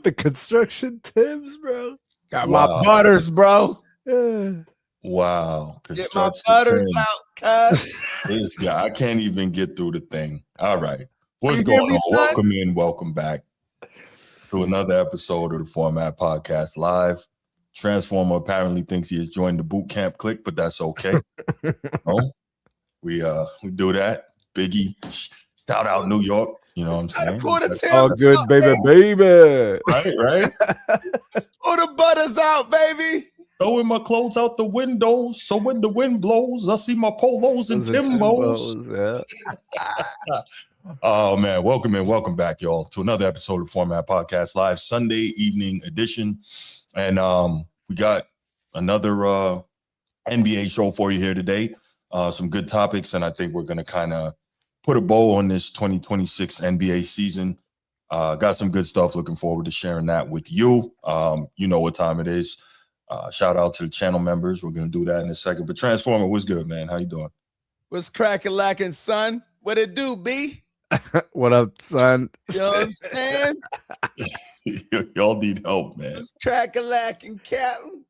the construction Timbs, bro. Got my butters, bro. Yeah. Wow. Get my butters out, cuz. This guy, I can't even get through the thing. All right. What's You going hear me, on? son? Welcome in. Welcome back to another episode of the Format Podcast Live. Transformer apparently thinks he has joined the boot camp clique, but that's okay. No, we do that. Biggie, shout out New York. You know what I'm saying? Pull the Timbs All good, out, baby. Right. Pull the butters out, baby. Throwing my clothes out the window, so when the wind blows, I see my polos and Timbos. Yeah. Oh man, welcome back, y'all, to another episode of Format Podcast Live, Sunday evening edition, and we got another NBA show for you here today. Some good topics, and I think we're gonna kind of put a bow on this 2026 NBA season. Got some good stuff. Looking forward to sharing that with you. You know what time it is. Shout out to the channel members. We're gonna do that in a second. But Transformer, what's good, man? How you doing? What's cracking, lacking, son? What it do, B? What up, son? You know what I'm saying? Y'all need help, man. What's cracking, lacking, Captain?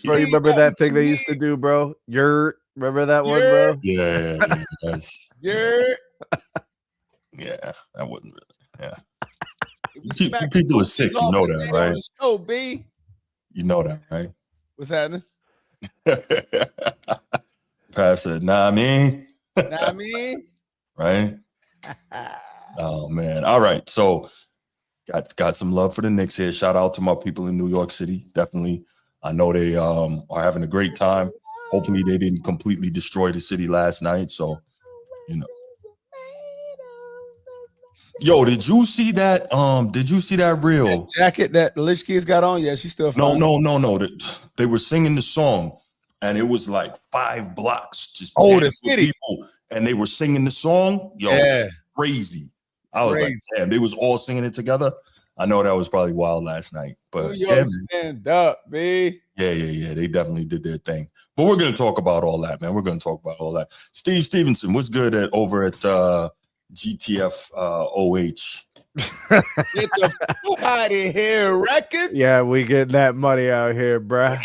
Bro, you remember that thing they used to do, bro? Remember that one, bro? Yeah, that's Yeah. yeah, that wasn't really, yeah. People are sick, you know that, right? Oh, B. You know that, right? What's happening? Pav said, nah, me. Nah, me. Right? Oh, man. All right. So got some love for the Knicks here. Shout out to my people in New York City. Definitely. I know they are having a great time. Hopefully they didn't completely destroy the city last night. So, you know. Yo, did you see that? Did you see that reel? That jacket that the Lich Kids got on? Yeah, she's still fine. No. They were singing the song, and it was like 5 blocks. Just the city. People, and they were singing the song. Yo, crazy. I was like, damn, they was all singing it together. I know that was probably wild last night. But New York, stand up, B. Yeah. They definitely did their thing. But we're going to talk about all that, man. We're going to talk about all that. Steve Stevenson, what's good over at GTF OH? Get the fuck out of here, records. Yeah, we getting that money out here, bruh.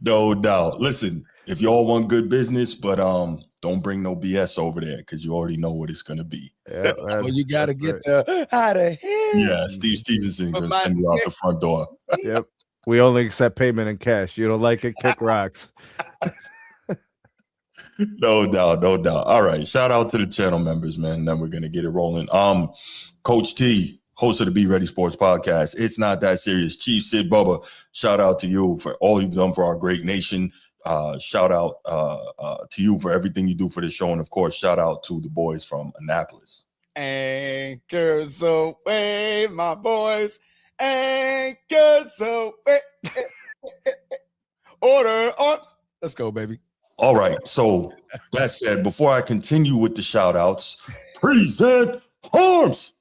No doubt. Listen, if y'all want good business, but don't bring no BS over there because you already know what it's gonna be. Yeah, well, you gotta get the out of here. Yeah, Steve Stevenson gonna send you out the front door. Yep. We only accept payment in cash. You don't like it, kick rocks. No doubt. All right. Shout out to the channel members, man. Then we're gonna get it rolling. Coach T, host of the Be Ready Sports Podcast. It's not that serious. Chief Sid Bubba, shout out to you for all you've done for our great nation. Shout out to you for everything you do for the show, and of course, shout out to the boys from Annapolis. Anchors away, my boys. Anchors away. Order arms. Let's go, baby. All right. So that said, before I continue with the shout outs, present arms.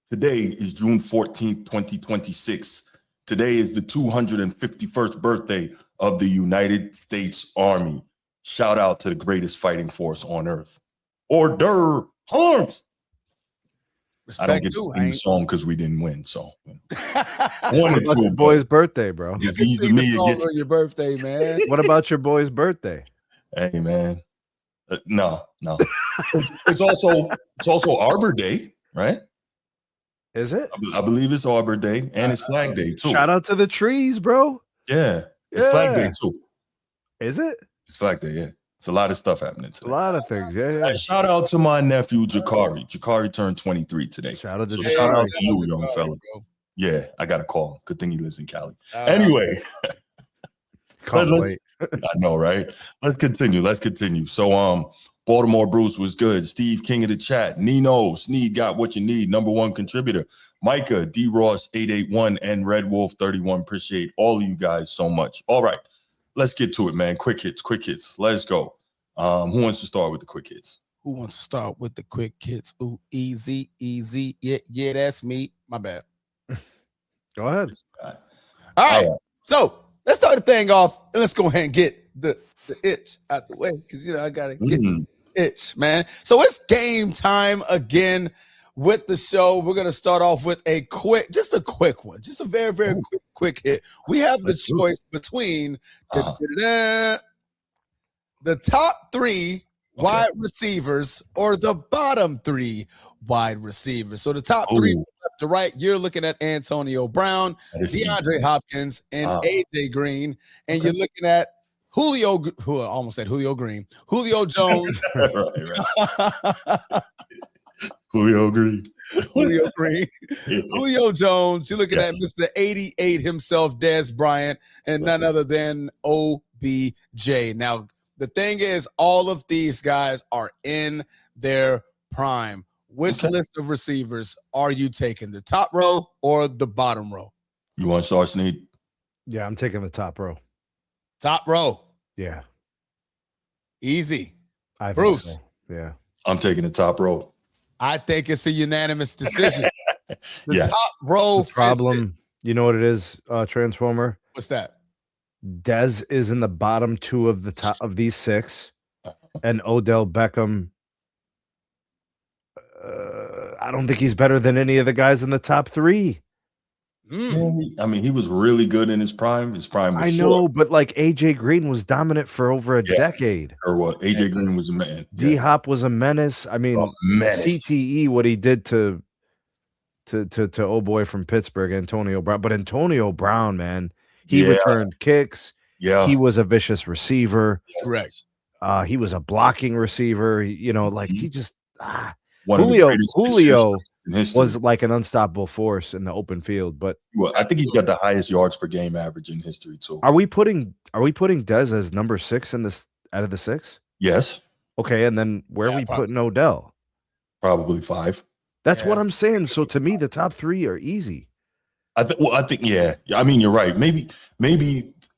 Today is June 14th, 2026. Today is the 251st birthday of the United States Army. Shout out to the greatest fighting force on earth. Order arms. I don't get to sing the song because we didn't win. So, What about your boy's birthday, bro? You can sing the song on your birthday, man. What about your boy's birthday? Hey, man. No. It's also Arbor Day, right? Is it? I believe it's Arbor Day and it's Flag Day too. Shout out to the trees, bro. Yeah. It's Flag Day too. Is it? It's Flag Day, yeah. It's a lot of stuff happening today. A lot of things, yeah. Hey, shout out to my nephew, Jakari. Jakari turned 23 today. Shout out to shout out to you, young fella. Bro. Yeah, I got a call. Good thing he lives in Cali. Anyway. I know, right? Let's continue. So, Baltimore Bruce was good. Steve, king of the chat. Nino, Sneed got what you need. Number 1 contributor. Micah, D Ross 881, and Red Wolf 31. Appreciate all of you guys so much. All right, let's get to it, man. Quick hits. Let's go. Who wants to start with the quick hits? Who wants to start with the quick hits? Ooh, easy. Yeah, that's me. My bad. Go ahead. All right. So let's start the thing off and let's go ahead and get the itch out the way because I gotta get the itch, man. So it's game time again with the show. We're going to start off with a quick one, just a very, very quick hit. We have the choice between the top 3 wide receivers or the bottom 3 wide receivers. So the top 3 from left to right, you're looking at Antonio Brown, DeAndre Hopkins, and AJ Green. And you're looking at Julio Green, Julio Jones. Julio Green. Julio Jones. You're looking at Mr. 88 himself, Dez Bryant, and none other than OBJ. Now, the thing is, all of these guys are in their prime. Which list of receivers are you taking, the top row or the bottom row? You want to start, Snead? Yeah, I'm taking the top row. Top row. Yeah. Easy. Bruce. So. Yeah. I'm taking the top row. I think it's a unanimous decision. The top row problem. You know what it is, Transformer? What's that? Dez is in the bottom 2 of the top of these 6, and Odell Beckham. I don't think he's better than any of the guys in the top 3. I mean, he was really good in his prime. His prime was short. But like AJ Green was dominant for over a decade. Or what? AJ Green was a man. D Hop was a menace. I mean, CTE, what he did to old boy from Pittsburgh, Antonio Brown. But Antonio Brown, man, he returned kicks. Yeah, he was a vicious receiver. Correct. He was a blocking receiver. You know, like he just Julio was like an unstoppable force in the open field. But I think he's got the highest yards per game average in history too. Are we putting Dez as number 6 in this out of the 6? Yes. Okay, and then where are we putting Odell? Probably 5. That's what I'm saying. So to me, the top 3 are easy. I think yeah. I mean, you're right. Maybe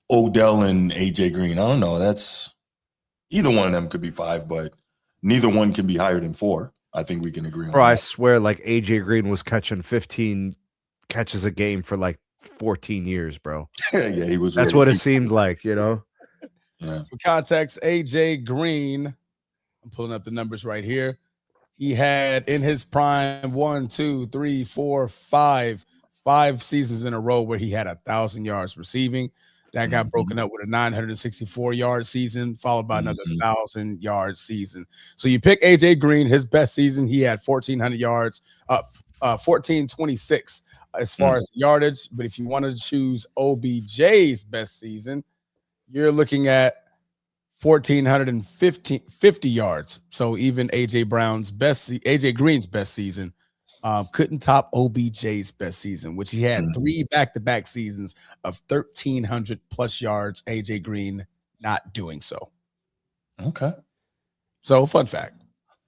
Odell and AJ Green. I don't know. That's either one of them could be 5, but neither one can be higher than 4. I think we can agree on that. I swear, like AJ Green was catching 15 catches a game for like 14 years, bro. Yeah, he was. That's what it seemed like, you know. Yeah. For context, AJ Green, I'm pulling up the numbers right here. He had in his prime 5 seasons in a row where he had 1,000 yards receiving. That got broken up with a 964-yard season, followed by another 1,000-yard season. So you pick AJ Green, his best season, he had 1,400 yards, 1,426 as far as yardage. But if you wanted to choose OBJ's best season, you're looking at 1,450 yards. So even AJ Green's best season couldn't top OBJ's best season, which he had 3 back-to-back seasons of 1,300 plus yards. AJ Green not doing so. Okay. So fun fact.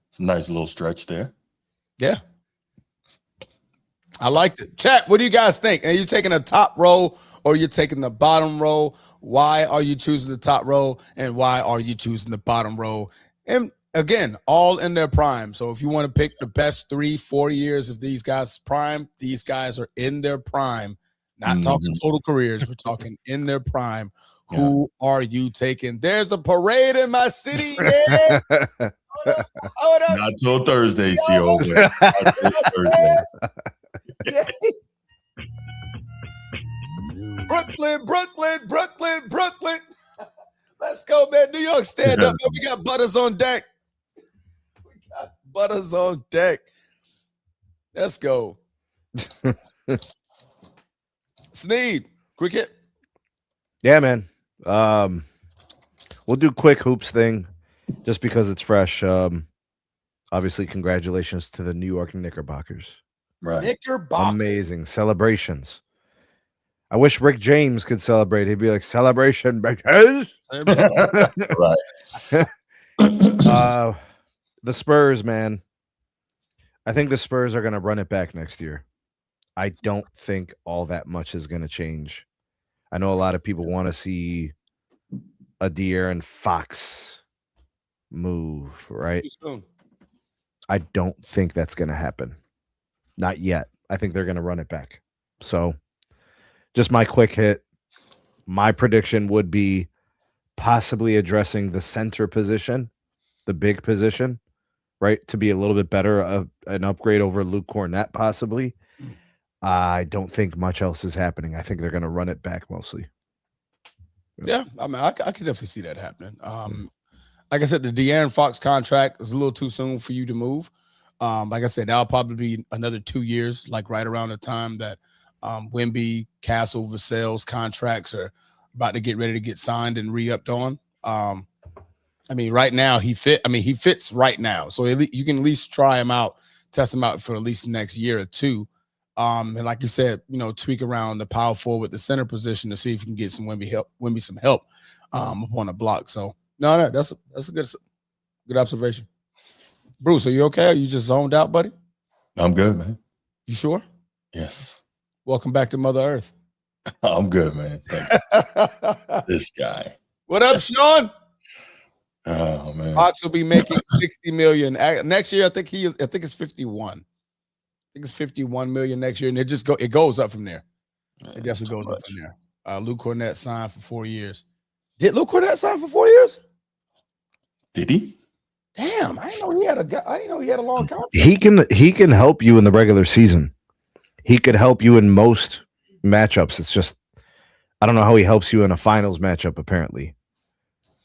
It's a nice little stretch there. Yeah. I liked it. Chat, what do you guys think? Are you taking a top row or you're taking the bottom row? Why are you choosing the top row and why are you choosing the bottom row? And again, all in their prime. So if you want to pick the best 3-4 years of these guys' prime, these guys are in their prime. Not talking total careers. We're talking in their prime. Who are you taking? There's a parade in my city. Yeah. Hold up. Not till Thursday, CO. Not till Thursday. Brooklyn. Let's go, man. New York, stand up. Man. We got Butters on deck. Let's go. Snead, quick hit. Yeah, man. We'll do quick hoops thing just because it's fresh. Obviously, congratulations to the New York Knickerbockers. Right. Knickerbockers. Amazing celebrations. I wish Rick James could celebrate. He'd be like, celebration, bitches. Right. The Spurs, man. I think the Spurs are going to run it back next year. I don't think all that much is going to change. I know a lot of people want to see a De'Aaron Fox move, right? Too soon. I don't think that's going to happen. Not yet. I think they're going to run it back. So just my quick hit. My prediction would be possibly addressing the center position, the big position. right, to be a little bit better, an upgrade over Luke Cornett possibly. I don't think much else is happening. I think they're going to run it back mostly. Yeah, I mean, I could definitely see that happening. Like I said, the De'Aaron Fox contract is a little too soon for you to move. Like I said, that'll probably be another 2 years, like right around the time that Wemby, Castle, Vassell's contracts are about to get ready to get signed and re-upped on. I mean, right now he fits right now. So you can at least try him out, test him out for at least the next year or two. And like you said, tweak around the power forward, the center position to see if you can get some Wemby some help upon a block. So no, that's a good observation. Bruce, are you okay? Are you just zoned out, buddy? I'm good, man. You sure? Yes. Welcome back to Mother Earth. I'm good, man. Thank you. This guy. What up, Sean? Oh man. Fox will be making $60 million next year. I think it's 51. I think it's 51 million next year, and it goes up from there. It definitely goes up from there. Luke Cornett signed for 4 years. Did Luke Cornett sign for 4 years? Did he? Damn, I didn't know he had a long contract. He can help you in the regular season. He could help you in most matchups. It's just I don't know how he helps you in a finals matchup. Apparently,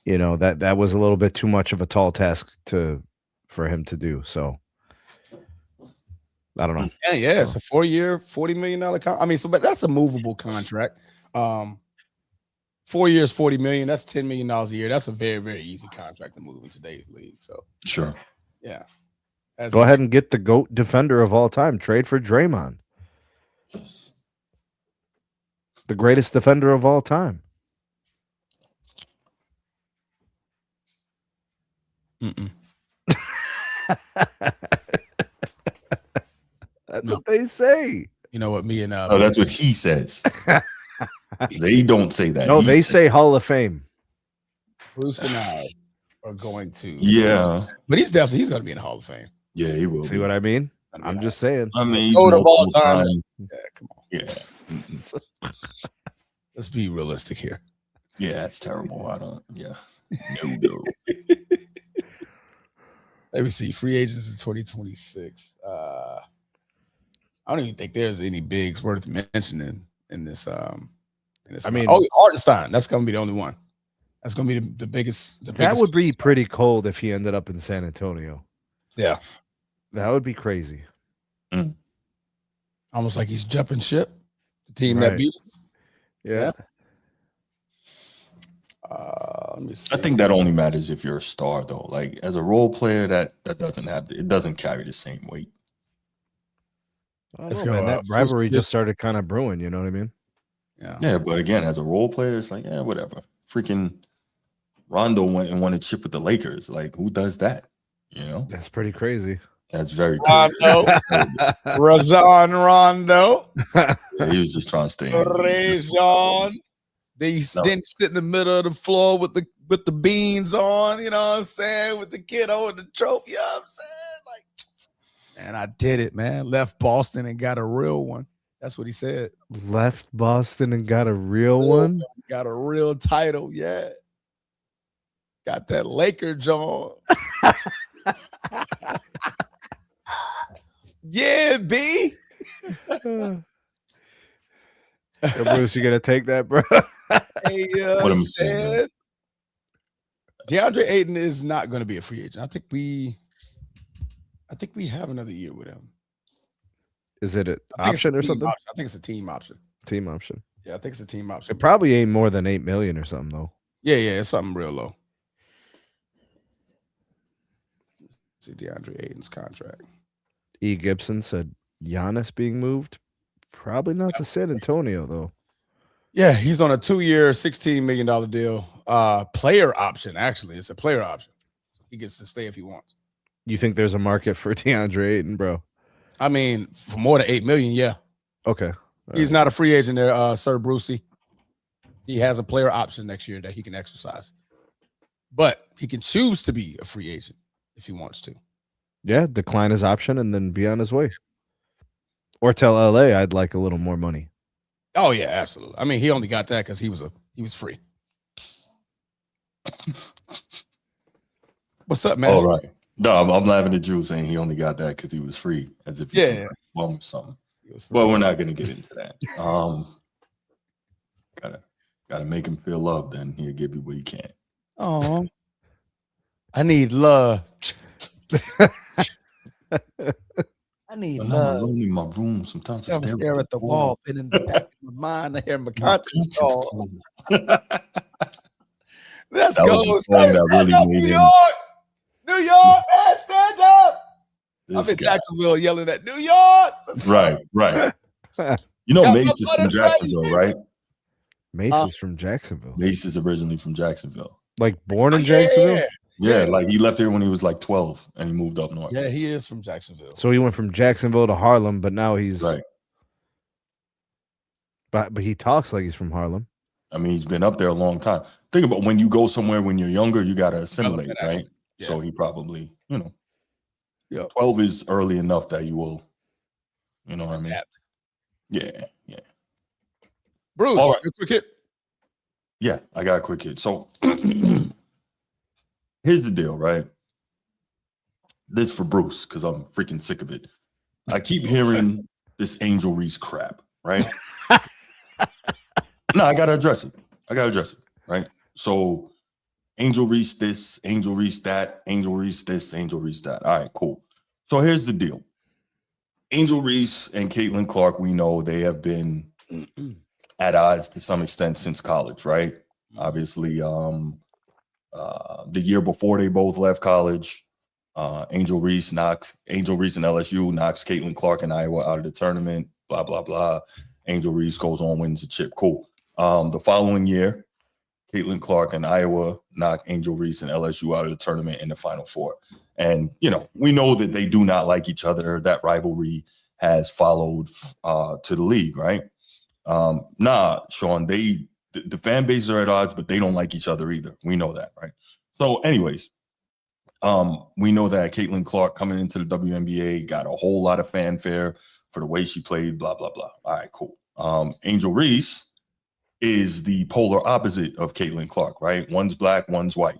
that was a little bit too much of a tall task for him to do. So I don't know. Yeah, it's a 4-year, $40 million contract. I mean, but that's a movable contract. 4 years, $40 million. That's $10 million a year. That's a very, very easy contract to move in today's league. So sure, yeah. Go ahead and get the GOAT defender of all time. Trade for Draymond, the greatest defender of all time. That's what they say. You know what? Me and oh, that's what he says. They don't say that. No, they say Hall of Fame. Bruce and I are going to. Yeah, but he's going to be in the Hall of Fame. Yeah, he will. See what I mean? I'm just saying. I mean, he's GOAT of all time. Yeah, come on. Yeah. Let's be realistic here. Yeah, that's terrible. I don't. Yeah. No. Let me see. Free agents in 2026. I don't even think there's any bigs worth mentioning in this. I mean, Hartenstein. That's going to be the only one. That's going to be the biggest. That would be pretty cold if he ended up in San Antonio. Yeah, that would be crazy. Almost like he's jumping ship. The team that beat us. Yeah. Let me see. I think that only matters if you're a star, though. Like as a role player, that doesn't carry the same weight. Let's go. Man, that rivalry just started kind of brewing. You know what I mean? Yeah, but again, as a role player, it's like, whatever. Freaking Rondo went and won a chip with the Lakers. Like, who does that? That's pretty crazy. That's very crazy. Rajon Rondo. Yeah, he was just trying to stay. Rajon. They didn't sit in the middle of the floor with the beans on. You know what I'm saying? With the kiddo and the trophy. You know what I'm saying? Like, man, I did it, man. Left Boston and got a real one. That's what he said. Left Boston and got a real one? Got a real title, yeah. Got that Laker John. Yeah, B. Yo, Bruce, you gonna take that, bro? Hey, what am I saying? DeAndre Ayton is not going to be a free agent. I think we have another year with him. Is it an option or something? I think it's a team option. Team option. Yeah, I think it's a team option. It probably ain't more than $8 million or something, though. Yeah, it's something real low. Let's see DeAndre Ayton's contract. E. Gibson said Giannis being moved. Probably not to San Antonio, though. Yeah, he's on a 2-year, $16 million deal. Player option, actually. It's a player option. He gets to stay if he wants. You think there's a market for DeAndre Ayton, bro? I mean, for more than $8 million, yeah. Okay. He's not a free agent there, Sir Brucey. He has a player option next year that he can exercise. But he can choose to be a free agent if he wants to. Yeah, decline his option and then be on his way. Or tell LA I'd like a little more money. Oh, yeah, absolutely. I mean, he only got that because he was free. What's up, man? All right. No, I'm laughing at Drew saying he only got that because he was free, as if he's some type of bum or something. Well, we're not gonna get into that. Gotta make him feel loved, then he'll give you what he can. Oh, I need love. I need When love. I'm alone in my room, sometimes I stare at the wall, and in the back of my mind, I hear my conscience call. Let's That go. was a song that really up, made New him. York! New York, man, stand up! I'm This in guy. Jacksonville yelling at New York. Right. You know, Got my Mace is from buttons Jacksonville, right? Mace is from Jacksonville. Mace is originally from Jacksonville. Like born in Jacksonville? Yeah, like he left here when he was like 12 and he moved up north. Yeah, he is from Jacksonville. So he went from Jacksonville to Harlem, but now he's right. But he talks like he's from Harlem. I mean, he's been up there a long time. Think about when you go somewhere when you're younger, you got to assimilate, right? Yeah. So he probably, 12 is early enough that you will, you know what I mean? Yeah. Bruce, all right. a quick hit. Yeah, I got a quick hit. So here's the deal, right? This for Bruce, because I'm freaking sick of it. I keep hearing this Angel Reese crap, right? No, I gotta address it, right? So Angel Reese this, Angel Reese that, Angel Reese this, Angel Reese that. All right, cool. So here's the deal. Angel Reese and Caitlin Clark, we know they have been at odds to some extent since college, right? Obviously, the year before they both left college, Angel Reese and LSU knocks Caitlin Clark and Iowa out of the tournament, blah, blah, blah. Angel Reese goes on, wins the chip. Cool. The following year, Caitlin Clark and Iowa knock Angel Reese and LSU out of the tournament in the Final Four. And, we know that they do not like each other. That rivalry has followed to the league, right? Nah, Sean, the fan bases are at odds, but they don't like each other either. We know that, right? So anyways, we know that Caitlin Clark coming into the WNBA got a whole lot of fanfare for the way she played, blah, blah, blah. All right, cool. Angel Reese is the polar opposite of Caitlin Clark, right? One's black, one's white.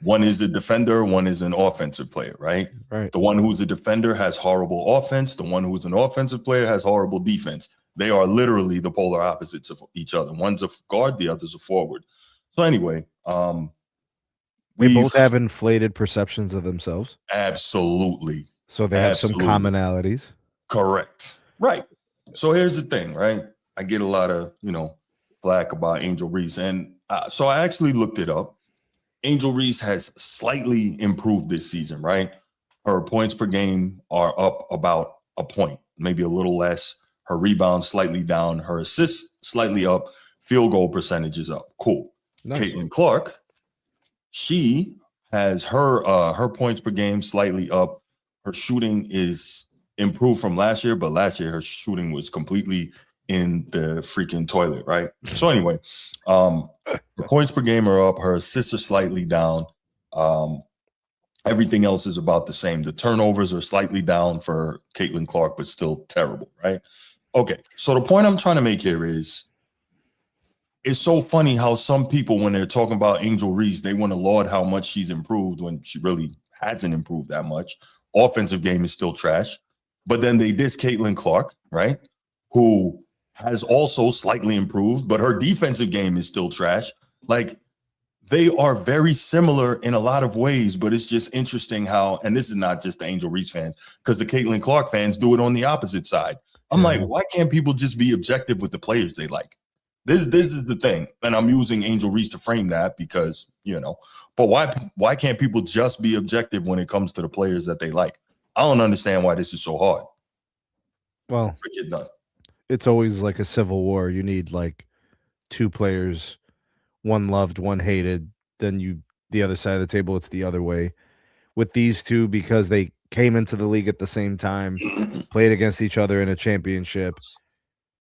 One is a defender, one is an offensive player, right? Right. The one who's a defender has horrible offense. The one who's an offensive player has horrible defense. They are literally the polar opposites of each other. One's a guard, the other's a forward. So anyway, they both have inflated perceptions of themselves. Absolutely. So they have some commonalities. Correct. Right. So here's the thing, right? I get a lot of, flack about Angel Reese. And so I actually looked it up. Angel Reese has slightly improved this season, right? Her points per game are up about a point, maybe a little less. Her rebounds slightly down. Her assists slightly up. Field goal percentage is up. Cool. Nice. Caitlin Clark, she has her points per game slightly up. Her shooting is improved from last year, but last year her shooting was completely in the freaking toilet, right? So anyway, the points per game are up. Her assists are slightly down. Everything else is about the same. The turnovers are slightly down for Caitlin Clark, but still terrible, right? Okay, so the point I'm trying to make here is, it's so funny how some people, when they're talking about Angel Reese, they want to laud how much she's improved when she really hasn't improved that much. Offensive game is still trash. But then they diss Caitlin Clark, right? Who has also slightly improved, but her defensive game is still trash. Like, they are very similar in a lot of ways, but it's just interesting how, and this is not just the Angel Reese fans, because the Caitlin Clark fans do it on the opposite side. I'm like, why can't people just be objective with the players they like? This is the thing. And I'm using Angel Reese to frame that because, but why can't people just be objective when it comes to the players that they like? I don't understand why this is so hard. Well, get done. It's always like a civil war. You need like two players, one loved, one hated. Then the other side of the table, it's the other way. With these two, because they came into the league at the same time, played against each other in a championship,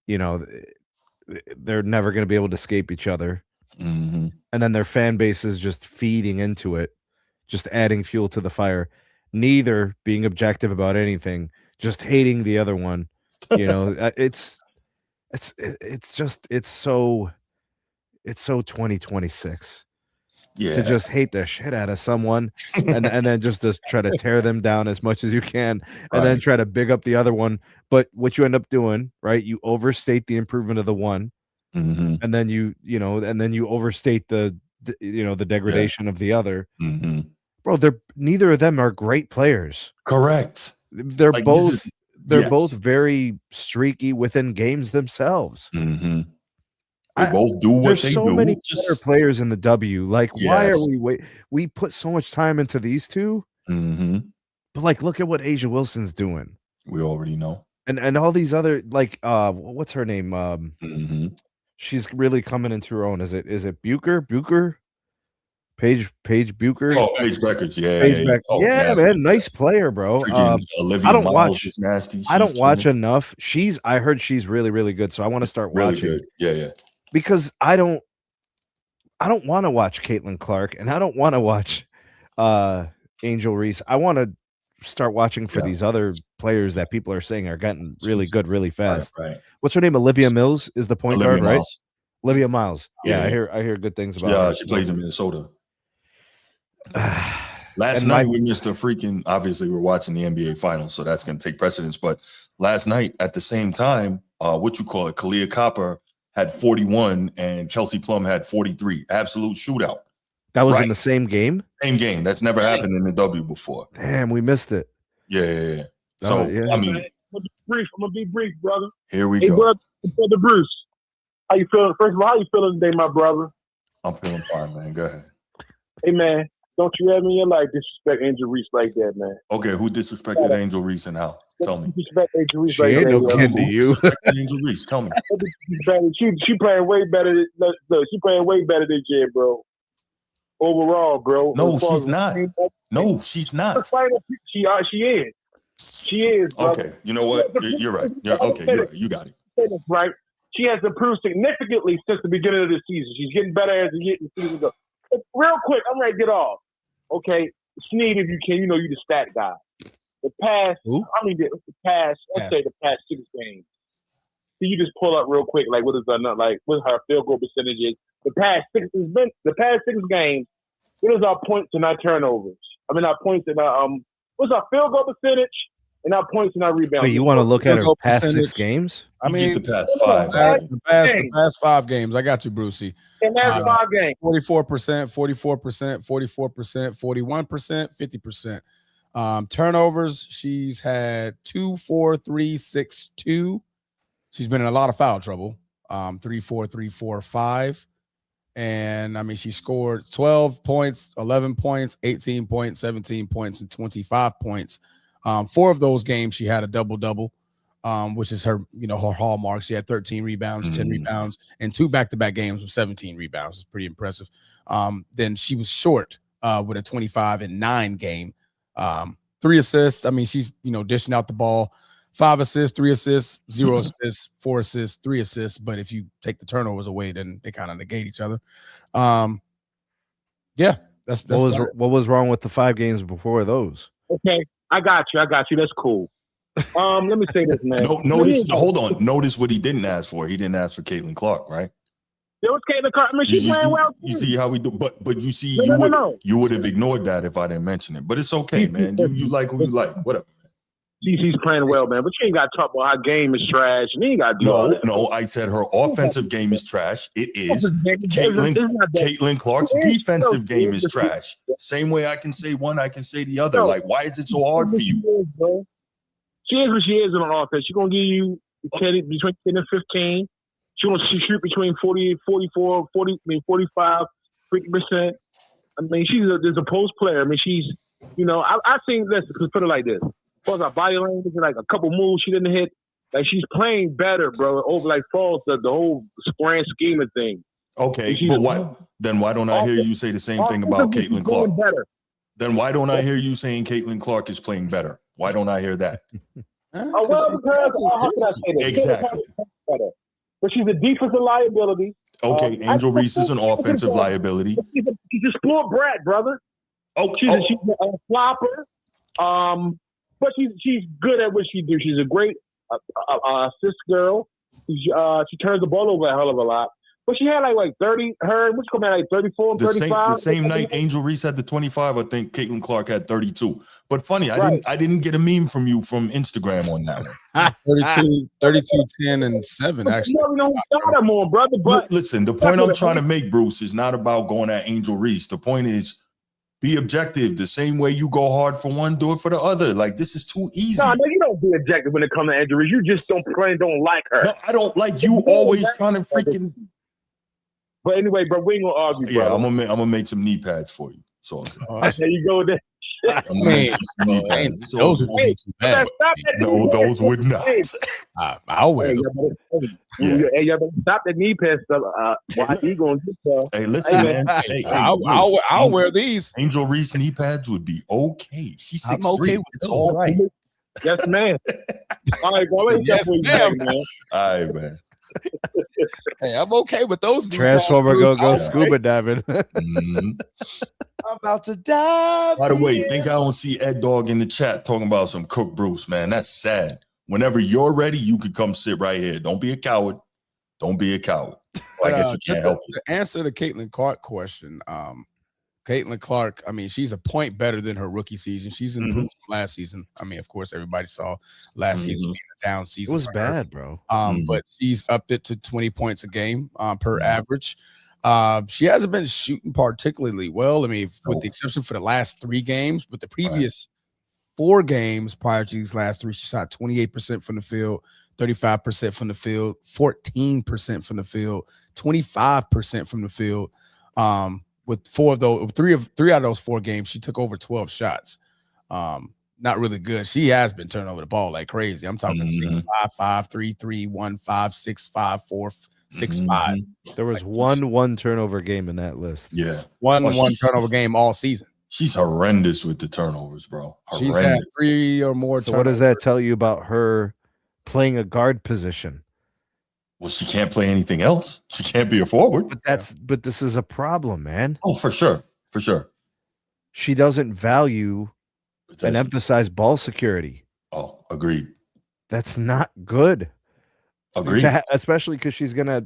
they're never going to be able to escape each other. Mm-hmm. And then their fan base is just feeding into it, just adding fuel to the fire. Neither being objective about anything, just hating the other one. It's so 2026. to just hate the shit out of someone and then just try to tear them down as much as you can and then try to big up the other one. But what you end up doing, right? You overstate the improvement of the one, and then you overstate the degradation of the other. Bro, neither of them are great players. Correct. They're both very streaky within games themselves. They both do what there's they so do. many better players in the W. Like, why are we put so much time into these two? But like, look at what Asia Wilson's doing. We already know. And all these other, like, what's her name? She's really coming into her own. Is it Bucher? Paige Bucher. Oh, Paige Beckers. Yeah. Paige man, nice player, bro. Olivia I don't Miles is nasty. I don't watch enough. I heard she's really, really good, so I want to start watching. Really good. Yeah. Because I don't want to watch Caitlin Clark, and I don't want to watch Angel Reese. I want to start watching for these other players that people are saying are getting really good really fast. Right. What's her name? Olivia Mills is the point guard, right? Olivia Miles. Yeah, I hear good things about her. Yeah, she plays in Minnesota. Last night we missed a freaking. Obviously, we're watching the NBA Finals, so that's going to take precedence. But last night, at the same time, Kalia Copper had 41 and Kelsey Plum had 43. Absolute shootout. That was in the same game? Same game. That's never happened in the W before. Damn, we missed it. Yeah. So, I mean, I'm gonna be brief, brother. Here we go. Brother Bruce, how you feeling? First of all, how you feeling today, my brother? I'm feeling fine, man. Go ahead. Hey, man, don't you ever in your life disrespect Angel Reese like that, man. Okay, who disrespected Angel Reese and how? Tell me. Disrespect Angel Reese she like ain't that, no kid to you. Angel Reese, tell me. She playing way better. She playing way better this year, bro. Overall, bro. No, she's not. No, she's not. She is. She is. Brother. Okay, you know what? You're right. You're right. You got it. Right. She has improved significantly since the beginning of the season. She's getting better as the season goes. Real quick, I'm ready to get off. Okay, Sneed, if you can, you the stat guy. The past 6 games. So you just pull up real quick, like what her field goal percentages. The past 6 games. What is our points and our turnovers? I mean, our points and our what's our field goal percentage and our points and our rebounds? Wait, you want to look at her past 6 games? I mean, the past 5. The past 5 games. I got you, Brucey. And that's 5 games. 44%, 44%, 44%, 41%, 50%. Turnovers, she's had 2, 4, 3, 6, 2. She's been in a lot of foul trouble. 3, 4, 3, 4, 5. And I mean, she scored 12 points, 11 points, 18 points, 17 points, and 25 points. 4 of those games, she had a double-double, which is her, her hallmark. She had 13 rebounds, 10 rebounds, and 2 back-to-back games with 17 rebounds. It's pretty impressive. Then she was short with a 25-9 game. 3 assists. I mean, she's, dishing out the ball. 5 assists, 3 assists, 0 assists, 4 assists, 3 assists. But if you take the turnovers away, then they kind of negate each other. That's what was wrong with the 5 games before those? Okay, I got you. That's cool. Let me say this, man. Hold on. Notice what he didn't ask for. He didn't ask for Caitlin Clark, right? There was Caitlin Clark. I mean, she's playing well. You see how we do, but you see, No. You would have ignored that if I didn't mention it. But it's okay, man. You like who you like, whatever. She's playing well, man. But you ain't got to talk about her game is trash. And you ain't got to do all that. No. I said her offensive game is trash. It is. Caitlin Clark's defensive game is trash. Same way I can say one, I can say the other. Like, why is it so hard for you? She is what she is on offense. She's going to give you between 10 and 15. She wants to shoot between 40, 44, 45, 50%. I mean, there's a post player. I mean, she's, I think, let's put it like this. Was our body language, like a couple moves she didn't hit. Like, she's playing better, bro. Over like falls the whole grand scheme of things. Okay, but why don't I hear you say the same thing about Caitlin Clark? Then why don't I hear you saying Caitlin Clark is playing better? Why don't I hear that? Because how can I say this? Exactly. But she's a defensive liability. Okay, Angel Reese is an offensive liability. She's a spoiled brat, brother. She's a flopper. But she's good at what she do. She's a great assist girl. She turns the ball over a hell of a lot. But she had like 30. Her, what's coming out like 34, The 35. same night Angel Reese had the 25, I think Caitlin Clark had 32. But funny, Right. I didn't get a meme from you from Instagram on that one. 32, 10, and 7, actually. You never know who got them on, brother. But Listen, the point I'm trying to make, Bruce, is not about going at Angel Reese. The point is, be objective. The same way you go hard for one, do it for the other. Like, this is too easy. no, you don't be objective when it comes to injuries. You just don't like her. No, I don't like you always trying to freaking. But anyway, bro, we ain't gonna argue, Yeah, bro. I'm gonna make some knee pads for you. So There you go. There. I'm gonna make some knee pads. Those would be too bad. No, those would not. I'll wear them. Yeah. Hey, y'all better stop that knee pad stuff. Why he gonna get Hey, listen, man. Hey, I'll wear these. Angel Reese knee pads would be okay. She's 6'3". I'm okay with It's those. all right. Yes, man. All right, go ahead. Yes, ma'am. Man. All right, man. Hey, I'm okay with those. Transformer Bruce. go I'll- scuba diving. Mhm. I'm about to dive. By the way, in. think I don't see Ed Dog in the chat talking about some Cook Bruce, man. That's sad. Whenever you're ready, you can come sit right here. Don't be a coward. Don't be a coward. I guess you can't help it. To answer the Caitlin Clark question, Caitlin Clark, I mean, she's a point better than her rookie season. She's improved from last season. I mean, of course, everybody saw last season being a down It season. was for her. bad, bro. But she's upped it to 20 points a game per average. She hasn't been shooting particularly well. I mean, with the exception for the last 3 games, but the previous 4 games prior to these last 3, she shot 28% from the field, 35% from the field, 14% from the field, 25% from the field. With 3 out of those 4 games, she took over 12 shots. Not really good. She has been turning over the ball like crazy. I'm talking 6-5, 3-3, 1-5, 6-5, 4, 6-5. There was one turnover game in that list. Yeah. One turnover game all season. She's horrendous with the turnovers, bro. She's Horrendous. had 3 or more. So what does that tell you about her playing a guard position? Well, she can't play anything else. She can't be a forward. But this is a problem, man. Oh, for sure. For sure. She doesn't value and emphasize ball security. Oh, agreed. That's not good. Agreed. Especially because she's gonna,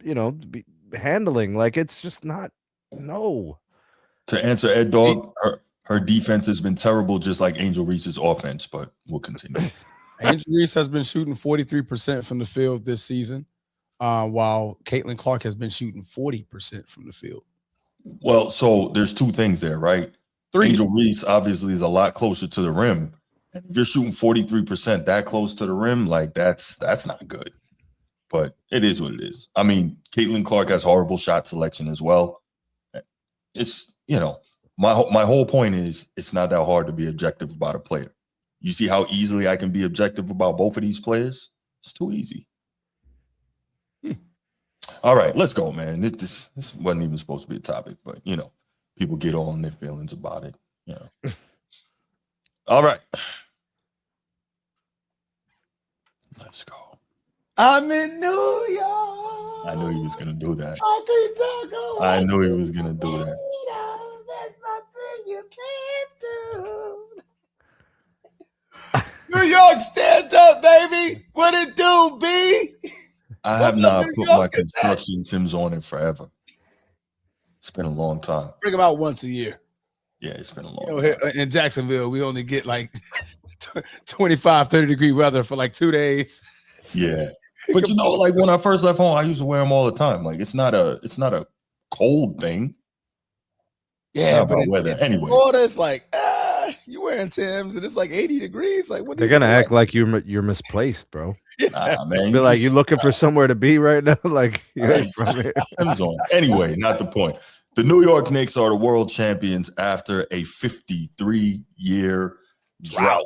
be handling. Like, it's just not. No. To answer Ed Dog, her defense has been terrible, just like Angel Reese's offense. But we'll continue. Angel Reese has been shooting 43% from the field this season, while Caitlin Clark has been shooting 40% from the field. Well, so there's 2 things there, right? Angel Reese obviously is a lot closer to the rim. And if you're shooting 43% that close to the rim, like that's not good. But it is what it is. I mean, Caitlin Clark has horrible shot selection as well. It's, my whole point is it's not that hard to be objective about a player. You see how easily I can be objective about both of these players? It's too easy. All right, let's go, man. This wasn't even supposed to be a topic, but people get on their feelings about it. All right. Let's go. I'm in New York. I knew he was gonna do that. I knew he was gonna do that. There's nothing you can't do. New York, stand up, baby. What it do, B? I have not put my construction Timbs on in forever. It's been a long time. Bring them out once a year. Yeah, it's been a long time. Here in Jacksonville, we only get like 25, 30-degree weather for like 2 days. Yeah. But like when I first left home, I used to wear them all the time. Like it's not a cold thing. Yeah, but weather anyway. Florida, it's like you wearing Timbs and it's like 80 degrees. Like what? They're gonna act like you're misplaced, bro. Nah, man. Be like, you looking for somewhere to be right now? Like you ain't from here. Anyway, not the point. The New York Knicks are the world champions after a 53-year drought.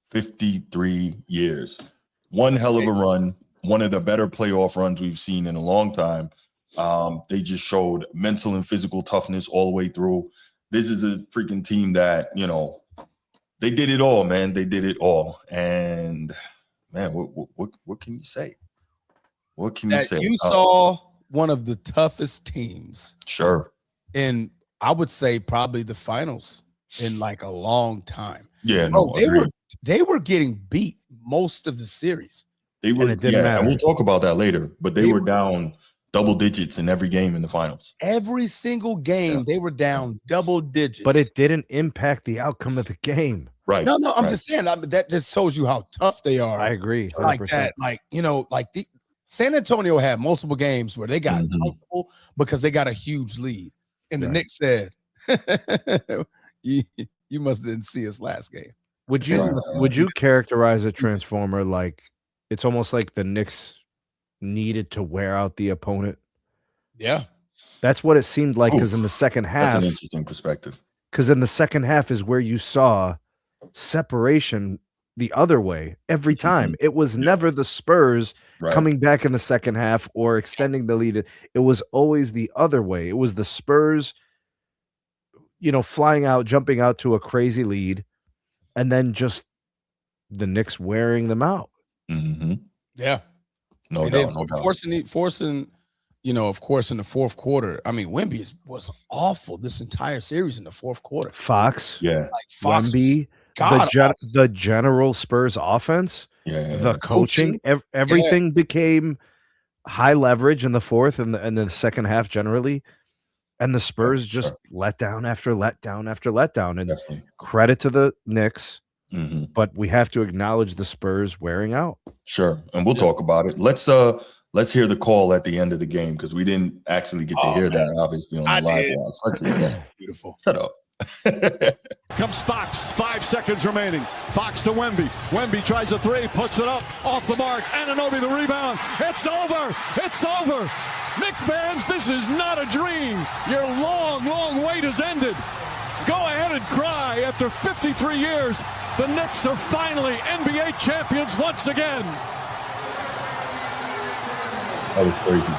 53 years. One hell of a run. One of the better playoff runs we've seen in a long time. They just showed mental and physical toughness all the way through. This is a freaking team that, they did it all, man. They did it all. And, man, what can you say? What can you say? You saw one of the toughest teams. Sure. In, I would say, probably the finals in like a long time. Yeah, they were getting beat most of the series. They were, and it didn't matter. And we'll talk about that later. But they were down double digits in every game in the finals. Every single game, they were down double digits. But it didn't impact the outcome of the game. Right. No, I'm just saying that just shows you how tough they are. I agree. 100%. Like that, like, the San Antonio had multiple games where they got comfortable because they got a huge lead. And the Knicks said, you must didn't see us last game. Would you characterize a transformer like it's almost like the Knicks needed to wear out the opponent? Yeah. That's what it seemed like, because in the second half. That's an interesting perspective. Because in the second half is where you saw separation the other way every time. It was never the Spurs coming back in the second half or extending the lead. It was always the other way. It was the Spurs, flying out, jumping out to a crazy lead, and then just the Knicks wearing them out. Mm-hmm. Yeah. No doubt. Forcing, of course, in the fourth quarter. I mean, Wemby was awful this entire series in the fourth quarter. Fox. Yeah. Like Fox Wemby. The general Spurs offense, the coaching, everything became high leverage in the fourth and the second half generally, and the Spurs just let down after let down after let down. And credit to the Knicks, but we have to acknowledge the Spurs wearing out. Sure, and we'll talk about it. Let's hear the call at the end of the game, because we didn't actually get to hear that, obviously, on the live watch. Let's hear that. Beautiful. Shut up. Comes Fox, 5 seconds remaining. Fox to Wemby. Wemby tries a three, puts it up, off the mark. Anunoby the rebound. It's over. It's over. Knicks fans, this is not a dream. Your long, long wait has ended. Go ahead and cry. After 53 years, the Knicks are finally NBA champions once again. That was crazy.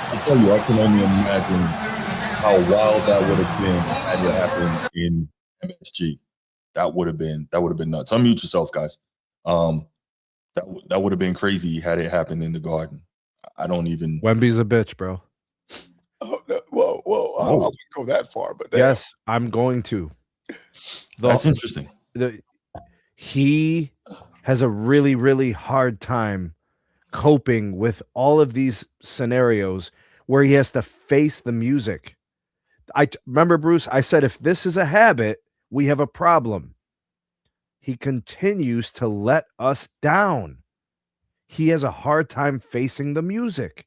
I tell you, I can only imagine how wild that would have been had it happened in MSG. That would have been nuts. Unmute yourself, guys. That would have been crazy had it happened in the Garden. I don't even. Wemby's a bitch, bro. Oh, no. Whoa! I wouldn't go that far, but yes, I'm going to. That's interesting. He has a really, really hard time coping with all of these scenarios where he has to face the music. I remember, Bruce, I said, if this is a habit, we have a problem. He continues to let us down. He has a hard time facing the music.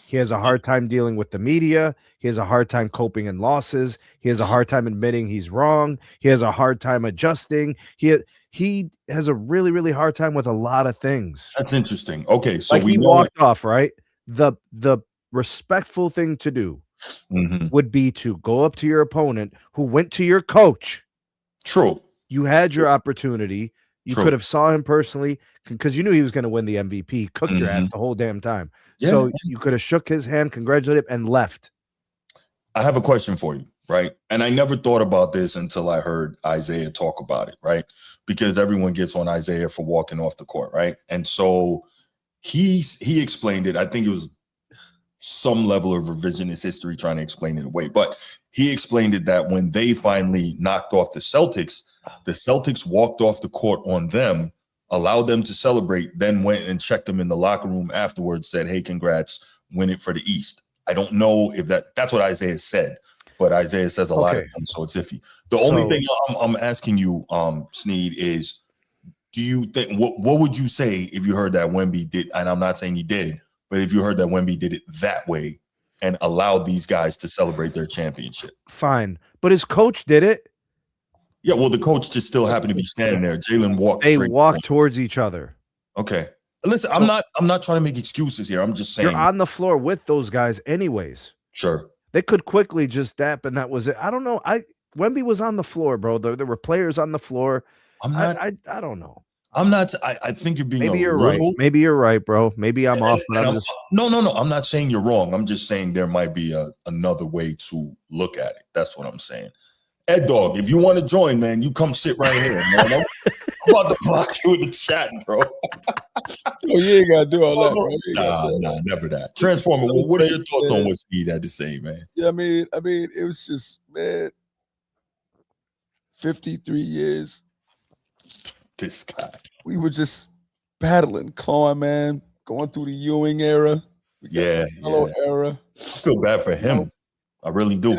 He has a hard time dealing with the media. He has a hard time coping in losses. He has a hard time admitting he's wrong. He has a hard time adjusting. He has a really, really hard time with a lot of things. That's interesting. Okay, so like he walked off, right? The respectful thing to do would be to go up to your opponent who went to your coach. True. You had your opportunity. You could have saw him personally because you knew he was going to win the MVP. Cooked your ass the whole damn time. Yeah. So you could have shook his hand, congratulated him, and left. I have a question for you, right? And I never thought about this until I heard Isaiah talk about it, right? Because everyone gets on Isaiah for walking off the court, right? And so he explained it. I think it was some level of revisionist history trying to explain it away. But he explained it that when they finally knocked off the Celtics walked off the court on them, allowed them to celebrate, then went and checked them in the locker room afterwards, said, hey, congrats, win it for the East. I don't know if that's what Isaiah said, but Isaiah says a lot of things, so it's iffy. The only thing I'm asking you, Sneed, is do you think, what would you say if you heard that Wemby did, and I'm not saying he did, but if you heard that Wemby did it that way and allowed these guys to celebrate their championship? Fine. But his coach did it. Yeah, well, the coach just still happened to be standing there. Jalen walked. They walked towards each other. Okay. Listen, I'm not trying to make excuses here. I'm just saying you're on the floor with those guys anyways. Sure. They could quickly just dap, and that was it. I don't know. Wemby was on the floor, bro. There were players on the floor. I don't know. I'm not. I think you're being. Maybe you're right. Maybe you're right, bro. Maybe I'm off. No. I'm not saying you're wrong. I'm just saying there might be another way to look at it. That's what I'm saying. Ed Dog, if you want to join, man, you come sit right here, man. I'm about to block you in the chat, bro. You ain't gotta do all that, bro. Nah, never that. Transformer, what are your thoughts on what Steve had to say, man? Yeah, I mean, it was just, man, 53 years. This guy. We were just battling, clawing, man. going through the Ewing era. Yeah. Era. I feel bad for him. I really do.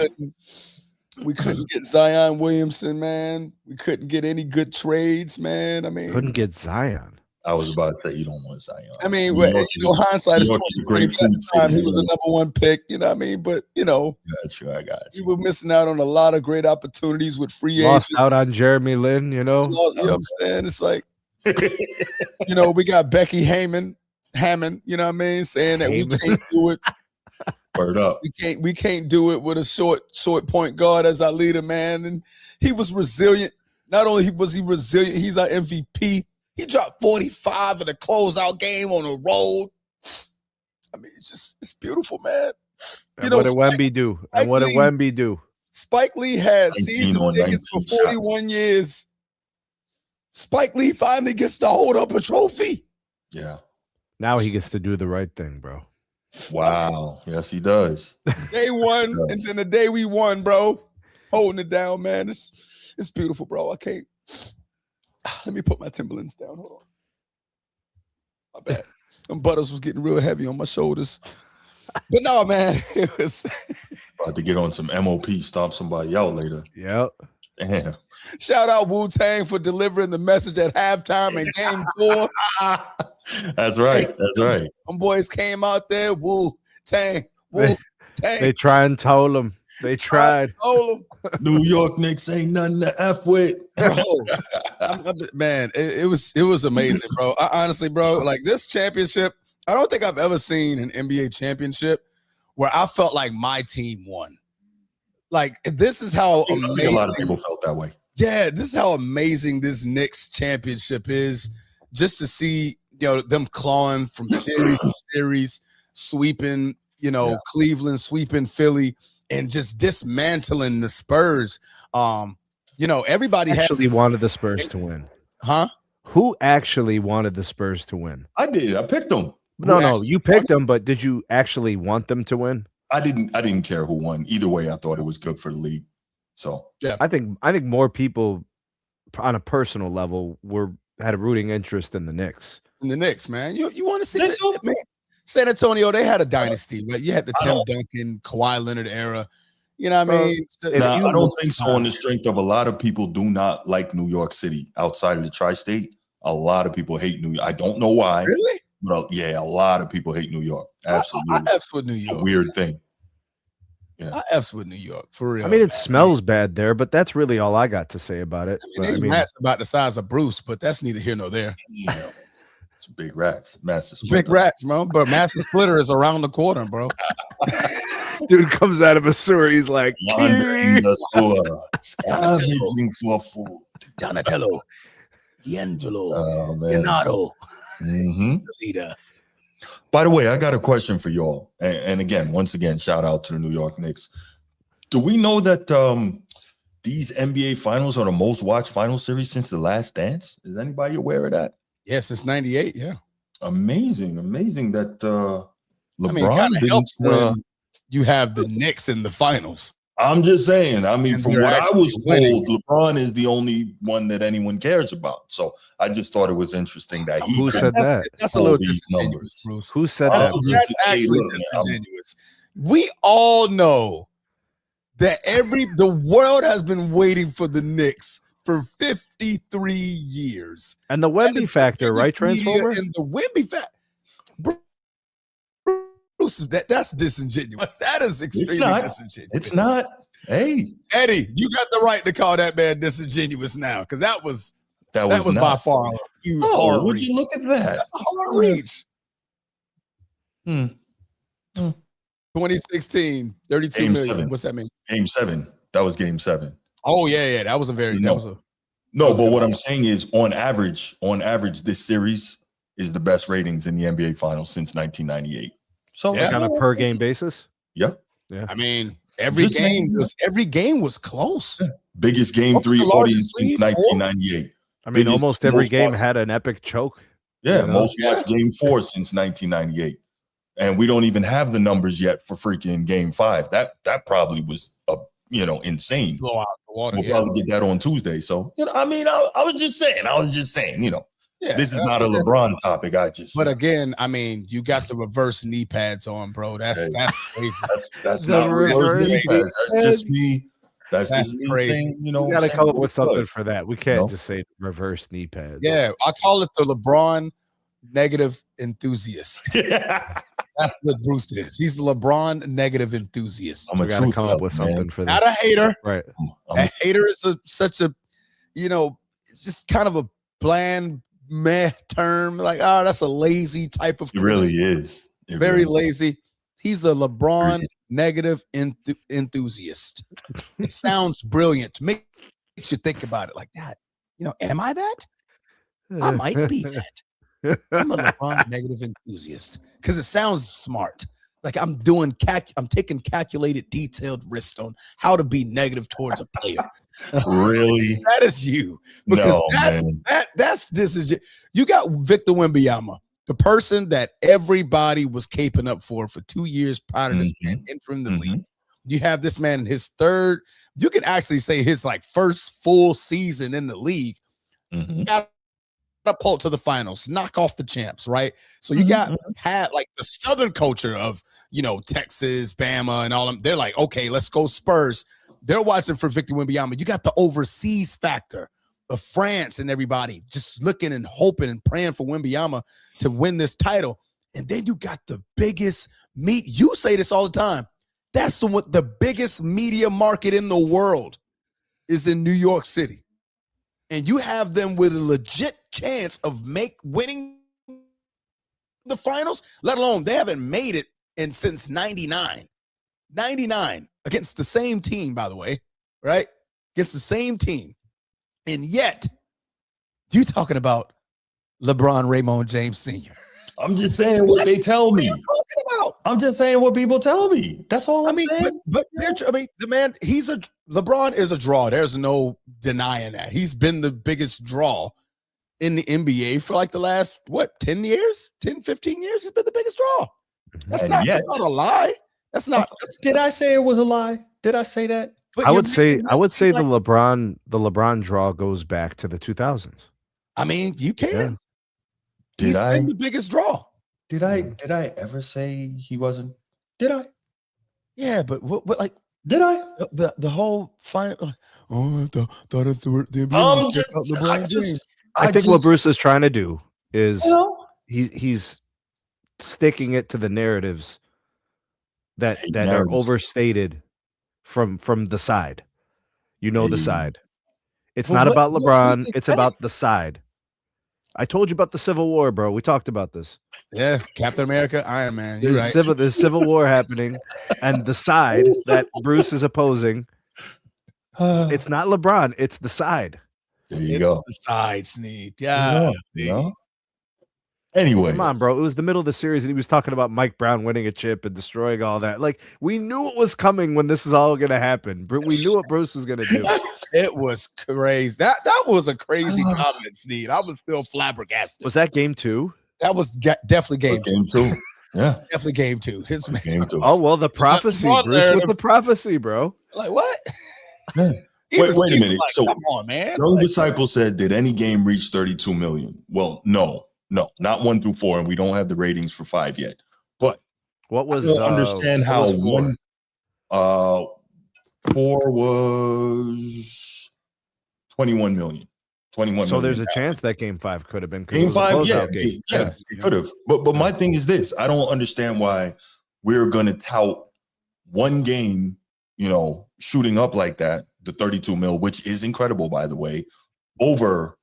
We couldn't get Zion Williamson, man. We couldn't get any good trades, man. I mean, Couldn't get Zion. I was about to say you don't want Zion. I mean, hindsight is 2020. At the time, he was a number one pick. You know what I mean? But that's right. I got you. We were missing out on a lot of great opportunities with free Lost agents. out on Jeremy Lin. You know what I'm saying? It's like, we got Becky Hammond. You know what I mean? Saying that we can't do it. Word up. We can't do it with a short point guard as our leader, man. And he was resilient. Not only was he resilient, he's our MVP. He dropped 45 in the closeout game on the road. I mean, it's beautiful, man. And what did Wemby do? And what did Wemby do? Spike Lee had season tickets for 41 years. Spike Lee finally gets to hold up a trophy. Yeah. Now he gets to do the right thing, bro. Wow. Yes, he does. Day one, and then the day we won, bro. Holding it down, man. It's beautiful, bro. I can't. Let me put my Timberlands down. Hold on. My bad. Them butters was getting real heavy on my shoulders. But no, man. It was about to get on some MOP, stomp somebody out later. Yep. Damn. Shout out Wu-Tang for delivering the message at halftime in game 4. That's right. That's right. Them boys came out there. Wu-Tang. Wu-Tang. They try and tell them. They tried. New York Knicks ain't nothing to F with. Man, it was amazing, bro. Honestly, bro, like this championship, I don't think I've ever seen an NBA championship where I felt like my team won. Like, this is how amazing. I think a lot of people felt that way. Yeah, this is how amazing this Knicks championship is. Just to see, them clawing from series to series, sweeping, Cleveland, sweeping Philly, and just dismantling the Spurs. Everybody actually wanted the Spurs to win. Huh? Who actually wanted the Spurs to win? I did. I picked them. No, you picked them, but did you actually want them to win? I didn't care who won. Either way, I thought it was good for the league. So yeah, I think more people on a personal level had a rooting interest in the Knicks. In the Knicks, man. You want to see that, man? San Antonio, they had a dynasty, but you had the Tim Duncan, Kawhi Leonard era. You know what I mean? I don't think so. On the strength of a lot of people do not like New York City outside of the tri-state. A lot of people hate New York. I don't know why. Really? But yeah, a lot of people hate New York. Absolutely. I F's with New York. A weird thing. Yeah. I F's with New York, for real. I mean, it smells bad there, but that's really all I got to say about it. Rats about the size of Bruce, but that's neither here nor there. Yeah. It's big rats. Master Splitter. Big rats, bro. But Master Splitter is around the corner, bro. Dude comes out of a sewer. He's like, in the sewer, scavenging for food. Donatello, D'Angelo, Leonardo. Leader. By the way, I got a question for y'all. And again, once again, shout out to the New York Knicks. Do we know that these NBA finals are the most watched final series since The Last Dance? Is anybody aware of that? Yeah, since 98, yeah. Amazing that LeBron helps when you have the Knicks in the finals. I'm just saying. I mean, from what I was told, LeBron is the only one that anyone cares about. So I just thought it was interesting that he. Who said that? That's a little disingenuous, Bruce. Who said that? That's actually disingenuous. We all know that the world has been waiting for the Knicks for 53 years. And the Wemby factor, right, Transformer? And the Wemby factor. That's disingenuous. That is extremely disingenuous. It's not. Hey, Eddie, you got the right to call that man disingenuous now, because that was by far a huge hard would reach. you look at that? That's a hard reach. 2016, 32 Game million. 7. What's that mean? Game 7. That was Game 7. Oh yeah. That was a very But what I'm saying is, on average, this series is the best ratings in the NBA Finals since 1998. So on a per game basis. Yeah. I mean, every game was close. Yeah. Biggest Game 3 audience since 1998. I mean, almost every game had an epic choke. Yeah, most watched Game 4 since 1998. And we don't even have the numbers yet for freaking Game 5. That probably was insane. Blow out the water. We'll probably get that on Tuesday. So, I mean, I was just saying, Yeah, this is not a LeBron topic. But again, I mean, you got the reverse knee pads on, bro. That's crazy. That's The not reverse reverse knee pads. That's just pads. me. That's just me crazy. saying, you know, We got to saying come up what with it something was. for that. We can't just say reverse knee pads. Yeah, I call it the LeBron negative enthusiast. That's what Bruce is. He's the LeBron negative enthusiast. I'm a We got to truth come teller, up with something for this. Not a hater. Right. A hater is such a, just kind of a bland meh term. Like, oh, that's a lazy type of. It really is. Very lazy. He's a LeBron negative enthusiast. It sounds brilliant. Makes you think about it like that. Am I that? I might be that. I'm a LeBron negative enthusiast because it sounds smart. Like I'm taking calculated, detailed risks on how to be negative towards a player. Really? That is you. Because that's disingenuous. You got Victor Wembanyama, the person that everybody was caping up for 2 years prior to this man entering the league. You have this man in his third, you can actually say his first full season in the league. Catapult to the finals, knock off the champs, right? So you had the Southern culture of Texas, Bama, and all them. They're like, okay, let's go Spurs. They're watching for Victor Wembanyama. You got the overseas factor of France and everybody just looking and hoping and praying for Wembanyama to win this title. And then you got the biggest you say this all the time. That's the biggest media market in the world is in New York City. And you have them with a legit chance of winning the finals, let alone they haven't made it since 99. 99 against the same team, by the way, right? Against the same team. And yet, you talking about LeBron Raymond James Sr. I'm just saying what they tell me. What are you talking about? I'm just saying what people tell me. That's all I'm saying. But the man, LeBron is a draw. There's no denying that. He's been the biggest draw in the NBA for the last, 10 years? 10, 15 years? He's been the biggest draw. That's not a lie. That's not. Did I say it was a lie? Did I say that? But I would say the LeBron draw goes back to the 2000s. I mean, you can. Yeah. He's been the biggest draw. Did I ever say he wasn't? Did I? Yeah, but what did I? The whole fine? I think what Bruce is trying to do is he's sticking it to the narratives that are overstated from the side. The side. It's not about LeBron. It's about the side. I told you about the Civil War, bro. We talked about this. Yeah, Captain America, Iron Man. You're right. There's Civil War happening, and the side that Bruce is opposing, it's not LeBron. It's the side. There you go. The side, Sneed. Yeah. Anyway, come on, bro. It was the middle of the series, and he was talking about Mike Brown winning a chip and destroying all that. We knew it was coming when this is all going to happen. We knew what Bruce was going to do. It was crazy. That was a crazy comment, Sneed. I was still flabbergasted. Was that game 2? That was definitely game 2. Yeah, definitely game 2. Game 2. Oh well, the prophecy, Bruce, with the prophecy, bro. Like what? Yeah. Wait a minute. So come on, man. Young Disciple said, "Did any game reach 32 million?" Well, no, not 1 through 4, and we don't have the ratings for 5 yet. But what was? I don't understand how 1. 4 was 21 million. 21 so million. There's a chance that game 5 could have been game 5. Yeah, it could have. But my thing is this: I don't understand why we're gonna tout one game, shooting up like that, the 32 mil, which is incredible, by the way, over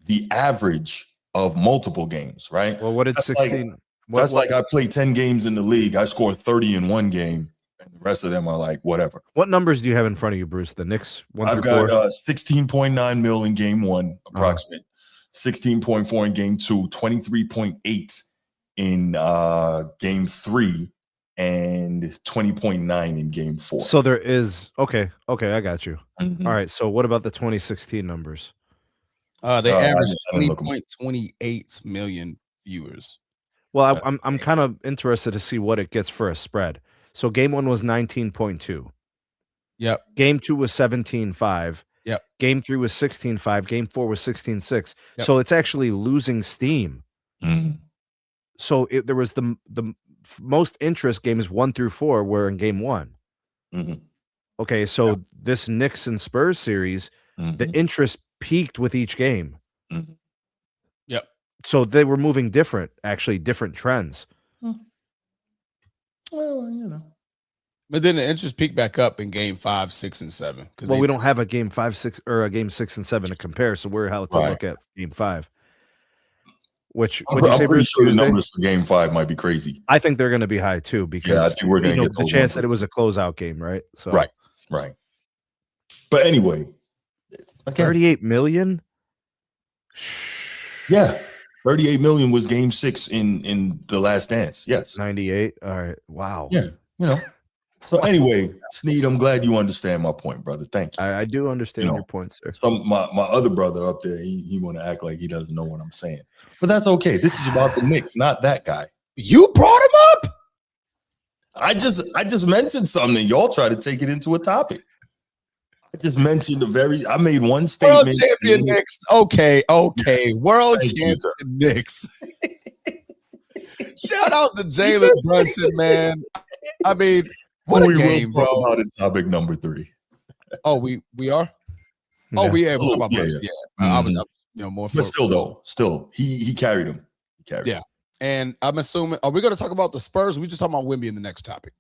the average of multiple games, right? Well, what did 16? That's like I play 10 games in the league. I score 30 in one game, and the rest of them are like whatever. What numbers do you have in front of you, Bruce? The Knicks 1 I've through 4? got 16.9 mil in game 1, approximate. 16.4 in game 2, 23.8 in game 3, and 20.9 in game 4. So there is okay, I got you. Mm-hmm. All right. So what about the 2016 numbers? They averaged 20.28 million viewers. Well, I'm kind of interested to see what it gets for a spread. So game 1 was 19.2. Yep. Game 2 was 17.5, Yep. Game 3 was 16-5. Game 4 was 16-6. Yep. So it's actually losing steam. Mhm. So there was the most interest games 1 through 4 were in game 1. Mhm. Okay, so this Knicks and Spurs series, the interest peaked with each game. Mhm. Yep. So they were moving different trends. Well, you know. But then the interest peaked back up in game 5, 6, and 7. Well, we don't have a game 5, 6, or a game 6 and 7 to compare, so we're how to look at game 5. Which I'm would you say, pretty Bruce, sure the Tuesday? numbers for game 5 might be crazy. I think they're going to be high too, because I think we're going to get the chance that it was a closeout game, right? So Right. But anyway, again, 38 million. yeah, 38 million was game 6 in The Last Dance. Yes, 98. All right. Wow. yeah, you know. So anyway, Sneed, I'm glad you understand my point, brother. Thank you. I do understand your point, sir. My other brother up there, he want to act like he doesn't know what I'm saying, but that's okay. This is about the Knicks, not that guy. You brought him up. I just mentioned something. Y'all try to take it into a topic. I just mentioned I made one statement. World champion Knicks. Okay. World Thank you, champion Knicks. Shout out to Jalen Brunson, man. I mean, what a game, will talk bro. about it, topic number 3. Oh, we are. Oh, we are. We'll talk about Brunson. I was, more. But still, he carried him. He carried him. And I'm assuming, are we going to talk about the Spurs? Or we just talking about Wemby in the next topic?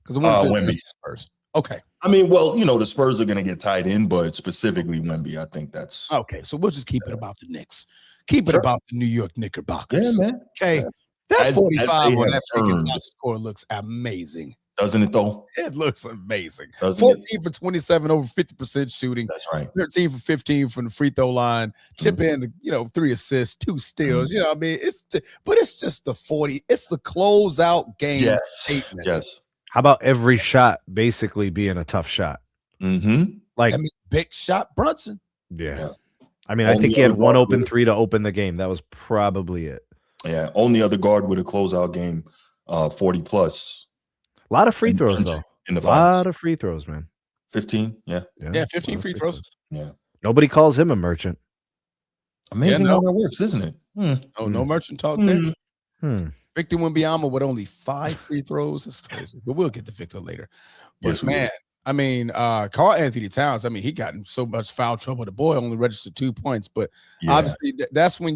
Because Wemby. Spurs. Okay. I mean, well, the Spurs are going to get tied in, but specifically Wemby, I think that's okay. So we'll just keep it about the Knicks. Keep it about the New York Knickerbockers. Yeah, man. Okay. Yeah. That 45 on that earned. box score looks amazing. Doesn't it though? It looks amazing. Doesn't 14 for 27, over 50% shooting. That's right. 13 for 15 from the free throw line. Chip in, 3 assists, 2 steals. I mean, it's just the 40. It's the closeout game statement. Yes. How about every shot basically being a tough shot? Mm-hmm. Like big shot Brunson. Yeah. I mean, I think he had one open 3 to open the game. That was probably it. Yeah. Only other guard with a closeout game, 40 plus. A lot of free throws, though. In the finals. A lot of free throws, man. 15, yeah. 15 free throws. Yeah. Nobody calls him a merchant. Amazing how that works, isn't it? No merchant talk there. Victor Wembanyama with only 5 free throws. It's crazy. But we'll get to Victor later. But man, I mean, Karl Anthony Towns, I mean, he got in so much foul trouble. The boy only registered 2 points. But obviously, that's when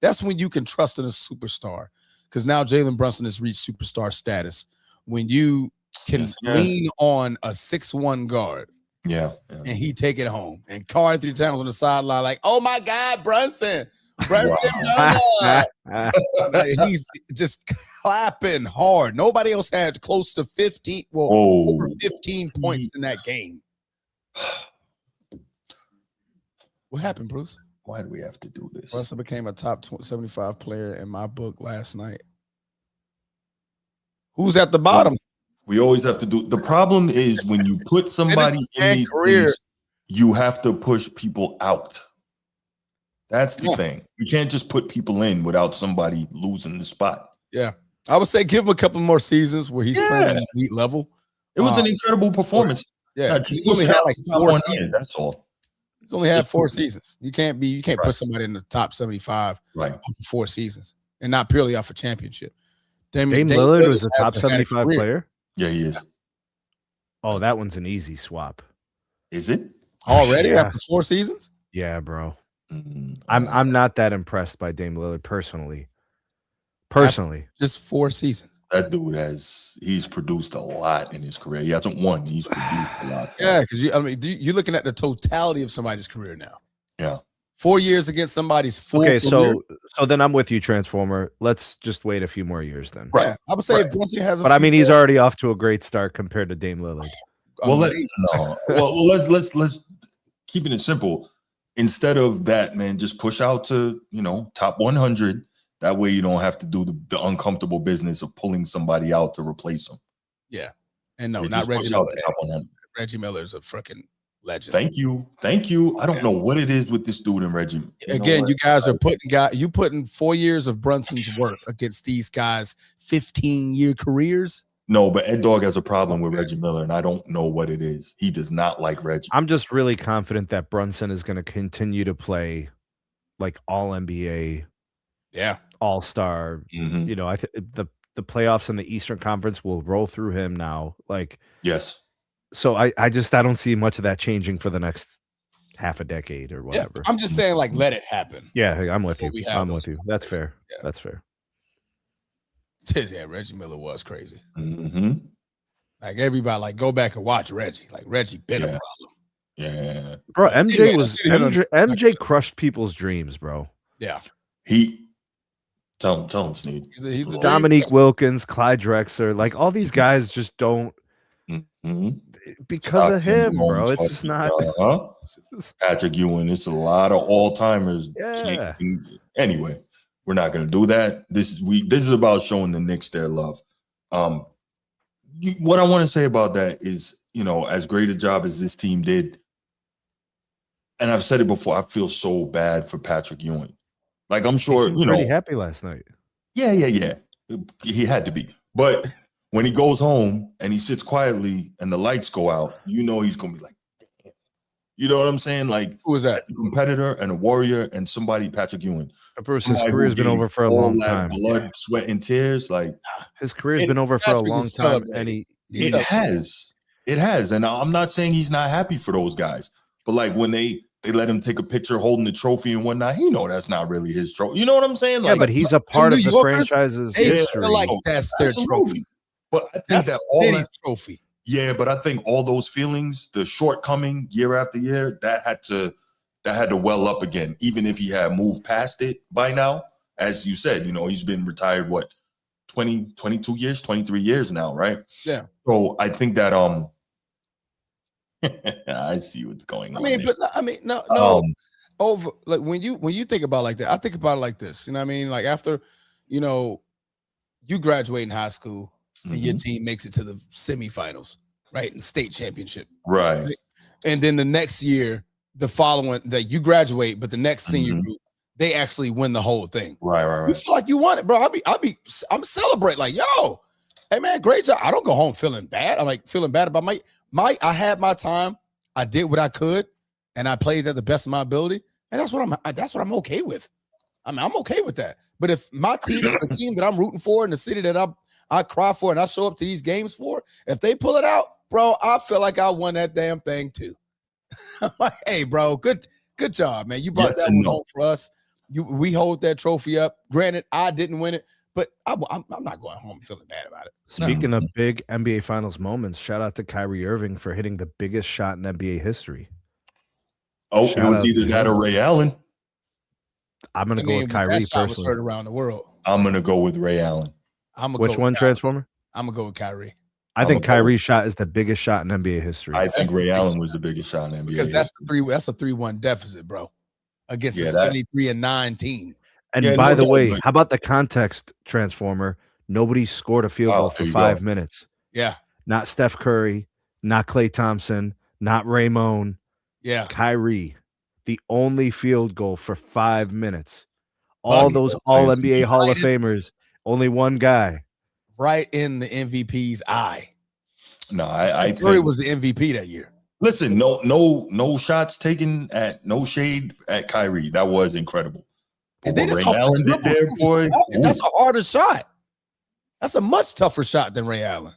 that's when you can trust in a superstar. Because now Jalen Brunson has reached superstar status. When you can lean on a 6'1" guard, and he take it home, and Karl Anthony Towns on the sideline, like, oh my God, Brunson, he's just clapping hard. Nobody else had close to 15, over 15 points in that game. What happened, Bruce? Why do we have to do this? Brunson became a top 75 player in my book last night. Who's at the bottom? We always have to do. The problem is when you put somebody in these things, you have to push people out. That's the thing. You can't just put people in without somebody losing the spot. Yeah. I would say give him a couple more seasons where he's playing at an elite level. It was an incredible performance. Yeah. He's only had like 4 seasons. That's all. He's only had 4 seasons. You can't put somebody in the top 75 off of 4 seasons and not purely off a championship. Dame Lillard was a top 75 player. Yeah, he is. Oh, that one's an easy swap. Is it already after 4 seasons? Yeah, bro. I'm not that impressed by Dame Lillard personally. Just 4 seasons. That dude he's produced a lot in his career. He hasn't won. He's produced a lot. Yeah, because you're looking at the totality of somebody's career now. Yeah. 4 years against somebody's full career. So then I'm with you, Transformer. Let's just wait a few more years then. Right. Yeah, I would say if Brunson has but I mean, he's already off to a great start compared to Dame Lillard. Well, let's keeping it simple. Instead of that, man, just push out to, top 100. That way you don't have to do the uncomfortable business of pulling somebody out to replace them. Yeah. And no, not Reggie Miller. Reggie Miller is a freaking legend. Thank you. I don't know what it is with this dude and Reggie. Again, you guys are putting 4 years of Brunson's work against these guys' 15-year careers. No, but Ed Dog has a problem with Reggie Miller, and I don't know what it is. He does not like Reggie. I'm just really confident that Brunson is going to continue to play like all NBA, all-star. Mhm. You know, I think the playoffs in the Eastern Conference will roll through him now. Like, Yes. so I don't see much of that changing for the next half a decade or whatever. Yeah, I'm just saying, like, let it happen. Yeah, I'm with you. Before we have I'm those with you. That's fair. Yeah. That's fair. Yeah, Reggie Miller was crazy. Mm-hmm. Like, everybody, like, go back and watch Reggie. Like, Reggie been a problem. Yeah. Bro, But MJ crushed people's dreams, bro. Yeah. Tell him, Sneed. He's a Dominique Wilkins, Clyde Drexler, like all these guys just don't because of him, bro. It's just not. Patrick Ewing. It's a lot of all timers. Yeah. Anyway, we're not going to do that. This is about showing the Knicks their love. What I want to say about that is, you know, as great a job as this team did, and I've said it before, I feel so bad for Patrick Ewing. Like, I'm sure, he pretty happy last night. Yeah. He had to be. But when he goes home and he sits quietly and the lights go out, you know he's going to be like, damn. You know what I'm saying? Like, who is that? A competitor and a warrior and somebody, Patrick Ewing. Bruce, his career's been over for a long time. Blood, sweat, and tears. Like, his career's been over for a long time. And it has. And I'm not saying he's not happy for those guys. But like when they let him take a picture holding the trophy and whatnot, he know that's not really his trophy. You know what I'm saying? Like, yeah, but he's a part of the franchise's history. Like that's their trophy. But I think that's all that trophy. Yeah, but I think all those feelings, the shortcoming year after year, that had to well up again, even if he had moved past it by now. As you said, you know, he's been retired, 22 years, 23 years now, right? Yeah. So I think that I see what's going on. No. Over like when you think about it like that, I think about it like this. You know what I mean? Like after, you know, you graduate in high school and your team makes it to the semifinals, right? In the state championship. Right. And then the next year, the following that you graduate, but the next senior group, they actually win the whole thing. Right. You feel like you won it, bro. I'm celebrating like, yo, hey man, great job. I don't go home feeling bad. I'm like feeling bad about I had my time. I did what I could, and I played at the best of my ability, and that's what I'm okay with. I mean, I'm okay with that. But if my team, the team that I'm rooting for in the city that I cry for and I show up to these games for, if they pull it out, bro, I feel like I won that damn thing too. I'm like, hey, bro, good job, man. You brought that one home for us. We hold that trophy up. Granted, I didn't win it, but I'm not going home feeling bad about it. Speaking of big NBA Finals moments, shout out to Kyrie Irving for hitting the biggest shot in NBA history. Oh, it was either that or Ray Allen. I'm going to go with Kyrie that shot personally. was heard around the world. I'm going to go with Ray Allen. Which one, Transformer? I'm going to go with Kyrie. I think Kyrie's shot is the biggest shot in NBA history. I think Ray Allen was the biggest shot in NBA because that's a 3-1 deficit, bro, against a 73-9 team. And by the way, how about the context, Transformer? Nobody scored a field goal for 5 minutes. Yeah. Not Steph Curry, not Klay Thompson, not Raymond. Yeah. Kyrie, the only field goal for 5 minutes. All those All-NBA Hall of Famers, only one guy. Right in the MVP's eye. No, I think Curry was the MVP that year. Listen, no shots taken at no shade at Kyrie. That was incredible. And then Ray Allen did there, boy. That's a harder shot. That's a much tougher shot than Ray Allen.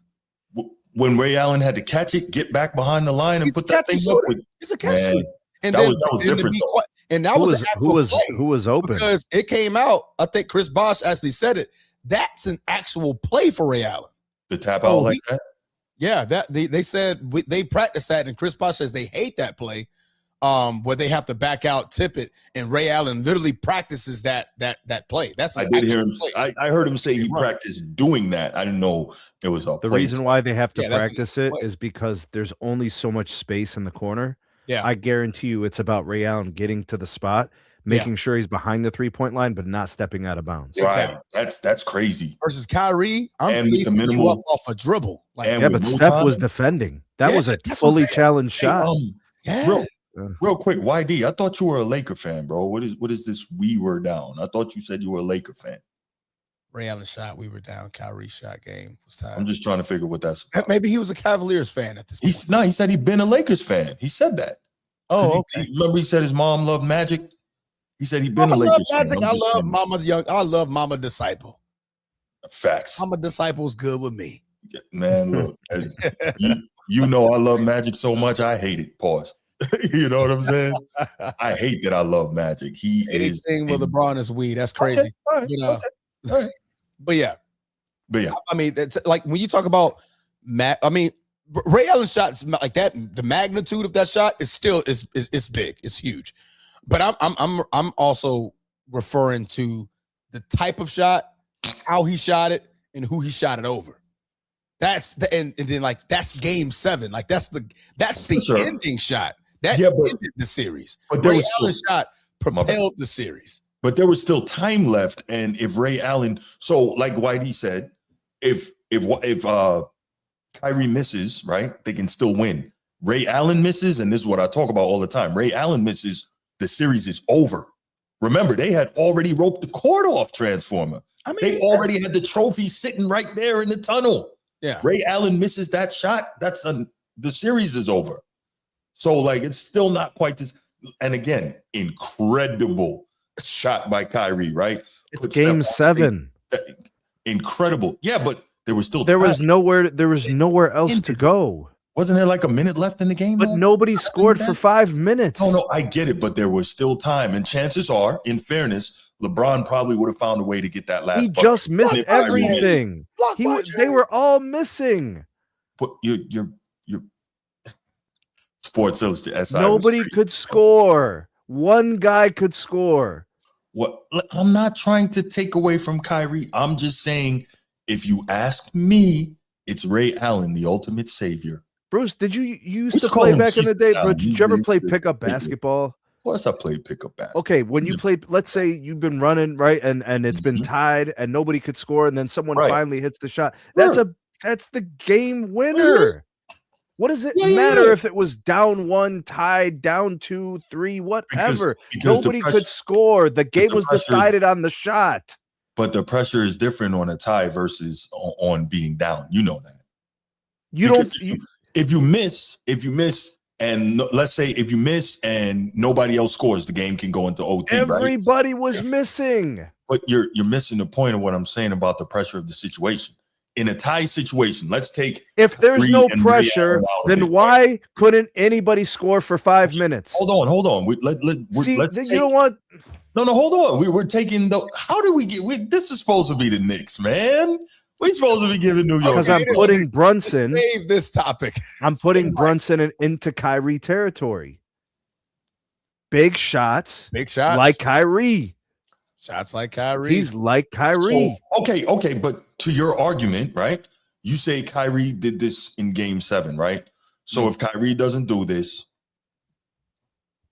When Ray Allen had to catch it, get back behind the line, and put that thing up with. It's a catch shooter. And that was different. And that was who was open because it came out. I think Chris Bosh actually said it. That's an actual play for Ray Allen. The tap out like that. Yeah, that they said they practiced that, and Chris Bosh says they hate that play, where they have to back out, tip it, and Ray Allen literally practices that play. That's I did hear him. I heard him say he practiced doing that. I didn't know it was a. The reason why they have to practice it is because there's only so much space in the corner. Yeah, I guarantee you, it's about Ray Allen getting to the spot, making sure he's behind the 3-point line, but not stepping out of bounds. Right, that's crazy. Versus Kyrie, I'm facing you up off a dribble. Like, but Steph was defending. That was a fully challenged shot. Real quick, YD, I thought you were a Laker fan, bro. What is this? We were down. I thought you said you were a Laker fan. Ray Allen shot, we were down. Kyrie shot, game was tied. I'm just trying to figure what that's about. Maybe he was a Cavaliers fan at this point. He said he'd been a Lakers fan. He said that. Oh, okay. Remember he said his mom loved Magic? He said he'd been a Lakers fan. Magic. I love Mama Disciple. Facts. Mama Disciple's good with me. Man, look, you know I love Magic so much, I hate it. Pause. You know what I'm saying? I hate that I love Magic. He Anything with LeBron is weed. That's crazy. Okay, all right, You know? all right. But yeah. I mean, it's like when you talk about Ray Allen shots like that, the magnitude of that shot is still is big. It's huge. But I'm also referring to the type of shot, how he shot it, and who he shot it over. That's the and then like that's game 7. Like that's the ending shot. That ended the series. But Ray Allen shot propelled the series. But there was still time left, and if Ray Allen, so like Whitey said, if Kyrie misses, right, they can still win. Ray Allen misses, and this is what I talk about all the time. Ray Allen misses, the series is over. Remember, they had already roped the court off Transformer. I mean, they already had the trophy sitting right there in the tunnel. Yeah. Ray Allen misses that shot, the series is over. So like it's still not quite this. And again, incredible shot by Kyrie, right? It's game 7. Incredible. Yeah, but there was nowhere else to go. Wasn't there like a minute left in the game? But nobody scored for 5 minutes. No, I get it, but there was still time. And chances are, in fairness, LeBron probably would have found a way to get that last. He just missed everything. They were all missing. But you're Sports Illustrated. Nobody could score. One guy could score. What? I'm not trying to take away from Kyrie. I'm just saying, if you ask me, it's Ray Allen, the ultimate savior. Bruce, did you used to play back in the day? But did you ever play pickup basketball? Of course I played pickup basketball. Okay, when you played, let's say you've been running, right, and it's been tied and nobody could score, and then someone finally hits the shot. That's the game winner. What does it matter if it was down 1, tied, down 2, 3, whatever? Because nobody could score. The game was decided on the shot. But the pressure is different on a tie versus on being down. You know that. If you miss, and let's say if you miss and nobody else scores, the game can go into OT. Everybody was missing. But you're missing the point of what I'm saying about the pressure of the situation. In a tie situation, let's take. If there's no pressure, then why couldn't anybody score for 5 minutes? Hold on. You don't want. No, hold on. We're taking the. How do we get? This is supposed to be the Knicks, man. We're supposed to be giving New York. Because I'm putting Brunson. Save this topic. I'm putting Brunson into Kyrie territory. Big shots. Like Kyrie. Shots like Kyrie. He's like Kyrie. So, okay. But to your argument, right? You say Kyrie did this in game 7, right? So if Kyrie doesn't do this,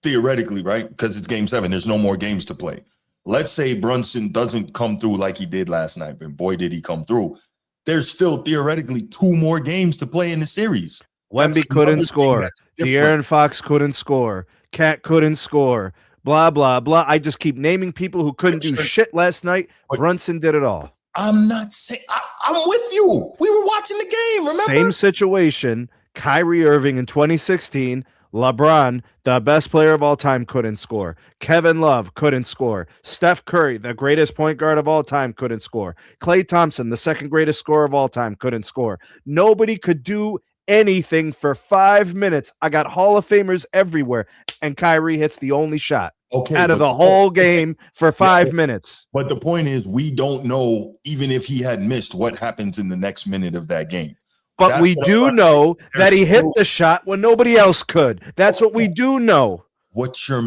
theoretically, right? Because it's game 7, there's no more games to play. Let's say Brunson doesn't come through like he did last night, and boy, did he come through. There's still theoretically 2 more games to play in the series. Wemby couldn't score. De'Aaron Fox couldn't score. Cat couldn't score. Blah, blah, blah. I just keep naming people who couldn't do shit last night. Brunson did it all. I'm not saying I'm with you. We were watching the game, remember? Same situation. Kyrie Irving in 2016. LeBron, the best player of all time, couldn't score. Kevin Love couldn't score. Steph Curry, the greatest point guard of all time, couldn't score. Klay Thompson, the second greatest scorer of all time, couldn't score. Nobody could do anything for 5 minutes. I got Hall of Famers everywhere, and Kyrie hits the only shot out of the whole game for 5 minutes. But the point is, we don't know, even if he had missed, what happens in the next minute of that game. But we do know that he hit the shot when nobody else could. That's what we do know. Let's go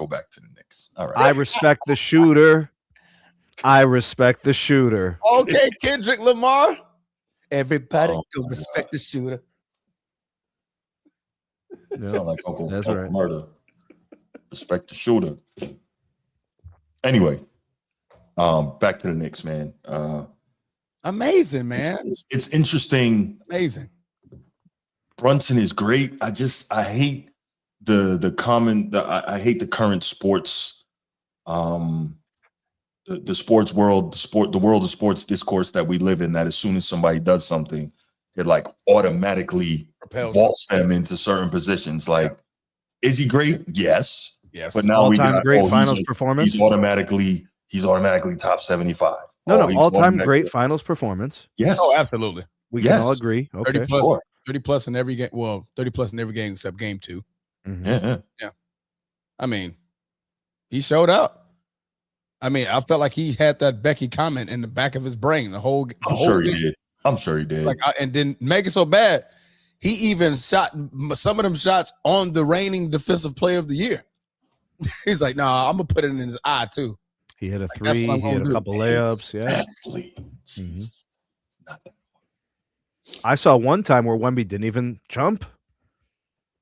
back to the Knicks. All right. I respect the shooter. Okay, Kendrick Lamar. Everybody go respect the shooter. Yeah, sound like Uncle right. Murder. Respect the shooter. Anyway, back to the Knicks, man. Amazing, man. It's interesting. Amazing. Brunson is great. I hate I hate the current sports the sports world, the world of sports discourse that we live in, that as soon as somebody does something, it like automatically vaults them into certain positions. Like, is he great? Yes. But now all-time great finals performance. He's automatically top 75. No, all-time great finals performance. Yes. Oh, absolutely. We can all agree. Okay. 30 plus in every game. Well, 30 plus in every game except game 2. Mm-hmm. Yeah. I mean, he showed up. I mean, I felt like he had that Becky comment in the back of his brain. I'm sure he did. I'm sure he did. Like, and didn't make it so bad. He even shot some of them shots on the reigning defensive player of the year. He's like, nah, I'm gonna put it in his eye too. He hit a 3. He hit a couple layups. Exactly. Yeah. Mm-hmm. I saw one time where Wemby didn't even jump.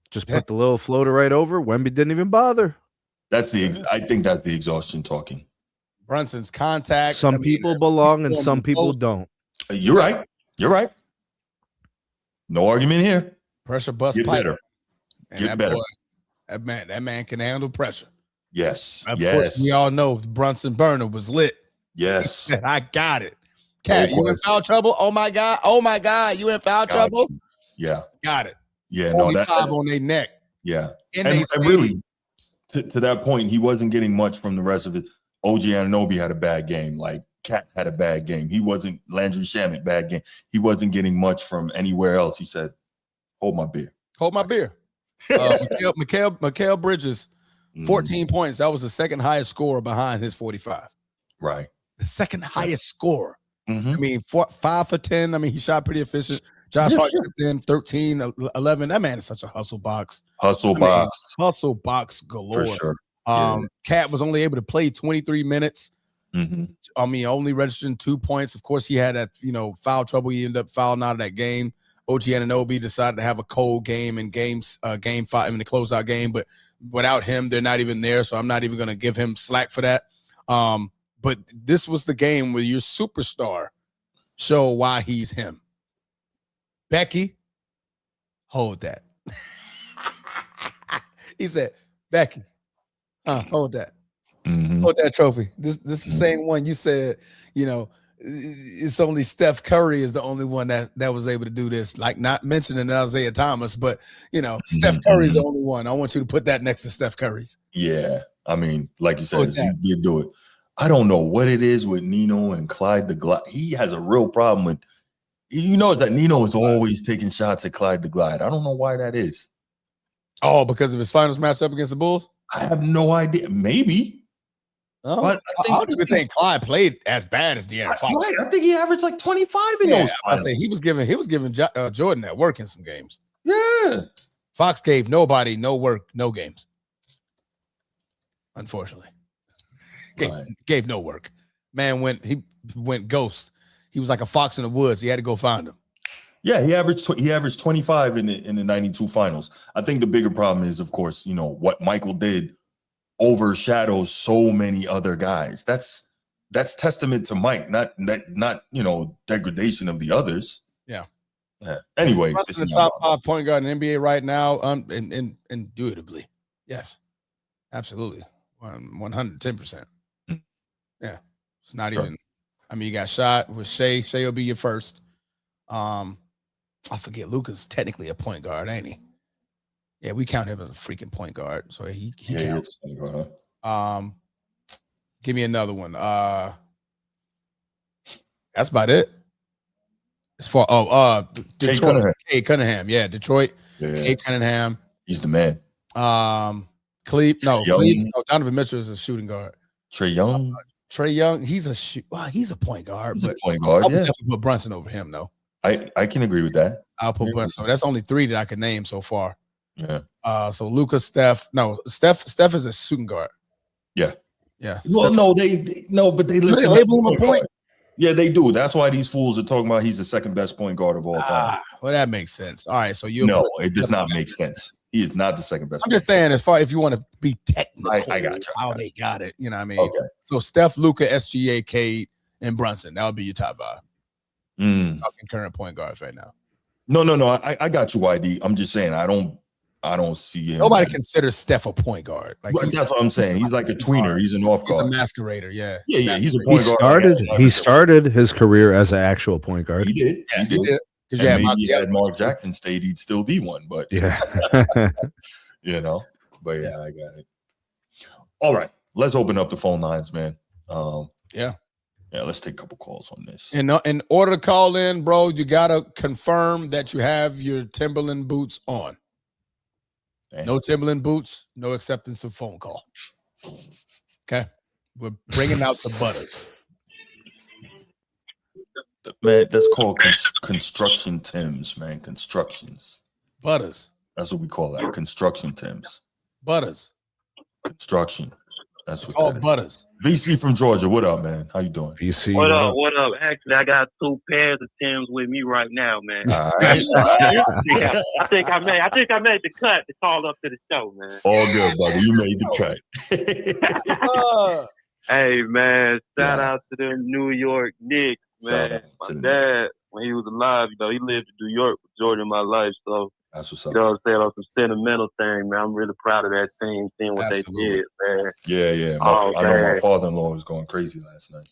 Just put the little floater right over. Wemby didn't even bother. I think that's the exhaustion talking. Brunson's contact. Some people belong and some people don't. You're right. You're right. No argument here. Pressure bust. Get pipe. better. And Get better. Boy, that man can handle pressure. Yes. Of course, we all know the Brunson burner was lit. Yes. I got it. Cat, you in foul trouble? Oh my God. You in foul trouble? Yeah. Got it. Yeah. No, that's on their neck. Yeah. And really, to that point, he wasn't getting much from the rest of it. OG Anunoby had a bad game. Like, Cat had a bad game. He wasn't Landry Shamet, bad game. He wasn't getting much from anywhere else. He said, hold my beer. Hold my beer. Mikal Bridges, 14 points. That was the second highest scorer behind his 45. Right. The second highest scorer. Mm-hmm. I mean, 5 for 10. I mean, he shot pretty efficient. Josh Hart chipped in 13, 11. That man is such a hustle box. Hustle box galore. For sure. Cat was only able to play 23 minutes. Mm-hmm. I mean, only registering 2 points. Of course, he had that, foul trouble. He ended up fouling out of that game. OG Anunoby decided to have a cold game in game 5 in the closeout game, but without him, they're not even there. So I'm not even going to give him slack for that. But this was the game where your superstar show why he's him. Becky, hold that. He said, Becky, hold that. Mm-hmm. Hold that trophy. This is the same one you said, it's only Steph Curry is the only one that was able to do this. Like, not mentioning Isaiah Thomas, but, Steph Curry's the only one. I want you to put that next to Steph Curry's. Yeah. I mean, like you said, he did do it. I don't know what it is with Nino and Clyde the Glide. He has a real problem with, that Nino is always taking shots at Clyde the Glide. I don't know why that is. Oh, because of his finals matchup against the Bulls? I have no idea. Maybe. Oh, but I don't even think Clyde played as bad as De'Aaron Fox. Right. I think he averaged like 25 in those finals. I'd say he was giving Jordan that work in some games. Yeah. Fox gave nobody no work, no games. Unfortunately. Gave no work. Man went ghost. He was like a fox in the woods. He had to go find him. Yeah, he averaged 25 in the 92 finals. I think the bigger problem is, of course, what Michael did overshadows so many other guys. That's testament to Mike, not degradation of the others. Yeah. Anyway, he's the top 5 point guard in the NBA right now, indubitably. Yes, absolutely, 110%. Yeah, it's not even. I mean, you got shot with Shea. Shea will be your first. I forget. Luka's technically a point guard, ain't he? Yeah, we count him as a freaking point guard, so he counts. Give me another one. That's about it. As far Detroit, Cade Cunningham. Yeah, Detroit. Yeah. Cade Cunningham. He's the man. Donovan Mitchell is a shooting guard. Trae Young. Trae Young, he's a point guard. He's a point guard. I'll definitely put Brunson over him, though. I can agree with that. I'll put Brunson. So that's only 3 that I can name so far. Yeah. So Luka, Steph. No, Steph is a shooting guard. Yeah. Yeah. Well, but they listen. Label him a point. Yeah, they do. That's why these fools are talking about he's the second best point guard of all time. Well, that makes sense. All right, so it does not make sense. He is not the second best. I'm just saying, as far if you want to be technical, I got you. How they got it, you know what I mean? Okay. So Steph, Luka, SGA, Cade, and Brunson. That would be your top 5. Talking current point guards right now. No. I got you, YD. I'm just saying I don't I don't see him. Nobody considers Steph a point guard. Like that's what I'm saying. He's like a tweener. He's an off He's a guard. masquerader. Yeah. Yeah. He's a point guard. He started his career as an actual point guard. He did. Yeah, he did. And maybe had Mark Jackson stayed, he'd still be one. But yeah, you know. But yeah, I got it. All right, let's open up the phone lines, man. Yeah. Let's take a couple calls on this. In order to call in, bro, you gotta confirm that you have your Timberland boots on. Damn. No Timberland boots, no acceptance of phone call. Okay, we're bringing out the butters. Man, that's called construction Tims, man. Constructions. Butters. That's what we call that. Construction Tims. Butters. Construction. That's what called butters. VC from Georgia. What up, man? How you doing? VC. What up? What up? Actually, I got 2 pairs of Tims with me right now, man. All right. I think I made the cut to call up to the show, man. All good, buddy. You made the cut. Hey, man. Shout out to the New York Knicks, man. My dad, when he was alive, he lived in New York for majority of my life, so. That's what's up. You know what I'm saying? On some sentimental thing, man. I'm really proud of that team, seeing what they did, man. Yeah. I know my father-in-law was going crazy last night.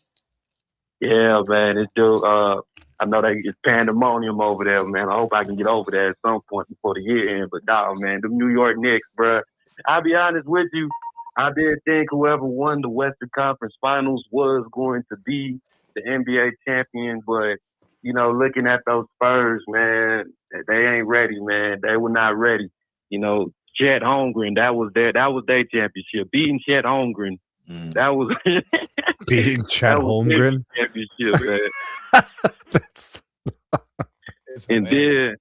Yeah, man. This dude, I know it's pandemonium over there, man. I hope I can get over there at some point before the year ends. But dog, man, the New York Knicks, bro. I'll be honest with you. I did think whoever won the Western Conference Finals was going to be the NBA champion, but looking at those Spurs, man, they ain't ready, man. They were not ready. Chet Holmgren, that was their championship. Beating Chet Holmgren, that was beating Chet Holmgren championship, man. And then,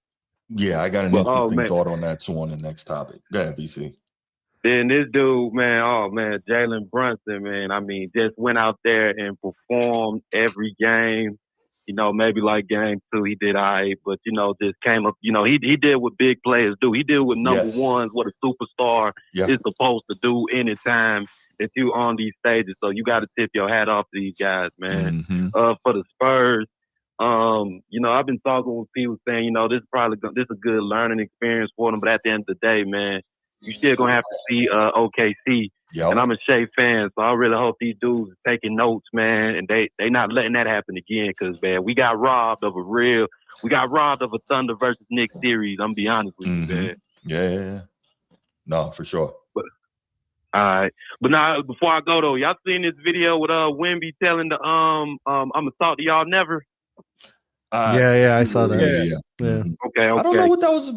I got an interesting thought on that too on the next topic. Go ahead, BC. Then this dude, man, Jalen Brunson, man. I mean, just went out there and performed every game. Maybe like game 2, he did all right, but, just came up, he did what big players do. He did what number ones, what a superstar is supposed to do anytime that you're on these stages. So you got to tip your hat off to these guys, man. Mm-hmm. For the Spurs, I've been talking with people saying, this is a good learning experience for them, but at the end of the day, man, you still going to have to see OKC. Yep. And I'm a Shea fan, so I really hope these dudes are taking notes, man, and they not letting that happen again, because, man, we got robbed of a Thunder versus Knicks series. I'm be honest with you, man. Yeah. No, for sure. But, all right. But now, before I go, though, y'all seen this video with Wemby telling the I'm going to talk to y'all never? Yeah, I saw that. Yeah. Okay. I don't know what that was.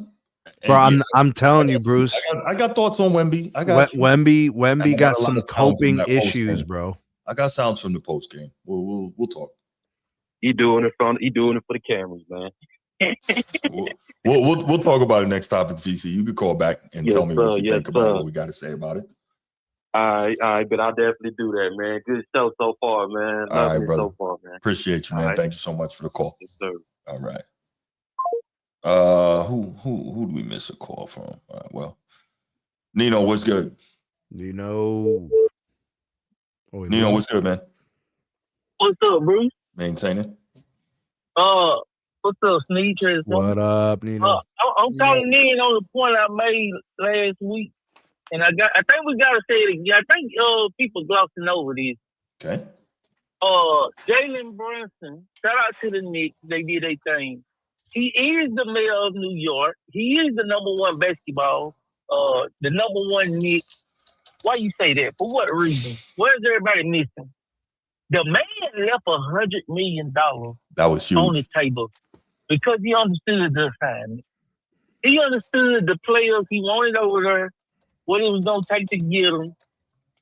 Bro, I'm telling you, Bruce. I got thoughts on Wemby. Wemby got some coping issues, bro. I got sounds from the post game. We'll talk. He doing it for the cameras, man. we'll talk about it next topic, VC. You can call back and tell me what you think about what we got to say about it. All right, but I'll definitely do that, man. Good show so far, man. All right, brother. So far, man. Appreciate you, man. Thank you so much for the call. Yes, sir. All right. Who do we miss a call from? Well, Nino, what's good? Nino, what's good, man? What's up, Bruce? Maintaining. What's up, Sneakers? What up, Nino? I'm calling in on the point I made last week, and I think we gotta say it again. I think people glossing over this. Okay. Jalen Brunson, shout out to the Knicks. They did their thing. He is the mayor of New York. He is the number 1 basketball, the number 1 Knicks. Why you say that? For what reason? What is everybody missing? The man left $100 million that was huge on the table because he understood the assignment. He understood the players he wanted over there, what it was going to take to get them,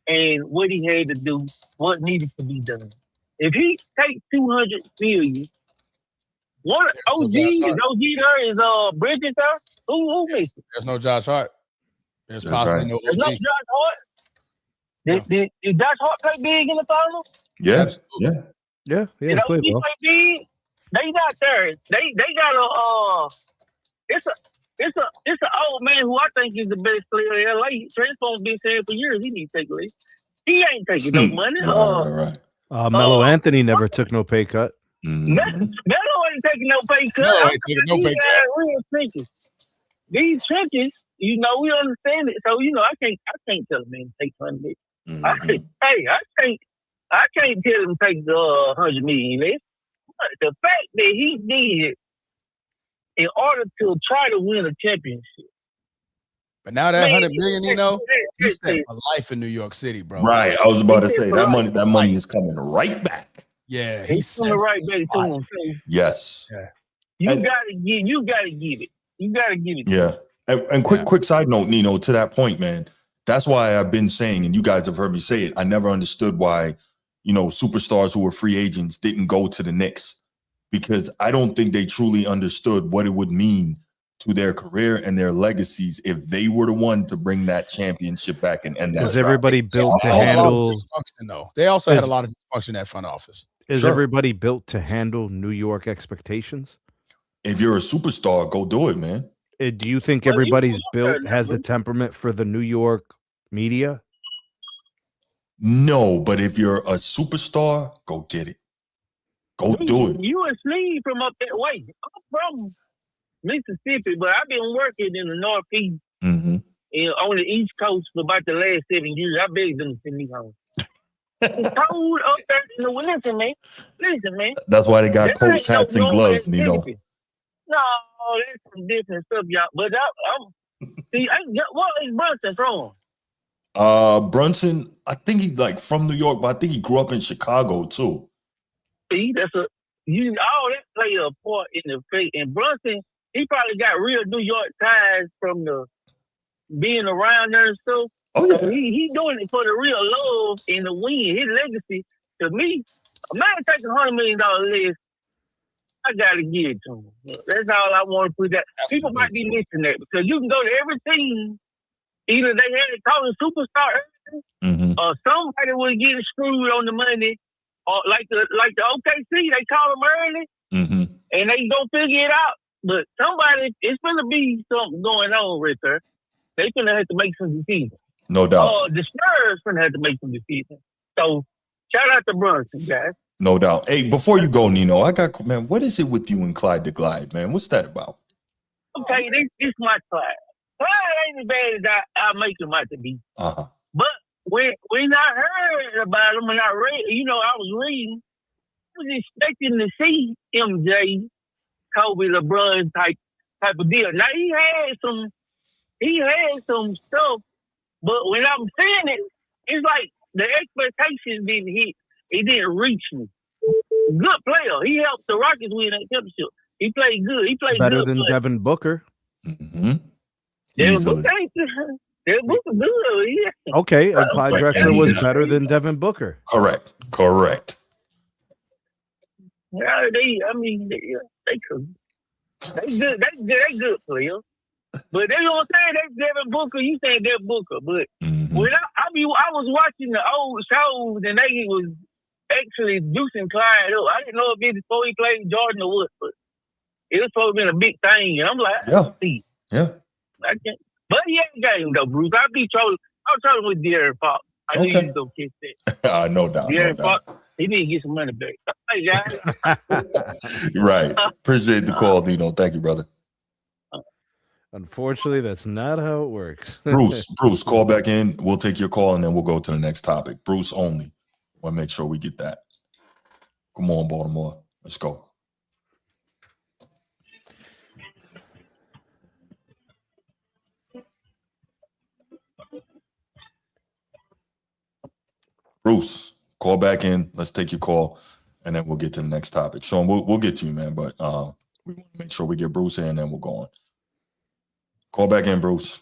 and what he had to do, what needed to be done. If he takes $200 million, what OG there is Bridges there? Who missing? There's no Josh Hart. There's possibly no OG. There's no Josh Hart. Did Josh Hart play big in the finals? Yeah. Yeah. Did OG play big? They not there. They got it's an old man who I think is the best player in LA. Transform's been saying for years he needs to take a lead. He ain't taking no money. Right. Melo Anthony never took no pay cut. Melo ain't taking no pay cut. No, ain't taking no pay cut. Real tricky. These trenches, we understand it. So I can't tell a man to take $100 million. I can't tell him to take $100 million. The fact that he did in order to try to win a championship. But now that $100 million, he's set for life in New York City, bro. Right. I was about to say that money is coming right back. Yeah, he's coming right back to him. Yes. Yeah. You gotta give it. You gotta give it. Yeah. And quick side note, Nino, to that point, man. That's why I've been saying, and you guys have heard me say it, I never understood why, superstars who were free agents didn't go to the Knicks, because I don't think they truly understood what it would mean to their career and their legacies if they were the one to bring that championship back and end that. Is everybody built to handle dysfunction, though? They also had a lot of dysfunction in that front office. Is everybody built to handle New York expectations? If you're a superstar, go do it, man. Do you think everybody's has the temperament for the New York media? No, but if you're a superstar, go get it. Go do it. You and Sneed from up that way. I'm from Mississippi, but I've been working in the Northeast and on the East Coast for about the last 7 years. I begged them to send me home. It's cold up there. Listen, man. That's why they got coats, hats, and gloves, No, that's some different stuff, y'all. But what is Brunson from? Brunson, I think he's from New York, but I think he grew up in Chicago too. See, all that play a part in the fate. And Brunson, he probably got real New York ties from the being around there and stuff. Oh yeah, so he doing it for the real love and the win. His legacy, to me, a man taking $100 million less, I gotta give it to him. That's all I want to put that. People might be missing that because you can go to every team. Either they had to call a superstar or somebody was getting screwed on the money, or like the OKC, they call them early and they don't figure it out. But it's gonna be something going on right there. They gonna have to make some decisions. No doubt. The Spurs gonna have to make some decisions. So shout out to Brunson, guys. No doubt. Hey, before you go, Nino, what is it with you and Clyde the Glide, man? What's that about? Okay, this my Clyde. Clyde ain't as bad as I make him out to be. But when I heard about him and I read, I was reading, I was expecting to see MJ, Kobe, LeBron type of deal. Now he had some stuff, but when I'm saying it, it's like the expectations didn't hit. It didn't reach me. Good player. He helped the Rockets win that championship. He played good. He played better good than play. Devin Booker. Devin Booker good. Yeah. Okay, and Clyde Drexler was better than Devin Booker. Correct. Yeah, they could. They good. They good players. But they don't say that's Devin Booker. You saying Devin Booker, but when I was watching the old shows and they was actually juicing Clyde up. I didn't know if it was before he played Jordan or what, but it was supposed to be a big thing. And I'm like, yeah. I can't. But he ain't got him though, Bruce. I'll trolling with De'Aaron Fox. I knew you was gonna catch that. No doubt. De'Aaron Fox, he need to get some money back. Hey, guys. Right. Appreciate the call, Dino. Thank you, brother. Unfortunately, that's not how it works. Bruce, call back in. We'll take your call and then we'll go to the next topic. Bruce only. Want to make sure we get that. Come on, Baltimore. Let's go. Bruce, call back in. Let's take your call, and then we'll get to the next topic. Sean, we'll get to you, man, but we want to make sure we get Bruce in, and then we'll go on. Call back in, Bruce.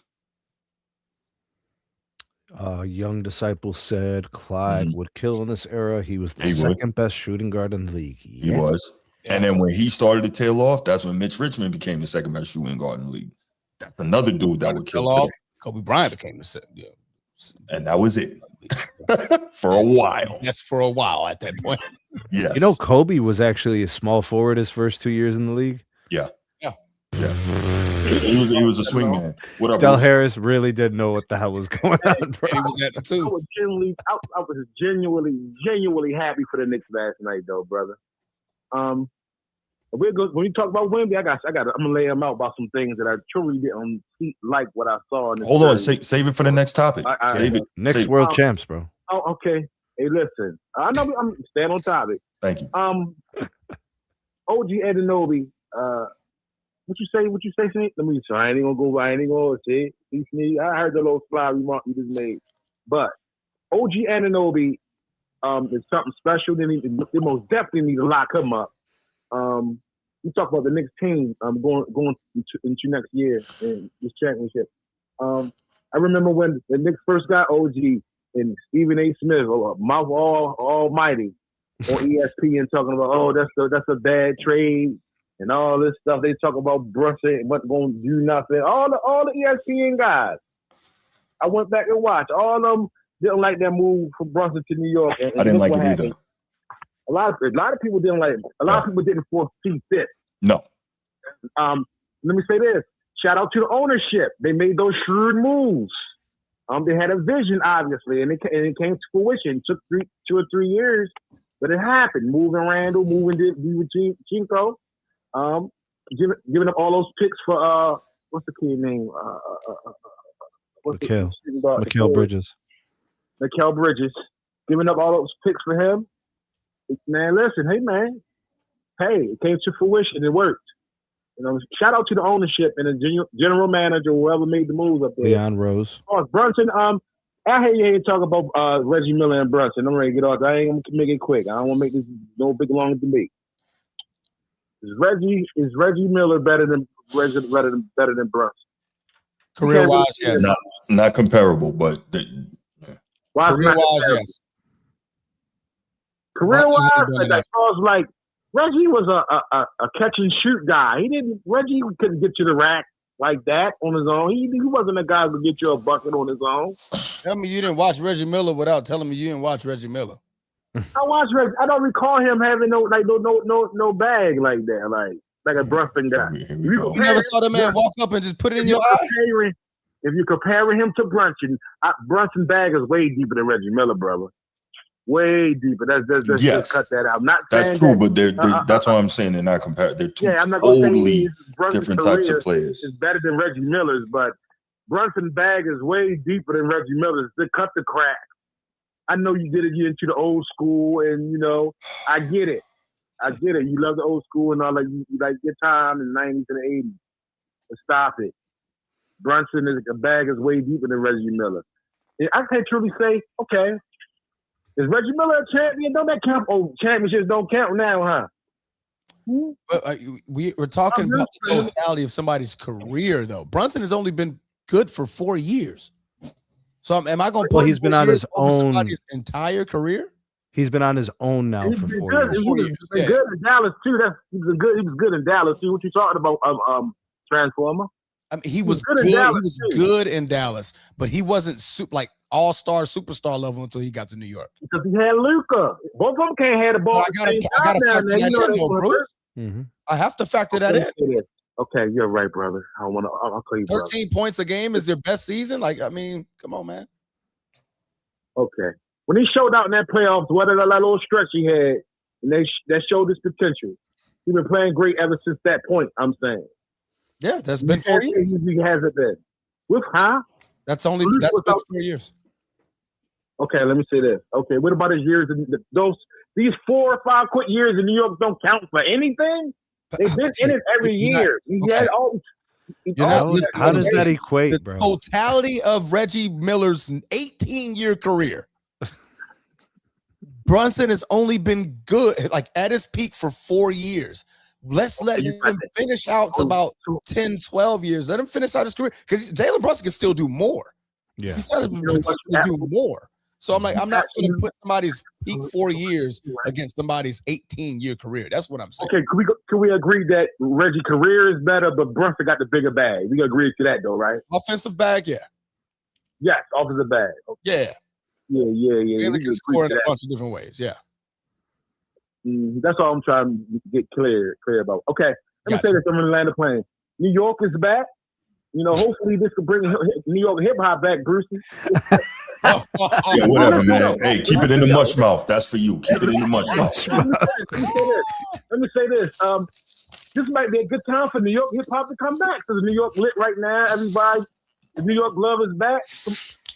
Young Disciple said Clyde would kill in this era. He was the second best shooting guard in the league. He was. And then when he started to tail off, that's when Mitch Richmond became the second best shooting guard in the league. That's another dude that would kill off. Kobe Bryant became the second. Yeah. And that was it. For a while. That's for a while at that point. Yes. Kobe was actually a small forward his first 2 years in the league. Yeah. He was a swing man. What up, Del Harris really did know what the hell was going on, bro. He was at the two. I was genuinely happy for the Knicks last night, though, brother. When you talk about Wemby, I'm gonna lay him out about some things that I truly didn't like what I saw. In Hold on, save it for the next topic. Save it. Knicks world champs, bro. Oh, okay. Hey, listen. I know I'm staying on topic. Thank you. OG Anunoby. What you say, Snake? Let me see. I ain't gonna say it. I heard the little fly remark you just made. But OG Anunoby is something special. They most definitely need to lock him up. You talk about the Knicks team going into next year in this championship. I remember when the Knicks first got OG and Stephen A. Smith, mouth almighty, on ESPN talking about, that's a bad trade and all this stuff. They talk about Brunson and what's going to do nothing. All the ESPN guys. I went back and watched. All of them didn't like that move from Brunson to New York. And I didn't like it either. A lot of people didn't like it. A lot of people didn't foresee fit. No. Let me say this. Shout out to the ownership. They made those shrewd moves. They had a vision, obviously, and it came to fruition. It took 2 or 3 years, but it happened. Moving Randall, moving Chinko, giving up all those picks for what's the kid name? Mikal Bridges. Mikal Bridges, giving up all those picks for him. Man, listen, it came to fruition. It worked. Shout out to the ownership and the general manager, whoever made the moves up there. Leon Rose. Brunson. I hear you ain't talking about Reggie Miller and Brunson. I'm ready to get off. I ain't gonna make it quick. I don't want to make this no big long debate. Is Reggie Miller better than Brunson? Career-wise, yes. Not comparable, but career-wise, yes. Career-wise, as far as like Reggie was a catch and shoot guy. Reggie couldn't get to the rack like that on his own. He wasn't a guy who could get you a bucket on his own. Tell me you didn't watch Reggie Miller without telling me you didn't watch Reggie Miller. I watched Reggie. I don't recall him having no bag like that, like a Brunson guy. You never saw that man walk up and just put it in your eye? If you're comparing him to Brunson, Brunson bag is way deeper than Reggie Miller, brother. Way deeper. Let's yes, cut that out. I'm not that's true, but that's why I'm saying they're not compared. They're two totally different types of players. It's better than Reggie Miller's, but Brunson's bag is way deeper than Reggie Miller's. They cut the crack. I know you did it into the old school, and I get it. You love the old school and all that. You like your time in the 90s and the 80s. But stop it. Brunson bag is way deeper than Reggie Miller. And I can't truly say, okay, is Reggie Miller a champion? Don't that count? Oh, championships don't count now, huh? But we're talking about the totality of somebody's career, though. Brunson has only been good for 4 years. So am I going to put he's been on his own somebody's entire career? He's been on his own now for 4 years. He was good in Dallas too. He was good in Dallas too. What you talking about? Transformer. I mean, he was good. He was good in Dallas, but he wasn't like all-star, superstar level until he got to New York. Because he had Luka. Both of them can't have the ball. I gotta factor that in, Bruce. Mm-hmm. I have to factor that in. Okay, you're right, brother. I'll call you 13 points a game is your best season? Come on, man. Okay. When he showed out in that playoffs, what that little stretch he had, and that showed his potential. He's been playing great ever since that point, I'm saying. Yeah, that's been 4 years. He hasn't been. That's been 4 years. Okay, let me say this. Okay, what about his years? These 4 or 5 quick years in New York don't count for anything? They've been in it every year. How does that equate, bro? The totality of Reggie Miller's 18-year career. Brunson has only been good, at his peak for 4 years. Let's let him finish out to about 10, 12 years. Let him finish out his career because Jalen Brunson can still do more. Yeah, he's still do more. So I'm not going to put somebody's peak 4 years against somebody's 18-year career. That's what I'm saying. Okay, can we agree that Reggie's career is better, but Brunson got the bigger bag? We agree to that, though, right? Offensive bag, yeah. Yes, offensive bag. Okay. Yeah. Yeah. They can score in a bunch of different ways. Yeah. That's all I'm trying to get clear about. Okay, let me say this. I'm going to land the plane. New York is back. Hopefully this will bring New York hip hop back, Brucey. Yeah, whatever, man. Hey, keep it in the mush mouth. That's for you. Keep it in the mush mouth. Let me say this. this might be a good time for New York hip hop to come back because New York lit right now. Everybody, the New York love is back.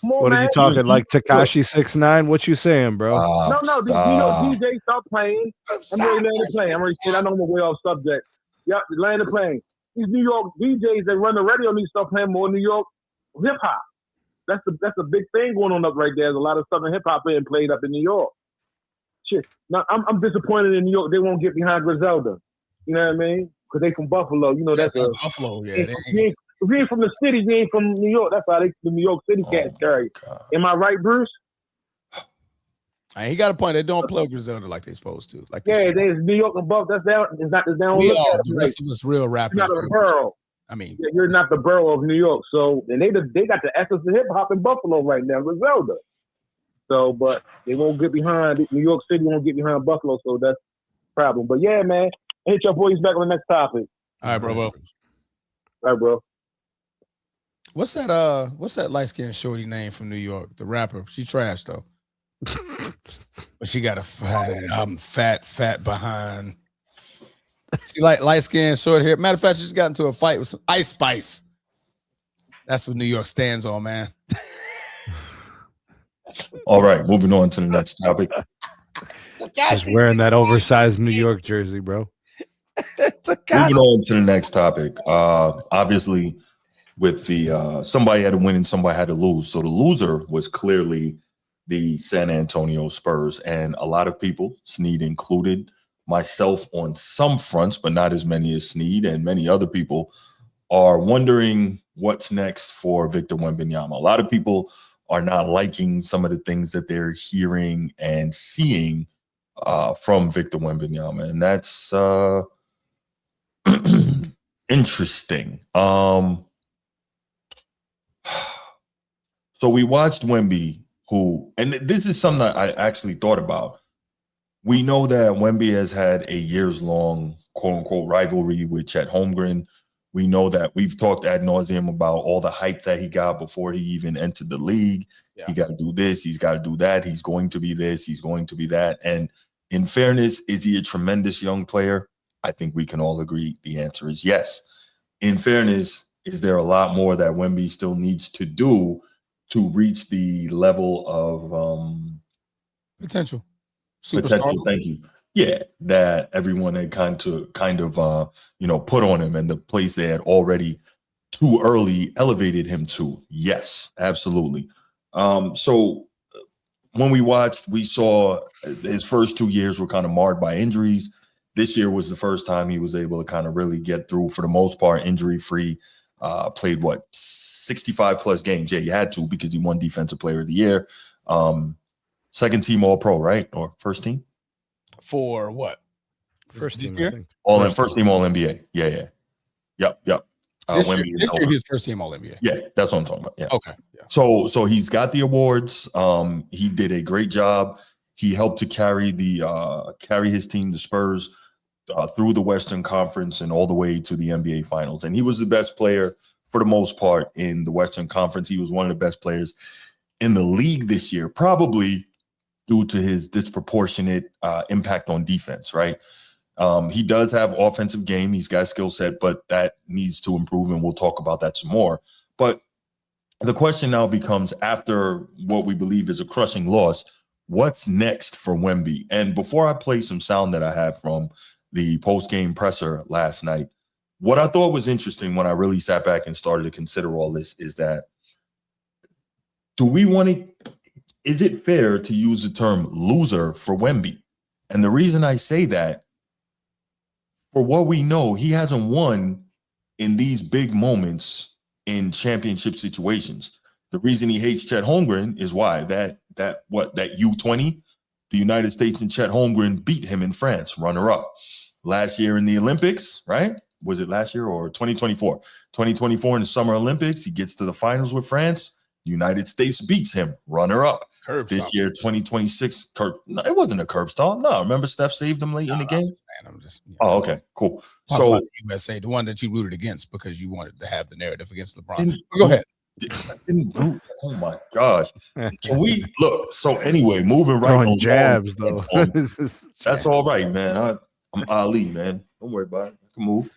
Come on, What man. are you talking like Tekashi 6ix9ine? What you saying, bro? No. These New York DJs stop playing. I'm ready to land the plane. I'm ready to say I know I'm way off subject. Yep, land the plane. These New York DJs that run the radio need to start playing more New York hip hop. That's a big thing going on up right there. There's a lot of Southern hip hop being played up in New York. Shit. Now I'm disappointed in New York. They won't get behind Griselda. You know what I mean? Because they from Buffalo. You know that's a Buffalo. Yeah. If you ain't from the city, you ain't from New York. That's how the New York City cats carry. Am I right, Bruce? He got a point. They don't play Griselda like they're supposed to. Like there's New York and Buff. That's down. It's not down. We all the rest of us real rappers. You're not a borough. I mean, you're not the borough of New York. So and they got the essence of hip hop in Buffalo right now, Griselda. So, but they won't get behind New York City. Won't get behind Buffalo. So that's the problem. But yeah, man, hit your boys back on the next topic. All right, bro. All right, bro. What's that light skinned shorty name from New York? The rapper. She trash though. But she got a fat behind. She like light skinned, short hair. Matter of fact, she just got into a fight with some Ice Spice. That's what New York stands on, man. All right, moving on to the next topic. Just wearing that oversized New York jersey, bro. Moving on to the next topic. Obviously, with the somebody had to win and somebody had to lose. So the loser was clearly the San Antonio Spurs, and a lot of people, Snead included, myself on some fronts, but not as many as Snead, and many other people are wondering what's next for Victor Wembanyama. A lot of people are not liking some of the things that they're hearing and seeing from Victor Wembanyama, and that's interesting. So we watched Wemby, and this is something that I actually thought about. We know that Wemby has had a years-long quote-unquote rivalry with Chet Holmgren. We know that we've talked ad nauseum about all the hype that he got before he even entered the league. Yeah. He got to do this. He's got to do that. He's going to be this. He's going to be that. And in fairness, is he a tremendous young player? I think we can all agree the answer is yes. In fairness, is there a lot more that Wemby still needs to do to reach the level of potential? Potential, thank you. Yeah, that everyone had kind of put on him, and the place they had already too early elevated him to. Yes, absolutely. So when we watched, we saw his first 2 years were kind of marred by injuries. This year was the first time he was able to kind of really get through, for the most part, injury-free. Played 65 plus games. Yeah, he had to because he won Defensive Player of the Year. Second team All-Pro, right? Or first team? For what? First this team, year? I think. First team All-NBA. Yeah. Yep. This year he was first team All-NBA. Yeah, that's what I'm talking about. Yeah. Okay. Yeah. So he's got the awards. He did a great job. He helped to carry his team, the Spurs, through the Western Conference and all the way to the NBA Finals. And he was the best player for the most part in the Western Conference. He was one of the best players in the league this year, probably due to his disproportionate impact on defense, right? He does have offensive game. He's got skill set, but that needs to improve, and we'll talk about that some more. But the question now becomes, after what we believe is a crushing loss, what's next for Wemby? And before I play some sound that I have from the post-game presser last night, what I thought was interesting when I really sat back and started to consider all this is that, is it fair to use the term loser for Wemby? And the reason I say that, for what we know, he hasn't won in these big moments in championship situations. The reason he hates Chet Holmgren is why? That U20, the United States and Chet Holmgren beat him in France, runner-up. Last year in the Olympics, right? Was it last year or 2024? 2024 in the Summer Olympics, he gets to the finals with France. The United States beats him, runner-up. This year, 2026, no, it wasn't a curb stomp. No, remember Steph saved him late in the game? I'm just Oh, okay, cool. So USA, the one that you rooted against because you wanted to have the narrative against LeBron. Go ahead. I didn't root. Oh my gosh. Can we look? So anyway, moving right on jabs though. That's all right, man. I'm Ali, man. Don't worry about it. can move.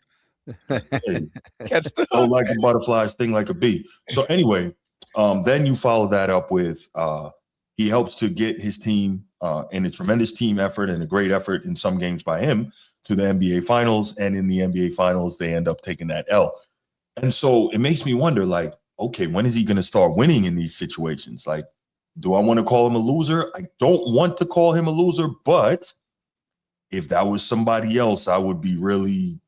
Hey, Catch the don't like a butterfly, sting like a bee. So anyway, then you follow that up with he helps to get his team in a tremendous team effort and a great effort in some games by him to the NBA Finals. And in the NBA Finals, they end up taking that L. And so it makes me wonder, like, okay, when is he going to start winning in these situations? Like, do I want to call him a loser? I don't want to call him a loser, but if that was somebody else, I would be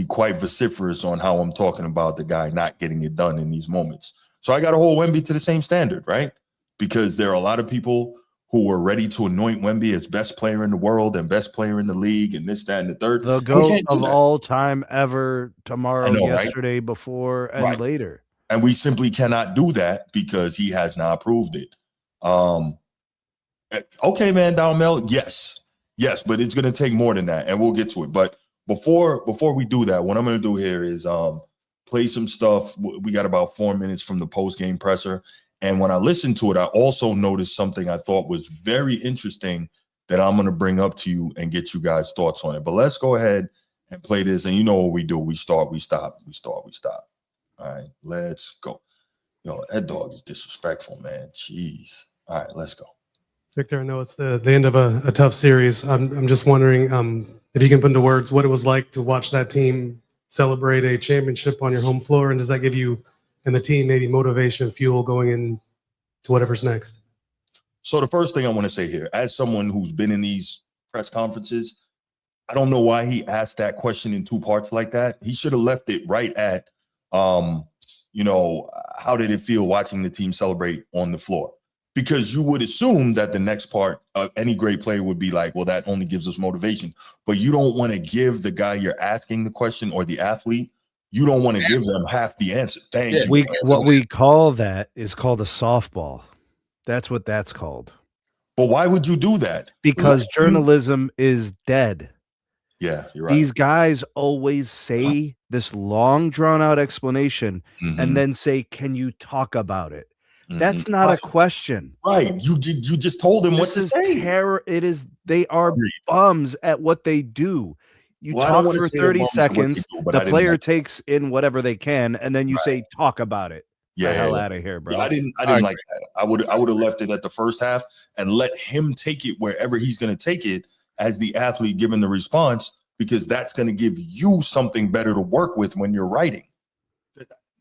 quite vociferous on how I'm talking about the guy not getting it done in these moments. So I got to hold Wemby to the same standard, right? Because there are a lot of people who were ready to anoint Wemby as best player in the world and best player in the league and this, that, and the third. The GOAT of all time ever, tomorrow, know, yesterday, right? Before, and later. And we simply cannot do that because he has not proved it. Okay, man, Dalmel, yes, but it's going to take more than that, and we'll get to it. But before we do that, what I'm going to do here is play some stuff. We got about 4 minutes from the post-game presser. And when I listened to it, I also noticed something I thought was very interesting that I'm going to bring up to you and get you guys' thoughts on it. But let's go ahead and play this. And you know what we do. We start, we stop, we start, we stop. All right, let's go. Yo, that dog is disrespectful, man. Jeez. All right, let's go. Victor, I know it's the end of a tough series. I'm just wondering if you can put into words what it was like to watch that team celebrate a championship on your home floor, and does that give you and the team maybe motivation, fuel going in to whatever's next? So the first thing I want to say here, as someone who's been in these press conferences, I don't know why he asked that question in two parts like that. He should have left it right at, how did it feel watching the team celebrate on the floor? Because you would assume that the next part of any great player would be like, well, that only gives us motivation. But you don't want to give the guy you're asking the question or the athlete, you don't want to give them half the answer. Thank you. What we call that is called a softball. That's what that's called. But why would you do that? Because journalism is dead. Yeah, you're right. These guys always say this long, drawn-out explanation and then say, can you talk about it? That's not a question. Right. You just told them what to say. Terror. It is. They are bums at what they do. You talk for 30 seconds. The player takes in whatever they can, and then you say, talk about it. Yeah, the hell out of here, bro. Yeah, I didn't like that. I would have left it at the first half and let him take it wherever he's going to take it as the athlete giving the response, because that's going to give you something better to work with when you're writing.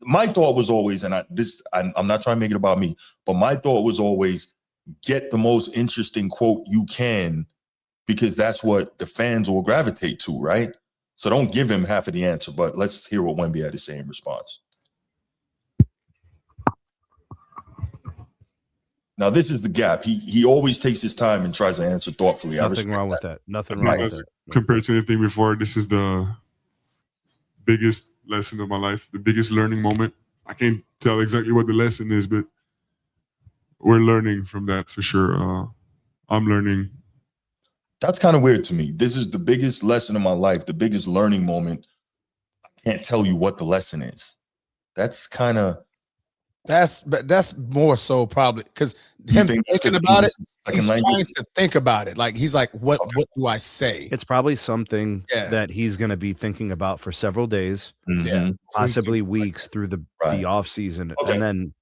My thought was always, and I'm not trying to make it about me, but my thought was always get the most interesting quote you can, because that's what the fans will gravitate to, right? So don't give him half of the answer, but let's hear what Wemby had to say in response. Now, this is the gap. He always takes his time and tries to answer thoughtfully. Nothing wrong with that. Nothing wrong with that. Compared to anything before, this is the biggest lesson of my life, the biggest learning moment. I can't tell exactly what the lesson is, but we're learning from that for sure. I'm learning. That's kind of weird to me. This is the biggest lesson of my life, the biggest learning moment. I can't tell you what the lesson is. That's kind of... That's more so probably because him thinking about it, he's trying to think about it. Like he's like, what do I say? It's probably something that he's going to be thinking about for several days, possibly weeks through the off season, and then,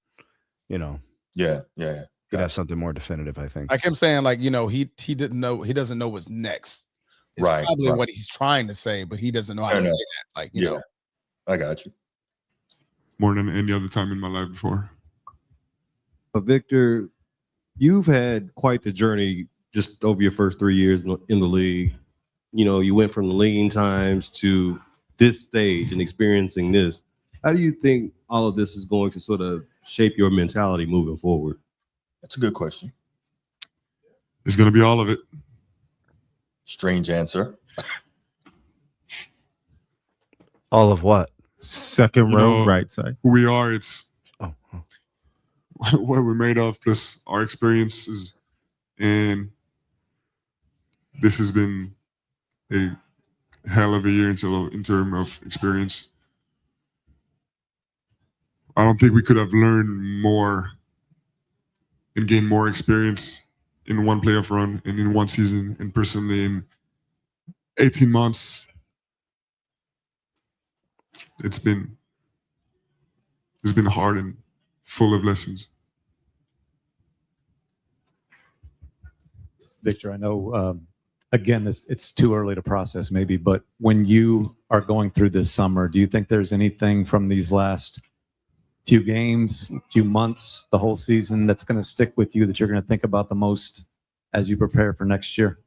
could have something more definitive. I think. Like him saying, like he didn't know, he doesn't know what's next. It's probably what he's trying to say, but he doesn't know how to say that. Like know. I got you. More than any other time in my life before. Victor, you've had quite the journey just over your first 3 years in the league. You went from the lean times to this stage and experiencing this. How do you think all of this is going to sort of shape your mentality moving forward? That's a good question. It's going to be all of it. Strange answer. All of what? Second row, right side. Who we are, it's what we're made of, plus our experiences. And this has been a hell of a year in terms of experience. I don't think we could have learned more and gained more experience in one playoff run and in one season, and personally in 18 months it's been hard and full of lessons. Victor, I know, again, it's too early to process maybe, but when you are going through this summer, do you think there's anything from these last few games, few months, the whole season that's going to stick with you that you're going to think about the most as you prepare for next year?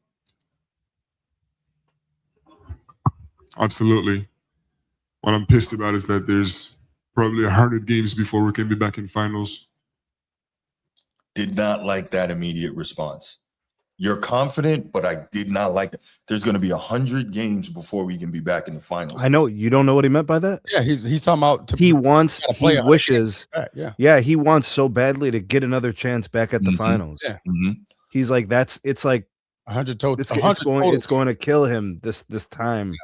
Absolutely. What I'm pissed about is that there's probably 100 games before we can be back in finals. Did not like that immediate response. You're confident, but I did not like that. There's going to be 100 games before we can be back in the finals. I know you don't know what he meant by that. Yeah, he's talking about he wishes. Yeah, he wants so badly to get another chance back at the finals. Yeah, he's like it's like 100 total. It's going to kill him this time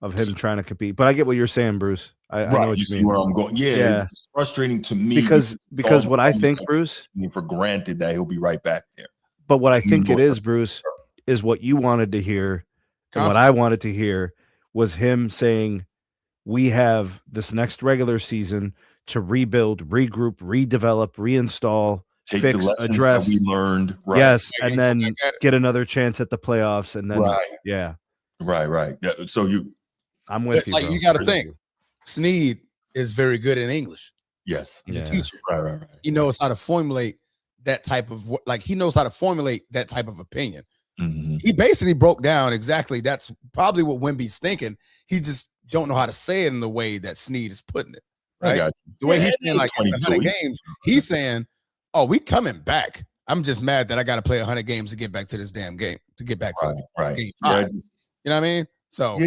of him trying to compete. But I get what you're saying, Bruce. I know what you see mean. where I'm going. Yeah, it's frustrating to me because what I think, Bruce, for granted that he'll be right back there. But what I think it is, Bruce, is what you wanted to hear and what I wanted to hear was him saying, we have this next regular season to rebuild, regroup, redevelop, reinstall, take fix, the lessons address. that we learned. Right. Yes, and then get another chance at the playoffs. And then, Right. Yeah, so I'm with you, like, bro. you got to think, Snead is very good in English. Yes. He's a teacher. Right. He knows how to formulate that type of opinion. Mm-hmm. He basically broke down exactly. That's probably what Wemby's thinking. He just don't know how to say it in the way that Snead is putting it. Right. The way he's saying, like, 100 games, he's saying, "Oh, we coming back. I'm just mad that I got to play 100 games to get back to this damn game, to get back to game 5." You know what I mean? So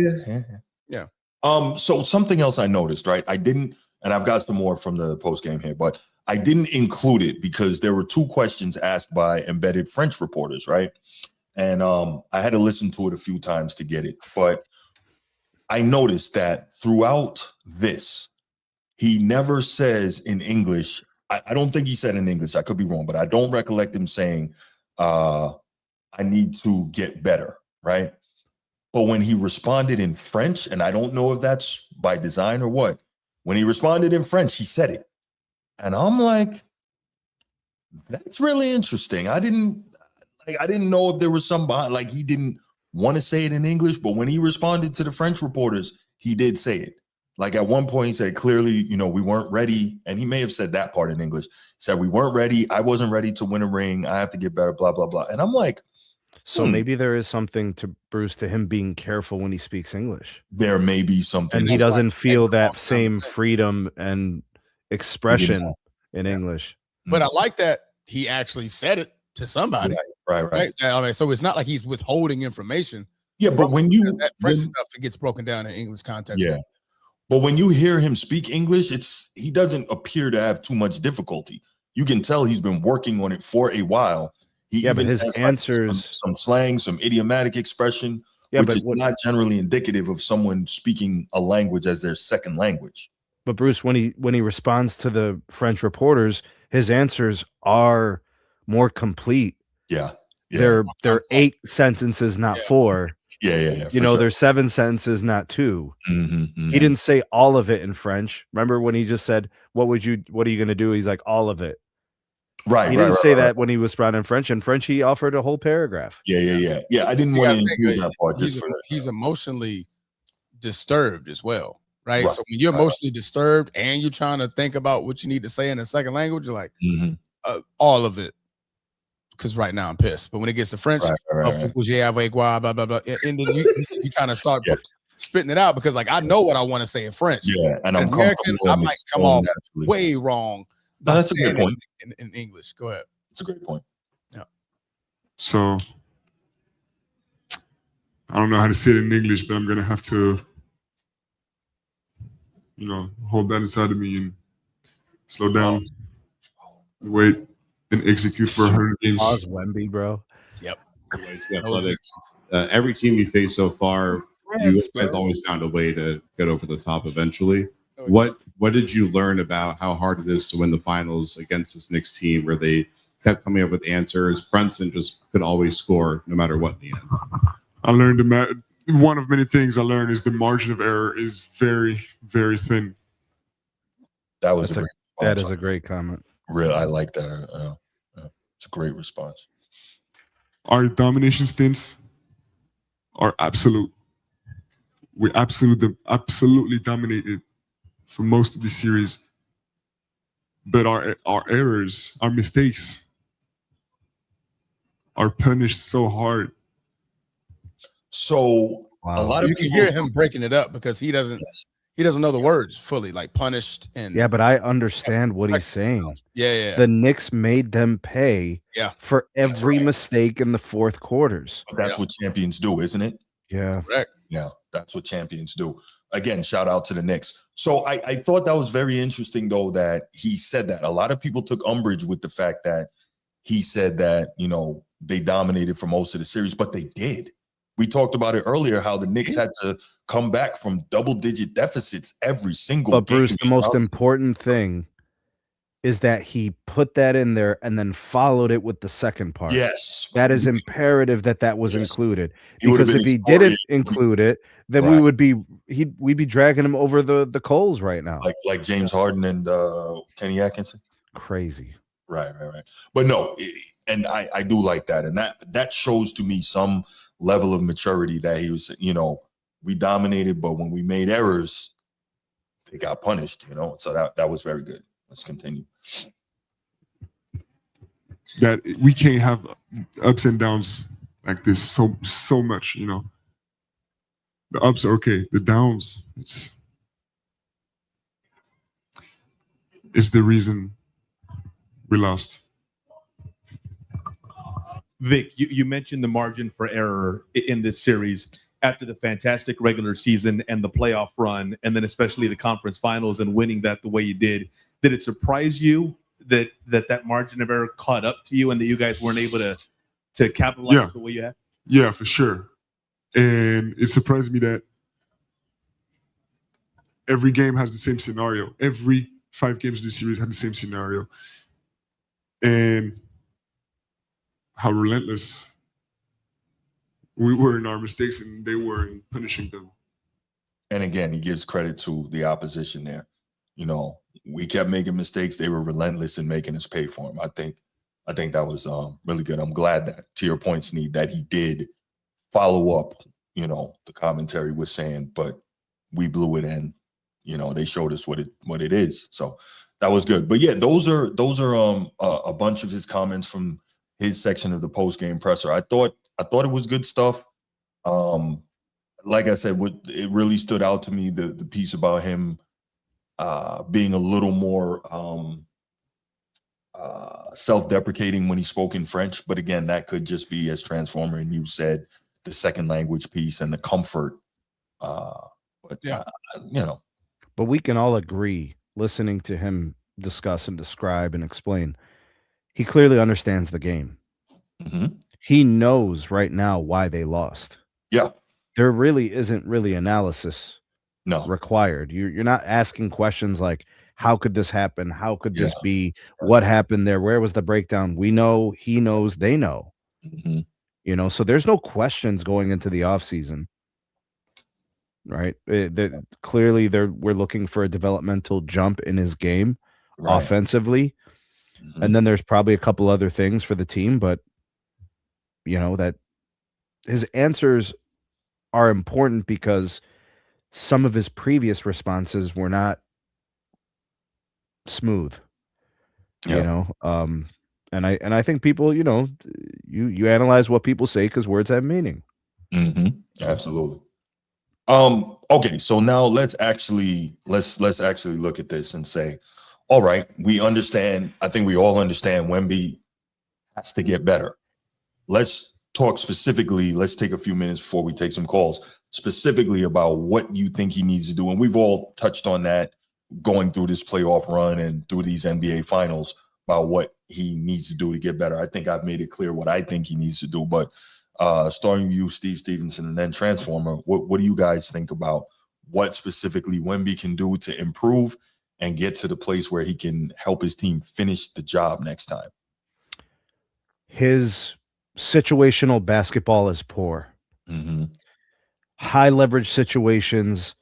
yeah. So something else I noticed, right? I didn't, and I've got some more from the post game here, but I didn't include it because there were 2 questions asked by embedded French reporters, right? And I had to listen to it a few times to get it. But I noticed that throughout this, he never says in English, I don't think he said in English, I could be wrong, but I don't recollect him saying, I need to get better, right? But when he responded in French, and I don't know if that's by design or what, when he responded in French, he said it. And I'm like, that's really interesting. I didn't know if there was somebody, like, he didn't want to say it in English, but when he responded to the French reporters, he did say it. Like, at one point he said, clearly, we weren't ready. And he may have said that part in English. He said, we weren't ready. I wasn't ready to win a ring. I have to get better, blah, blah, blah. And I'm like, so maybe there is something to Bruce, to him being careful when he speaks English. There may be something. And he doesn't feel that same freedom and expression in English. But I like that he actually said it to somebody. Right. I mean, so it's not like he's withholding information. Yeah, but when you that French stuff, it gets broken down in English context. Yeah. But when you hear him speak English, he doesn't appear to have too much difficulty. You can tell he's been working on it for a while. But his answers, some slang, some idiomatic expression, which is not generally indicative of someone speaking a language as their second language. But Bruce, when he responds to the French reporters, his answers are more complete. Yeah. They're 8 sentences, not 4. Yeah. They're 7 sentences, not 2. Mm-hmm. He didn't say all of it in French. Remember when he just said, what are you going to do? He's like, all of it. Right. He didn't say that when he was responding in French. In French, he offered a whole paragraph. Yeah. I didn't want to include that part. He's emotionally disturbed as well, right? So when you're emotionally disturbed and you're trying to think about what you need to say in a second language, you're like, all of it. Because right now I'm pissed. But when it gets to French, blah, blah, blah, and then you kind of start spitting it out because, like, I know what I want to say in French. Yeah, and I'm American, I might come off way wrong. No, that's a great point. In English. Go ahead. It's a great point. Yeah. So I don't know how to say it in English, but I'm gonna have to, hold that inside of me and slow down, wait, and execute for 100 games. Pause Wemby, bro. Yep. Every team you face so far, you guys always found a way to get over the top eventually. What did you learn about how hard it is to win the finals against this Knicks team where they kept coming up with answers? Brunson just could always score no matter what in the end. I learned one of many things I learned is the margin of error is very, very thin. That was that is a great comment. Real, I like that. It's a great response. Our domination stints are absolute. We absolutely dominated for most of the series. But our errors, our mistakes are punished so hard. So a lot of you can hear him breaking it up because he doesn't know the words fully, like punished and yeah, but I understand what he's saying. Yeah. The Knicks made them pay for every mistake in the fourth quarters. But that's what champions do, isn't it? Yeah. Correct. Yeah, that's what champions do. Again, shout out to the Knicks. So I thought that was very interesting, though, that he said that. A lot of people took umbrage with the fact that he said that, you know, they dominated for most of the series, but they did. We talked about it earlier, how the Knicks had to come back from double-digit deficits every single game. But Bruce, the most important thing is that he put that in there and then followed it with the second part. Yes. That is imperative that was included. Because if he didn't include it, then we'd be dragging him over the coals right now. Like James Harden and Kenny Atkinson. Crazy. Right. But no, and I do like that. And that shows to me some level of maturity that he was, you know, we dominated, but when we made errors, they got punished, you know. So that was very good. Let's continue. That we can't have ups and downs like this so much, you know. The ups are okay, the downs, it's the reason we lost. Vic, you mentioned the margin for error in this series after the fantastic regular season and the playoff run, and then especially the conference finals and winning that the way you did. Did it surprise you that margin of error caught up to you and that you guys weren't able to capitalize the way you had? Yeah, for sure. And it surprised me that every game has the same scenario. Every 5 games of the series had the same scenario. And how relentless we were in our mistakes and they were in punishing them. And again, he gives credit to the opposition there. You know, we kept making mistakes. They were relentless in making us pay for them. I think that was really good. I'm glad that, to your point, Sneed, that he did follow up. You know, the commentary was saying, but we blew it, and you know they showed us what it is. So that was good. But yeah, those are a bunch of his comments from his section of the post game presser. I thought it was good stuff. Like I said, it really stood out to me, the piece about him being a little more self-deprecating when he spoke in French. But again, that could just be, as Transformer and you said, the second language piece and the comfort. You know. But we can all agree, listening to him discuss and describe and explain, he clearly understands the game. Mm-hmm. He knows right now why they lost. Yeah. There really isn't analysis required. You're not asking questions like, how could this happen? How could this be? What happened there? Where was the breakdown? We know, he knows, they know. Mm-hmm. You know, so there's no questions going into the offseason. Right? Clearly, we're looking for a developmental jump in his game offensively. Mm-hmm. And then there's probably a couple other things for the team, but you know, that his answers are important because some of his previous responses were not smooth. You know, and I think people, you know, you analyze what people say because words have meaning. Mm-hmm. Absolutely. Okay, so now let's actually look at this and say, all right, we understand. I think we all understand Wemby has to get better. Let's talk specifically. Let's take a few minutes before we take some calls specifically about what you think he needs to do. And we've all touched on that going through this playoff run and through these NBA finals about what he needs to do to get better. I think I've made it clear what I think he needs to do, but starting with you, Steve Stevenson, and then Transformer, what do you guys think about what specifically Wemby can do to improve and get to the place where he can help his team finish the job next time? His situational basketball is poor. Mm-hmm. high leverage situations,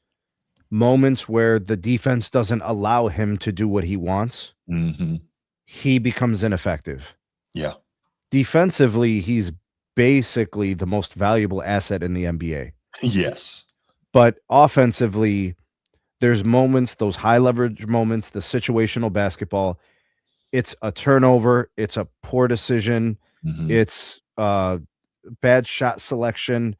moments where the defense doesn't allow him to do what he wants, he becomes ineffective. Yeah. Defensively, he's basically the most valuable asset in the NBA. Yes. But offensively, there's moments, those high leverage moments, the situational basketball. It's a turnover. It's a poor decision. It's bad shot selection.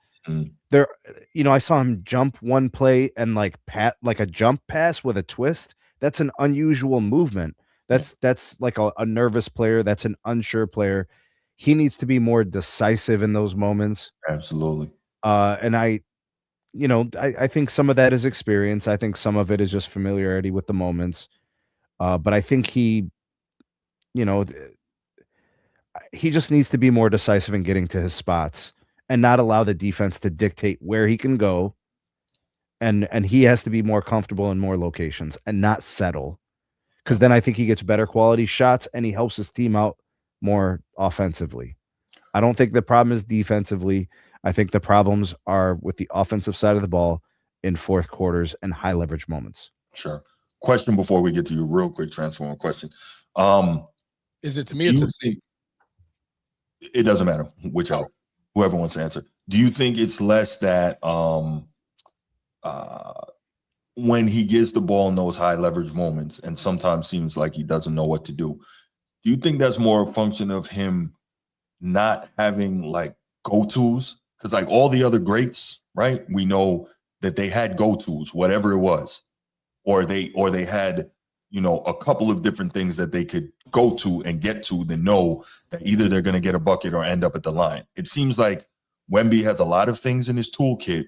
There, I saw him jump one play and like a jump pass with a twist. That's an unusual movement. That's like a nervous player. That's an unsure player. He needs to be more decisive in those moments. Absolutely. And I think some of that is experience. I think some of it is just familiarity with the moments. But I think he just needs to be more decisive in getting to his spots and not allow the defense to dictate where he can go. And he has to be more comfortable in more locations and not settle. Because then I think he gets better quality shots and he helps his team out more offensively. I don't think the problem is defensively. I think the problems are with the offensive side of the ball in fourth quarters and high leverage moments. Sure. Question before we get to your real quick Transformer question. Is it to me or to Steve? It doesn't matter, whichever, whoever wants to answer. Do you think it's less that when he gets the ball in those high leverage moments and sometimes seems like he doesn't know what to do you think that's more a function of him not having like go-tos? Because like all the other greats, right? We know that they had go-tos, whatever it was, or they had, a couple of different things that they could go to and get to to know that either they're going to get a bucket or end up at the line. It seems like Wemby has a lot of things in his toolkit,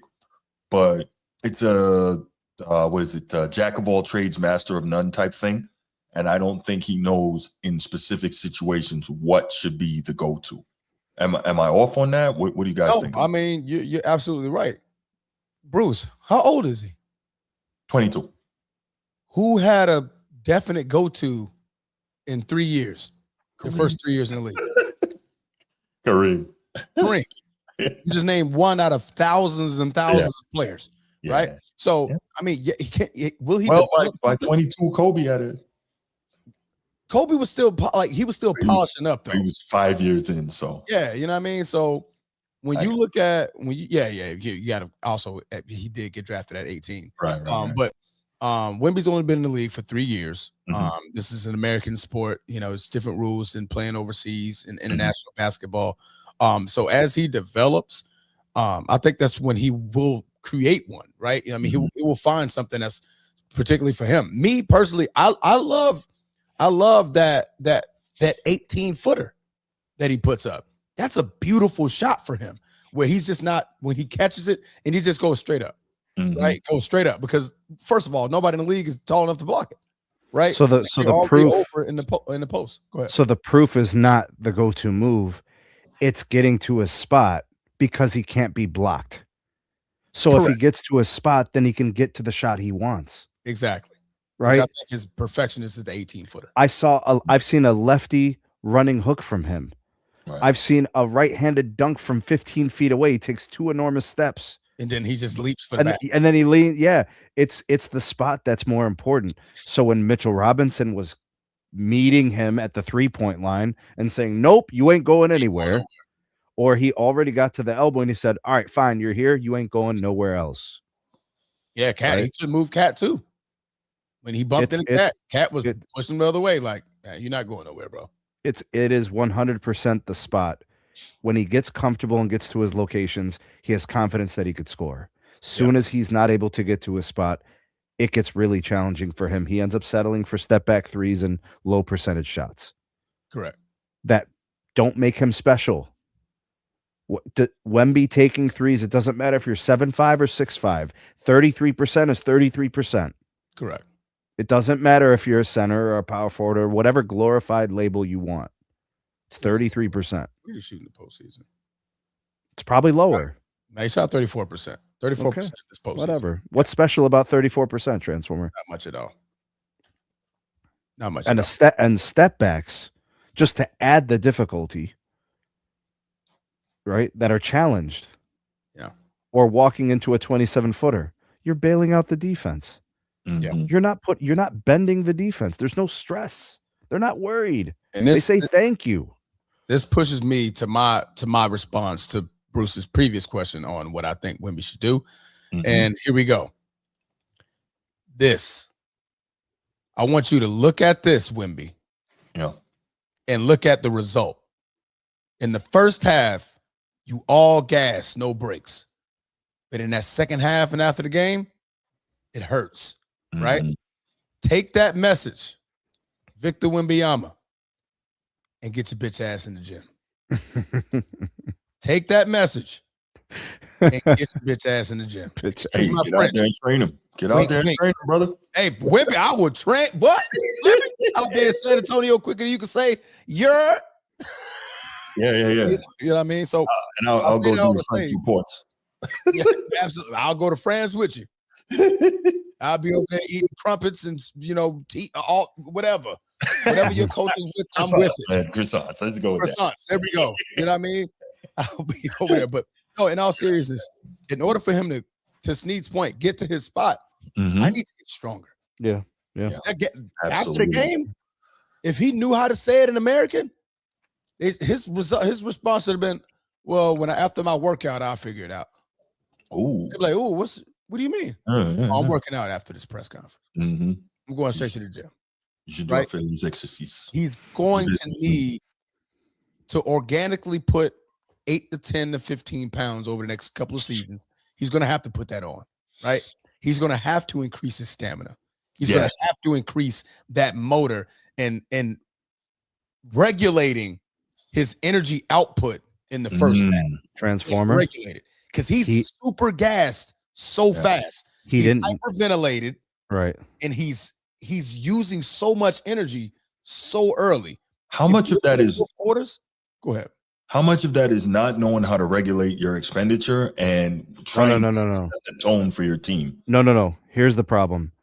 but it's a jack of all trades, master of none type thing. And I don't think he knows in specific situations what should be the go-to. Am I off on that? What do you guys think? I mean, you're absolutely right. Bruce, how old is he? 22. Who had a definite go-to in 3 years? The first 3 years in the league. Kareem. You just named one out of thousands and thousands of players, right? So, I mean, he can't. Will he? Well, by 22, Kobe had it. Kobe was still polishing up though. He was 5 years in, so yeah, you know what I mean. So when you look at you got to also he did get drafted at 18, right. But Wemby's only been in the league for 3 years. This is an American sport. It's different rules than playing overseas in international basketball. So as he develops, I think that's when he will create one, right? I mean, he will find something that's particularly for him. Me personally, I love that 18-footer that he puts up. That's a beautiful shot for him where he's just not, when he catches it and he just goes straight up, right? Goes straight up because first of all, nobody in the league is tall enough to block it, right? So the proof over in the post. Go ahead. So the proof is not the go-to move. It's getting to a spot because he can't be blocked. So if he gets to a spot, then he can get to the shot he wants. Exactly. Right. Which I think his perfectionist is the 18-footer. I've seen a lefty running hook from him. Right. I've seen a right-handed dunk from 15 feet away. He takes 2 enormous steps. And then he just leaps for the back. And then he leans. Yeah, it's the spot that's more important. So when Mitchell Robinson was meeting him at the 3-point line and saying, nope, you ain't going anywhere. Or he already got to the elbow and he said, all right, fine, you're here. You ain't going nowhere else. Yeah, Cat. Right? He could move Cat too. When he bumped into Cat was pushing him the other way. Like, you're not going nowhere, bro. It is 100% the spot. When he gets comfortable and gets to his locations, he has confidence that he could score. Soon as he's not able to get to his spot, it gets really challenging for him. He ends up settling for step back threes and low percentage shots. Correct. That don't make him special. Wemby taking threes, it doesn't matter if you're 7'5" or 6'5". 33% is 33%. Correct. It doesn't matter if you're a center or a power forward or whatever glorified label you want. It's 33%. What are you shooting the postseason? It's probably lower. Now he shot 34%. 34% this postseason. Whatever. What's special about 34%, Transformer? Not much at all. Not much. And step backs, just to add the difficulty, right? That are challenged. Yeah. or walking into a 27-footer, you're bailing out the defense. Mhm. You're not bending the defense. There's no stress. They're not worried. And They say thank you. This pushes me to my response to Bruce's previous question on what I think Wemby should do. Mhm. And here we go. I want you to look at this, Wemby. Yeah. And look at the result. In the first half, you all gas, no breaks. But in that second half and after the game, it hurts, right? Mhm. Take that message, Victor Wembanyama, and get your bitch ass in the gym. Take that message and get your bitch ass in the gym. Hey, Excuse my get out French. there and train him. Get out Wink, there and wink. train him, brother. Hey, Wemby, I would train. What? Wemby, I'll be in San Antonio quicker than you can say, you're. Yeah. You know what I mean? So, And I'll say go that all do to the French say- reports. yeah, absolutely. I'll go to France with you. I'll be over there eating crumpets and, whatever your coach is with, I'm with it. Man, croissants. Let's go with that. Croissants. There we go. You know what I mean? I'll be over there. But no, in all seriousness, in order for him to Snead's point, get to his spot, Mhm. I need to get stronger. Yeah. After Absolutely. the game, if he knew how to say it in American, his response should have been, well, after my workout, I'll figure it out. Ooh. They'd be like, what do you mean? Oh, I'm working out after this press conference. Mhm. I'm going straight to the gym. You should do Right? it for these exercises. He's going to need to organically put 8 to 10 to 15 pounds over the next couple of seasons. He's going to have to put that on, right? He's going to have to increase his stamina. He's going to have to increase that motor and regulating his energy output in the first half. Transformer. Regulated because he's super gassed so fast. He's hyperventilated, right? And he's using so much energy so early. How much of that is quarters? Go ahead. How much of that is not knowing how to regulate your expenditure and trying to set the tone for your team? No. Here's the problem.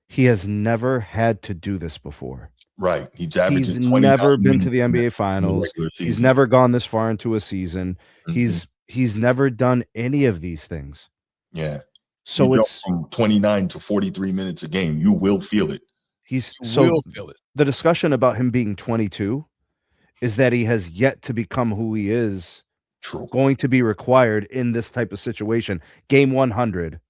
He has never had to do this before. Right. He's averaging He's 29 never been to minutes the NBA in the Finals. regular season. He's never gone this far into a season. He's never done any of these things. Yeah. So you it's jump from 29 to 43 minutes a game. You will feel it. Will feel it. The discussion about him being 22 is that he has yet to become who he is. True. Going to be required in this type of situation. Game 100.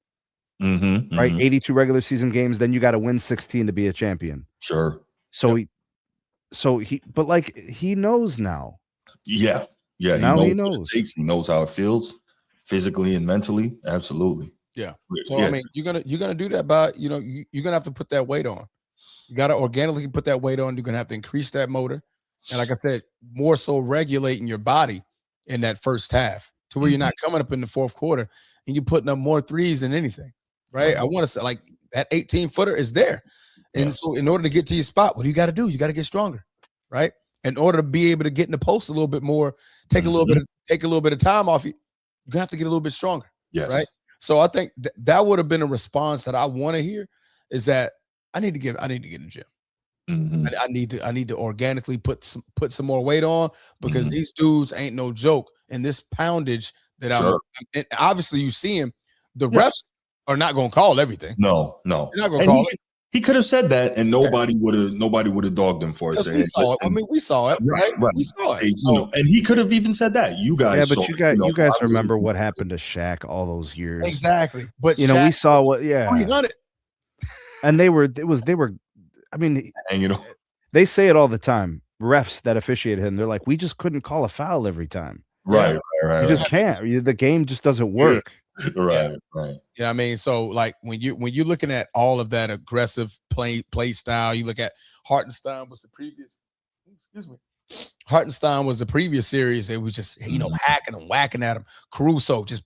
Right? 82 regular season games, then you got to win 16 to be a champion. Sure. So but like he knows now. Yeah. Now he knows. what it takes. He knows how it feels physically and mentally. Absolutely. Yeah. So I mean, you're gonna do that by you're gonna have to put that weight on. You got to organically put that weight on. You're gonna have to increase that motor, and like I said, more so regulating your body in that first half to where you're not coming up in the fourth quarter and you're putting up more threes than anything. Right? I want to say like that 18-footer is there, and so in order to get to your spot, what do you got to do? You got to get stronger, right? In order to be able to get in the post a little bit more, take a little bit of time off you. You're gonna have to get a little bit stronger. Yes. Right. So I think that would have been a response that I want to hear is that I need to get in the gym. I need to organically put some more weight on because these dudes ain't no joke. And this poundage that and obviously you see him, the refs are not going to call everything. No. They're not going to call it. He could have said that, and nobody would have dogged him for it. We saw it. I mean, we saw it, right? We saw it. And he could have even said that. You guys, but you guys remember what happened to Shaq all those years, exactly. But we Shaq saw what, 300. And they were. I mean, and they say it all the time. Refs that officiated him, they're like, we just couldn't call a foul every time. Right. You just can't. The game just doesn't work. Right. Yeah, I mean, so like when you're looking at all of that aggressive play style, you look at Hartenstein was the previous. Excuse me. Hartenstein was the previous series. It was just hacking and whacking at him. Caruso just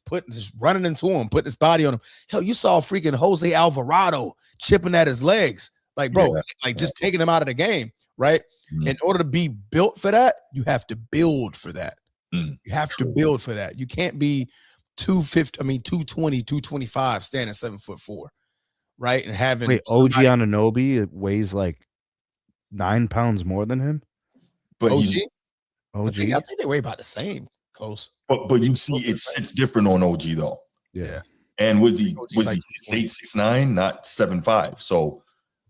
running into him, putting his body on him. Hell, you saw freaking Jose Alvarado chipping at his legs, like bro, just taking him out of the game. Right. In order to be built for that, you have to build for that. You have to build for that. You can't be 220, 225, standing 7'4", right? And having OG Anunoby weighs like 9 pounds more than him. But OG? OG, I think they weigh about the same, close. But you see, it sits different on OG though. Yeah. And was he OG's like 6'8", 6'9", not 7'5"? So,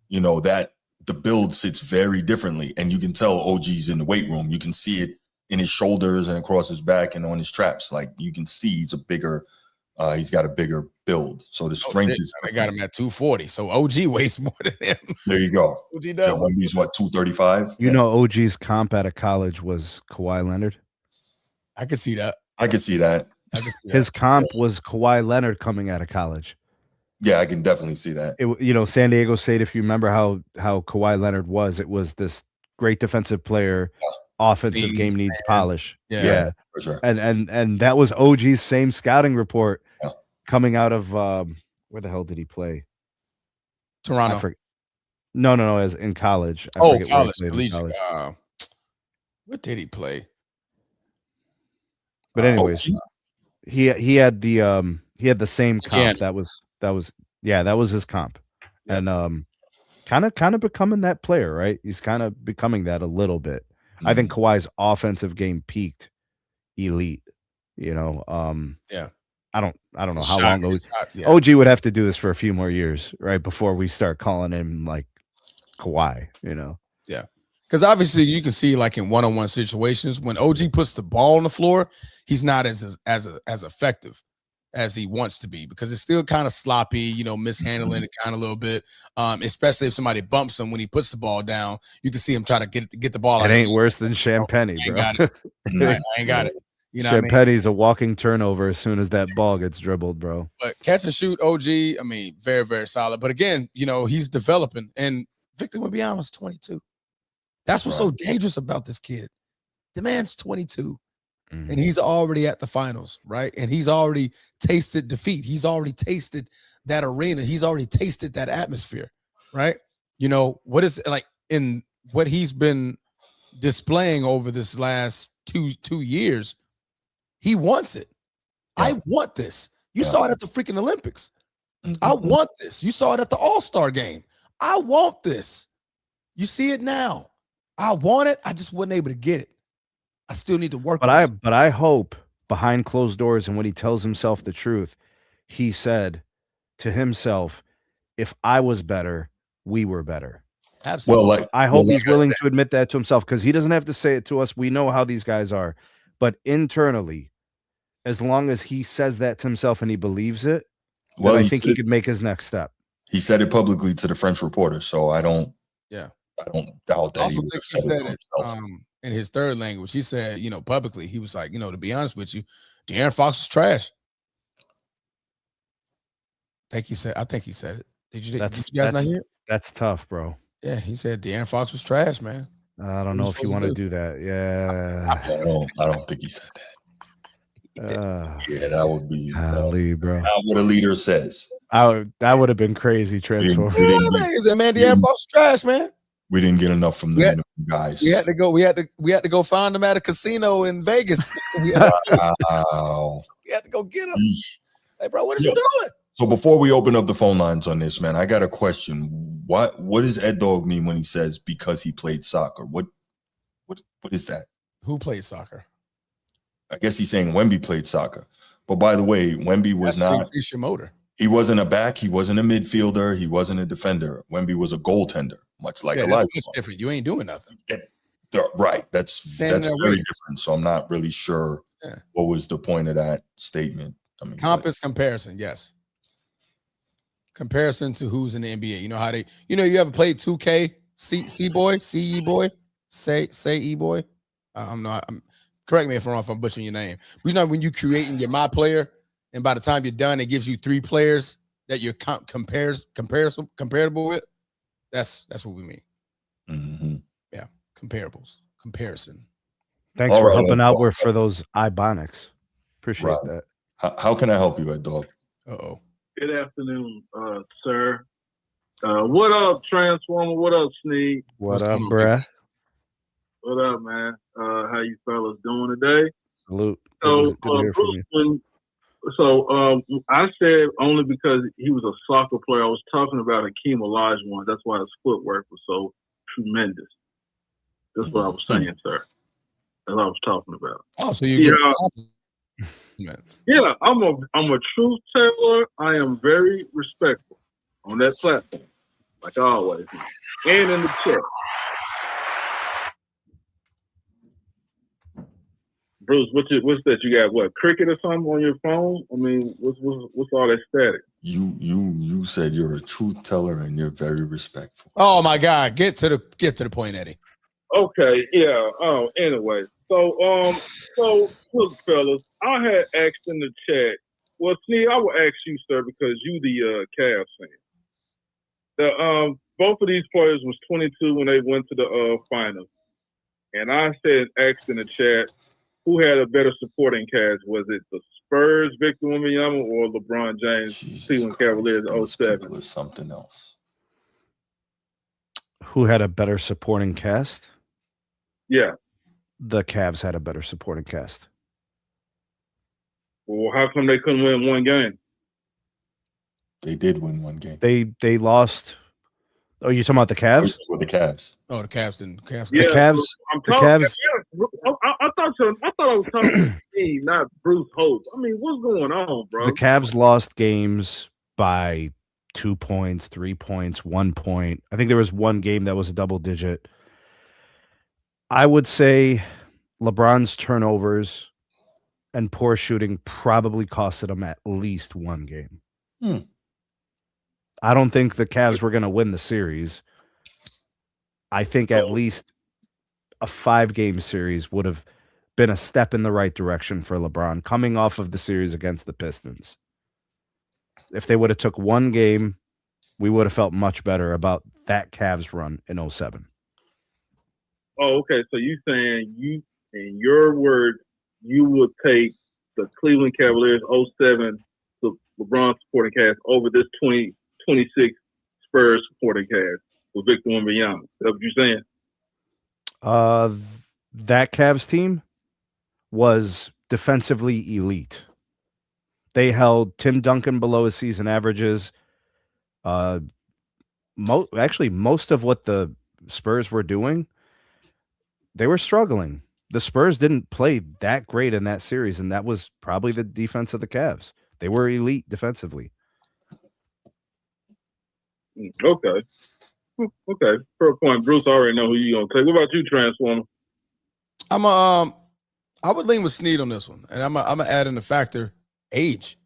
you know, that the build sits very differently. And you can tell OG's in the weight room. You can see it in his shoulders and across his back and on his traps. Like you can see he's got a bigger build. So the strength is I got him at 240. So OG weighs more than him. There you go. OG Yeah, does. Wemby's what, 235? You know, OG's comp out of college was Kawhi Leonard. I could see that. I could see that. His comp was Kawhi Leonard coming out of college. Yeah, I can definitely see that. You know, San Diego State, if you remember how Kawhi Leonard was, it was this great defensive player, offensive game needs polish. Yeah, for sure. And that was OG's same scouting report coming out of where the hell did he play? Toronto. No, as in college. I forget college. where he played in college. What did he play? But anyways, he had the same comp. That was his comp. Yeah. And kind of becoming that player, right? He's kind of becoming that a little bit. I think Kawhi's offensive game peaked elite, you know. I don't know how long OG would have to do this for a few more years, right? Before we start calling him like Kawhi, you know. Yeah. Because obviously you can see like in one-on-one situations when OG puts the ball on the floor, he's not as effective as he wants to be because it's still kind of sloppy, you know, mishandling it kind of a little bit. Especially if somebody bumps him when he puts the ball down, you can see him try to get the ball. It ain't worse than Champagny, bro. I ain't got it. You know, Champagny's a walking turnover as soon as that ball gets dribbled, bro. But catch and shoot, OG. I mean, very very solid. But again, you know, he's developing, and Victor Wembanyama's 22. That's what's so dangerous about this kid. The man's 22, and he's already at the finals, right? And he's already tasted defeat. He's already tasted that arena. He's already tasted that atmosphere, right? You know, what is like in what he's been displaying over this last two years, he wants it. I want this. You saw it at the freaking Olympics. I want this. You saw it at the All-Star game. I want this. You see it now. I want it. I just wasn't able to get it. I still need to work. But I hope behind closed doors and when he tells himself the truth, he said to himself, if I was better, we were better. Absolutely. Well, I hope he's willing to admit that to himself because he doesn't have to say it to us. We know how these guys are. But internally, as long as he says that to himself and he believes it, well, I think he could make his next step. He said it publicly to the French reporter, so I don't doubt that. Also, he said it in his third language. He said, you know, publicly, he was like, you know, to be honest with you, De'Aaron Fox was trash. I think he said it. Did you guys not hear it? That's tough, bro. Yeah, he said De'Aaron Fox was trash, man. I don't know if you want to do that. Yeah, I don't think he said that. Yeah, that would be bro. Not what a leader says. That would have been crazy. Transform. Man, De'Aaron Fox was trash, man. We didn't get enough from the guys. We had to go find them at a casino in Vegas. We had to go get them. Hey, bro, what are you doing? So before we open up the phone lines on this, man, I got a question. What does Ed Dog mean when he says because he played soccer? What is that? Who played soccer? I guess he's saying Wemby played soccer. But by the way, Wemby was not. Your motor. He wasn't a back. He wasn't a midfielder. He wasn't a defender. Wemby was a goaltender, much like Elijah. That's different. You ain't doing nothing. Right. That's very different. So I'm not really sure what was the point of that statement. I mean, comparison, yes. Comparison to who's in the NBA. You know how you ever played 2K, C boy, CE boy, say E boy. Correct me if I'm wrong if I'm butchering your name. But you know when you creating your my player, and by the time you're done, it gives you 3 players that you're comparable with. That's what we mean. Mm-hmm. Yeah, comparison. Thanks for helping out for those Ibonics. Appreciate that. How can I help you, Ed Dog? Uh-oh. Good afternoon, sir. What up, Transformer? What up, Sneak? What up, bruh? What up, man? How you fellas doing today? Salute. So, I said only because he was a soccer player. I was talking about Hakeem Olajuwon. That's why his footwork was so tremendous. That's what I was saying, sir. That's what I was talking about. Oh, so you Yeah, I'm a truth teller. I am very respectful on that platform, like always, and in the chat. Bruce, what's that? You got what? Cricket or something on your phone? I mean, what's all that static? You said you're a truth teller and you're very respectful. Oh my God, get to the point, Eddie. Okay, yeah. Oh, anyway, so look, fellas, I had asked in the chat. Well, Sneed, I will ask you, sir, because you the Cavs fan. Both of these players was 22 when they went to the finals, and I asked in the chat, who had a better supporting cast? Was it the Spurs, Victor Wembanyama, or LeBron James, Cleveland Cavaliers, 07? Or something else. Who had a better supporting cast? Yeah. The Cavs had a better supporting cast. Well, how come they couldn't win one game? They did win one game. They lost. Oh, you're talking about the Cavs? With the Cavs. Oh, the Cavs and Cavs. The Cavs. The Cavs. I thought I was talking to Steve, not Bruce Hope. I mean, what's going on, bro? The Cavs lost games by 2 points, 3 points, 1 point. I think there was one game that was a double digit. I would say LeBron's turnovers and poor shooting probably costed them at least one game. I don't think the Cavs were going to win the series. I think at least a 5-game series would have been a step in the right direction for LeBron coming off of the series against the Pistons. If they would have took one game, we would have felt much better about that Cavs run in 07. Oh, okay. So you saying in your words, you would take the Cleveland Cavaliers 07 LeBron supporting cast over this 2026 Spurs supporting cast with Victor Wembanyama. Is that what you're saying? That Cavs team was defensively elite. They held Tim Duncan below his season averages. Most of what the Spurs were doing, they were struggling. The Spurs didn't play that great in that series, and that was probably the defense of the Cavs. They were elite defensively. Okay. Okay. For a point, Bruce, I already know who you're gonna take. What about you, Transformer? I would lean with Sneed on this one, and I'm gonna add in the factor age.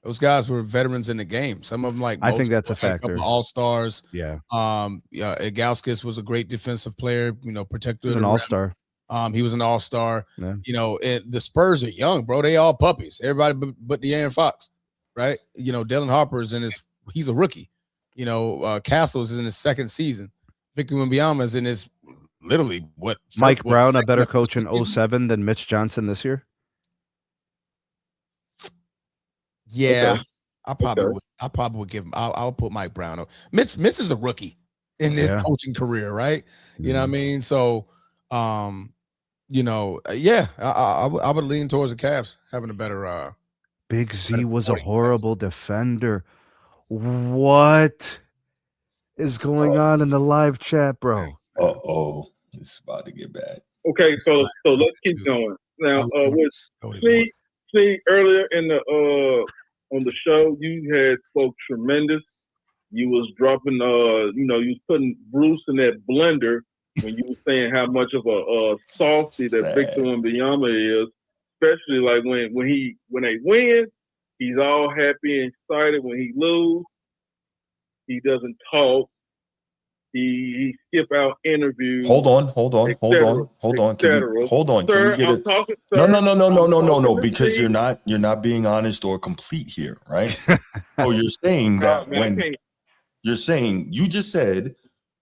Those guys were veterans in the game. Some of them, I think that's a factor. All-stars. Yeah. Gauskas was a great defensive player. Protector. He was an all-star. He was an all-star. Yeah. The Spurs are young, bro. They all puppies. Everybody but De'Aaron Fox, right? Dylan Harper's he's a rookie. Castles is in his second season. Victor Wembanyama is in his literally Mike Brown, a better coach in 07 than Mitch Johnson this year? Yeah. Okay. I probably would give him. I'll put Mike Brown. Mitch is a rookie in his coaching career, right? You know what I mean? So, I would lean towards the Cavs having a better. Big Z was a horrible defender. What is going on in the live chat, bro? It's about to get bad. Okay, so let's keep going. Now, see earlier in the on the show, you had spoke tremendous. You was dropping, you was putting Bruce in that blender when you were saying how much of a softy that Victor Wembanyama is, especially like when they win, he's all happy and excited. When he lose, he doesn't talk. He skip out interviews. Hold on. Can we get it? No. Because you're not being honest or complete here, right? So you're saying that you just said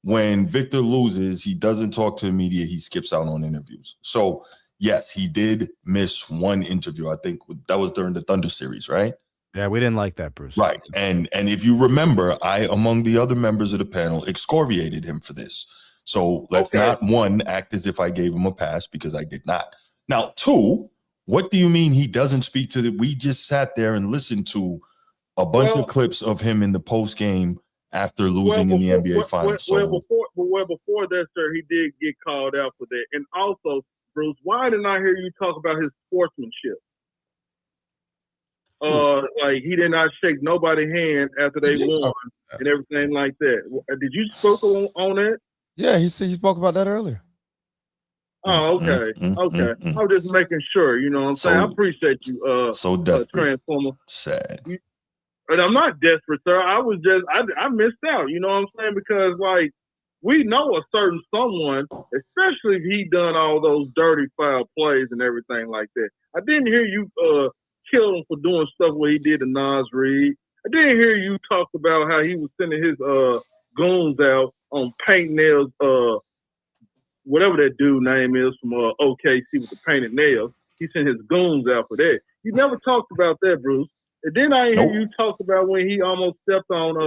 when Victor loses, he doesn't talk to the media. He skips out on interviews. So yes, he did miss one interview. I think that was during the Thunder series, right? Yeah, we didn't like that, Bruce. Right. And if you remember, I, among the other members of the panel, excoriated him for this. So let's not, one, act as if I gave him a pass, because I did not. Now, two, what do you mean he doesn't speak to we just sat there and listened to a bunch of clips of him in the post game after losing in the NBA Finals. Before that, sir, he did get called out for that. And also, Bruce, why didn't I hear you talk about his sportsmanship? like he did not shake nobody's hand after they won and everything like that. Did you spoke on that? Yeah, he spoke about that earlier. Oh, okay. Okay. I was just making sure, you know what I'm saying? I appreciate you, so desperate. Transformer. Sad. And I'm not desperate, sir. I was just, I missed out, you know what I'm saying? Because, like, we know a certain someone, especially if he done all those dirty foul plays and everything like that. I didn't hear you kill him for doing stuff where he did to Nas Reed. I didn't hear you talk about how he was sending his goons out on paint nails, whatever that dude name is from OKC with the painted nails. He sent his goons out for that. You never talked about that, Bruce. And then I hear you talk about when he almost stepped on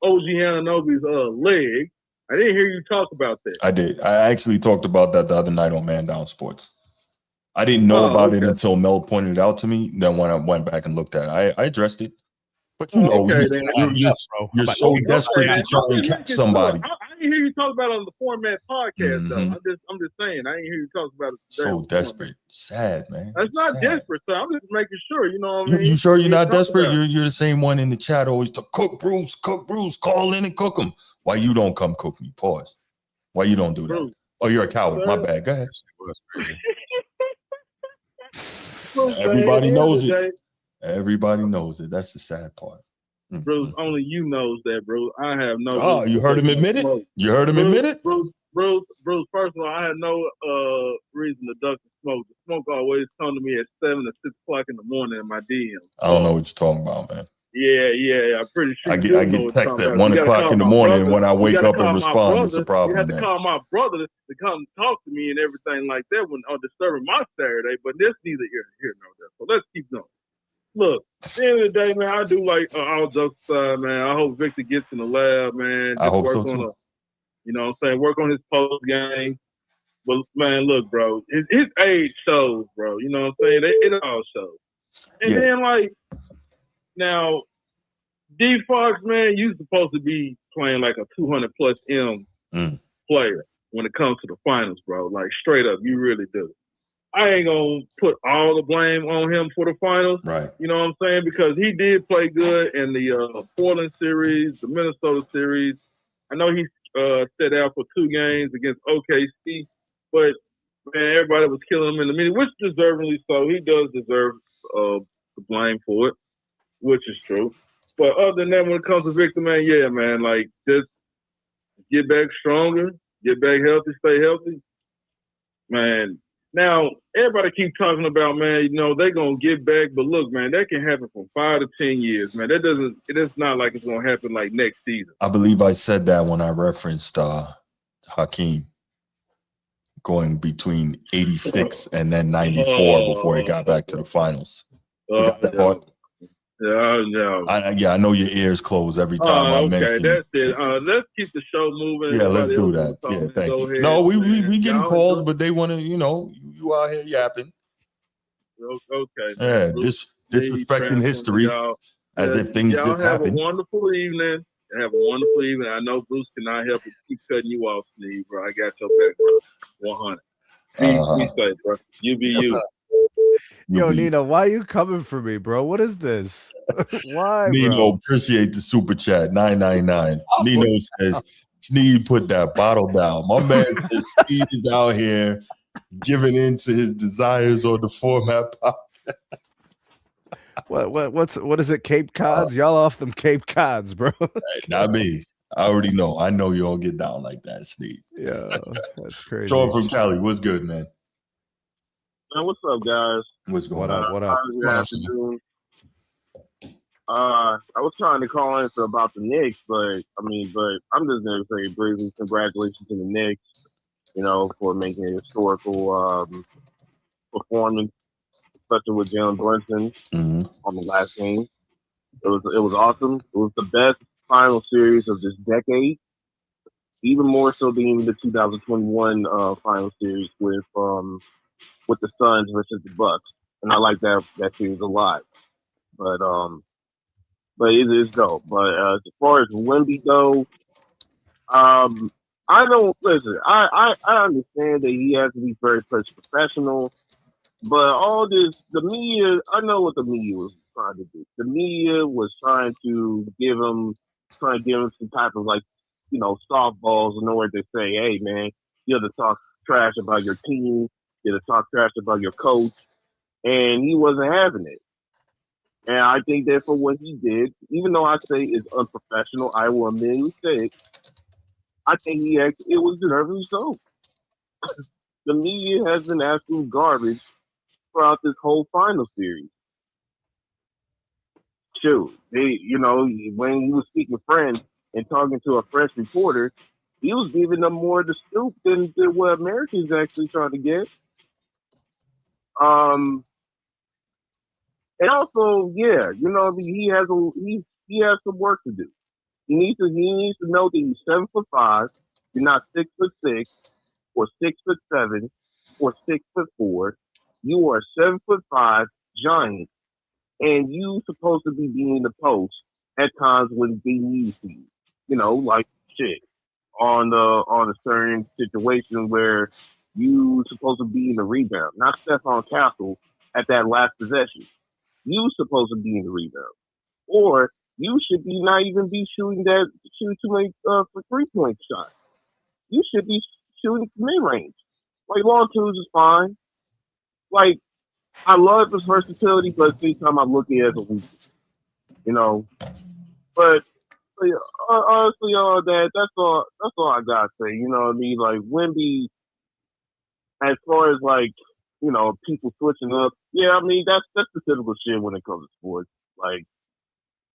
OG Anunoby's leg. I didn't hear you talk about that. I did. I actually talked about that the other night on Man Down Sports. I didn't know about it until Mel pointed it out to me. Then when I went back and looked at it, I addressed it. But you know, you're so desperate to try and catch somebody. I didn't hear you talk about it on the Format Podcast, though. I'm just saying. I didn't hear you talk about it. So desperate. Sad, man. That's not desperate, sir. I'm just making sure, you know what I mean? You sure you're not desperate? You're the same one in the chat always to cook Bruce, call in and cook him. Why you don't come cook me? Pause. Why you don't do that? Bruce. Oh, you're a coward. My bad. Go ahead. Everybody knows it. Everybody knows it. That's the sad part. Bruce, only you knows that, Bruce. I have no. Oh, you heard him admit it? You heard him admit it? Bruce, first of all, I had no reason to duck the smoke. The smoke always come to me at 7 or 6 o'clock in the morning in my DMs. I don't know what you're talking about, man. Yeah. I'm pretty sure. I get text at 1 o'clock in the morning, and when I wake up and respond, it's a problem. You have to call my brother to come talk to me and everything like that when disturbing my Saturday. But that's neither here nor there. So let's keep going. Look, at the end of the day, man, I do like all jokes aside, man. I hope Victor gets in the lab, man. I hope so on too. You know what I'm saying? Work on his post game. But man, look, bro, his age shows, bro. You know what I'm saying? It all shows. And then like now, D Fox, man, you supposed to be playing like a 200 plus M player when it comes to the finals, bro. Like straight up, you really do. I ain't gonna put all the blame on him for the finals. Right. You know what I'm saying? Because he did play good in the Portland series, the Minnesota series. I know he set out for 2 games against OKC, but man, everybody was killing him in the media, which deservedly so. He does deserve the blame for it, which is true. But other than that, when it comes to Victor, man, yeah, man, like just get back stronger, get back healthy, stay healthy, man. Now, everybody keep talking about, man, you know, they're going to get back. But look, man, that can happen from 5 to 10 years, man. It is not like it's going to happen like next season. I believe I said that when I referenced Hakeem going between 86 and then 94 before he got back to the finals. Forgot that part? I know your ears close every time I mention. That's it. Let's keep the show moving. Yeah, let's do that. Yeah, thank you. Ahead, no, we getting calls, but they want to, you know, you out here yapping. Okay. Yeah, disrespecting history as if things just have happened. A wonderful evening. Have a wonderful evening. I know Bruce cannot help but keep cutting you off, Steve, bro. I got your back, bro. 100. Be safe, bro. You be you. Yo, Nino, why are you coming for me, bro? What is this? Why, Nino, bro? appreciate the super chat. 999. Nino says, Sneed put that bottle down. My man says Sneed is out here giving in to his desires on the Format Podcast. What is it? Cape Cods? Y'all off them Cape Cods, bro. Not me. I already know. I know you don't get down like that, Sneed. Yeah, that's crazy. Sean from Cali, what's good, man? Man, what's up, guys? What's going on? What up? I was trying to call in about the Knicks, but I'm just gonna say briefly, congratulations to the Knicks, you know, for making a historical performance, especially with Jalen Brunson on the last game. It was awesome. It was the best final series of this decade, even more so than even the 2021 final series with the Suns versus the Bucks, and I like that series a lot. But it is dope. But as far as Wemby though, I don't listen. I understand that he has to be very professional, but all this, the media, I know what the media was trying to do. The media was trying to give him some type of like, softballs in order to say, hey man, you have to talk trash about your team, you have to talk trash about your coach, and he wasn't having it. And I think that for what he did, even though I say it's unprofessional, I will admit say I think it was deservedly so. The media has been absolute garbage throughout this whole final series. Shoot, when he was speaking French and talking to a French reporter, he was giving them more of the scoop than what Americans actually trying to get. And also, yeah, he has some work to do. He needs to know that he's 7'5". You're not 6'6" or 6'7" or 6'4". You are 7'5" giant, and you supposed to be being the post at times when they need you. Like shit on a certain situation where you supposed to be in the rebound, not Stephon Castle at that last possession. You supposed to be in the rebound, or you should be not even be shooting too many for 3-point shots. You should be shooting mid range. Like long twos is fine. Like I love his versatility, but at the same time I look at it as a weakness. But honestly, that's all I gotta say. You know what I mean? Like Wemby, as far as like people switching up, yeah, I mean that's the typical shit when it comes to sports. Like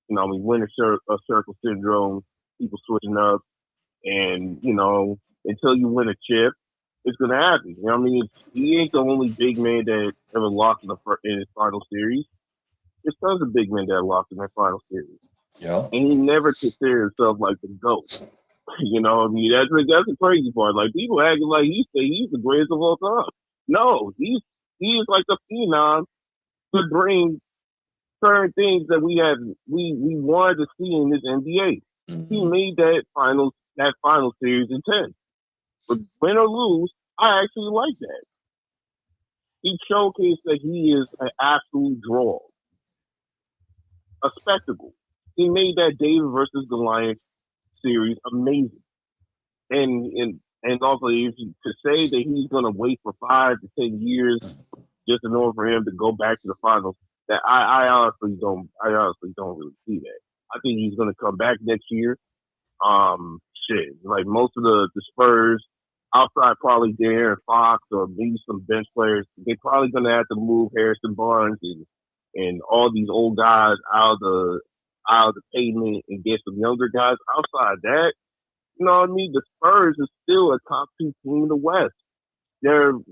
winner circle syndrome, people switching up, and until you win a chip, it's gonna happen. You know what I mean? He ain't the only big man that ever lost in his final series. There's tons of big men that lost in their final series. Yeah. And he never considered himself like the GOAT. You know what I mean? That's the crazy part. Like people acting like he's the greatest of all time. No, he is like a phenom to bring certain things that we wanted to see in this NBA. Mm-hmm. He made that final series in 10. But win or lose, I actually like that. He showcased that he is an absolute draw. A spectacle. He made that David versus Goliath series amazing. And also to say that he's gonna wait for 5 to 10 years just in order for him to go back to the finals, that I honestly don't really see that. I think he's gonna come back next year. Like most of the Spurs, outside probably De'Aaron Fox or maybe some bench players, they're probably gonna have to move Harrison Barnes and all these old guys out of the pavement and get some younger guys. Outside that, you know what I mean? The Spurs is still a top 2 team in the West. To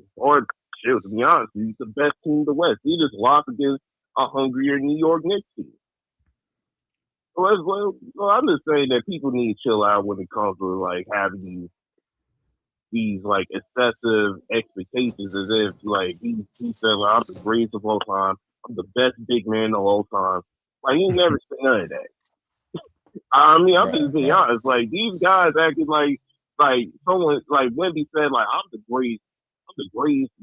be honest, he's the best team in the West. He just lost against a hungrier New York Knicks team. Well, I'm just saying that people need to chill out when it comes to like having these like excessive expectations, as if like he said, like, I'm the greatest of all time. I'm the best big man of all time. Like he never said none of that. I mean, I'm just being honest. Like these guys acting like someone like Wemby said, like I'm the greatest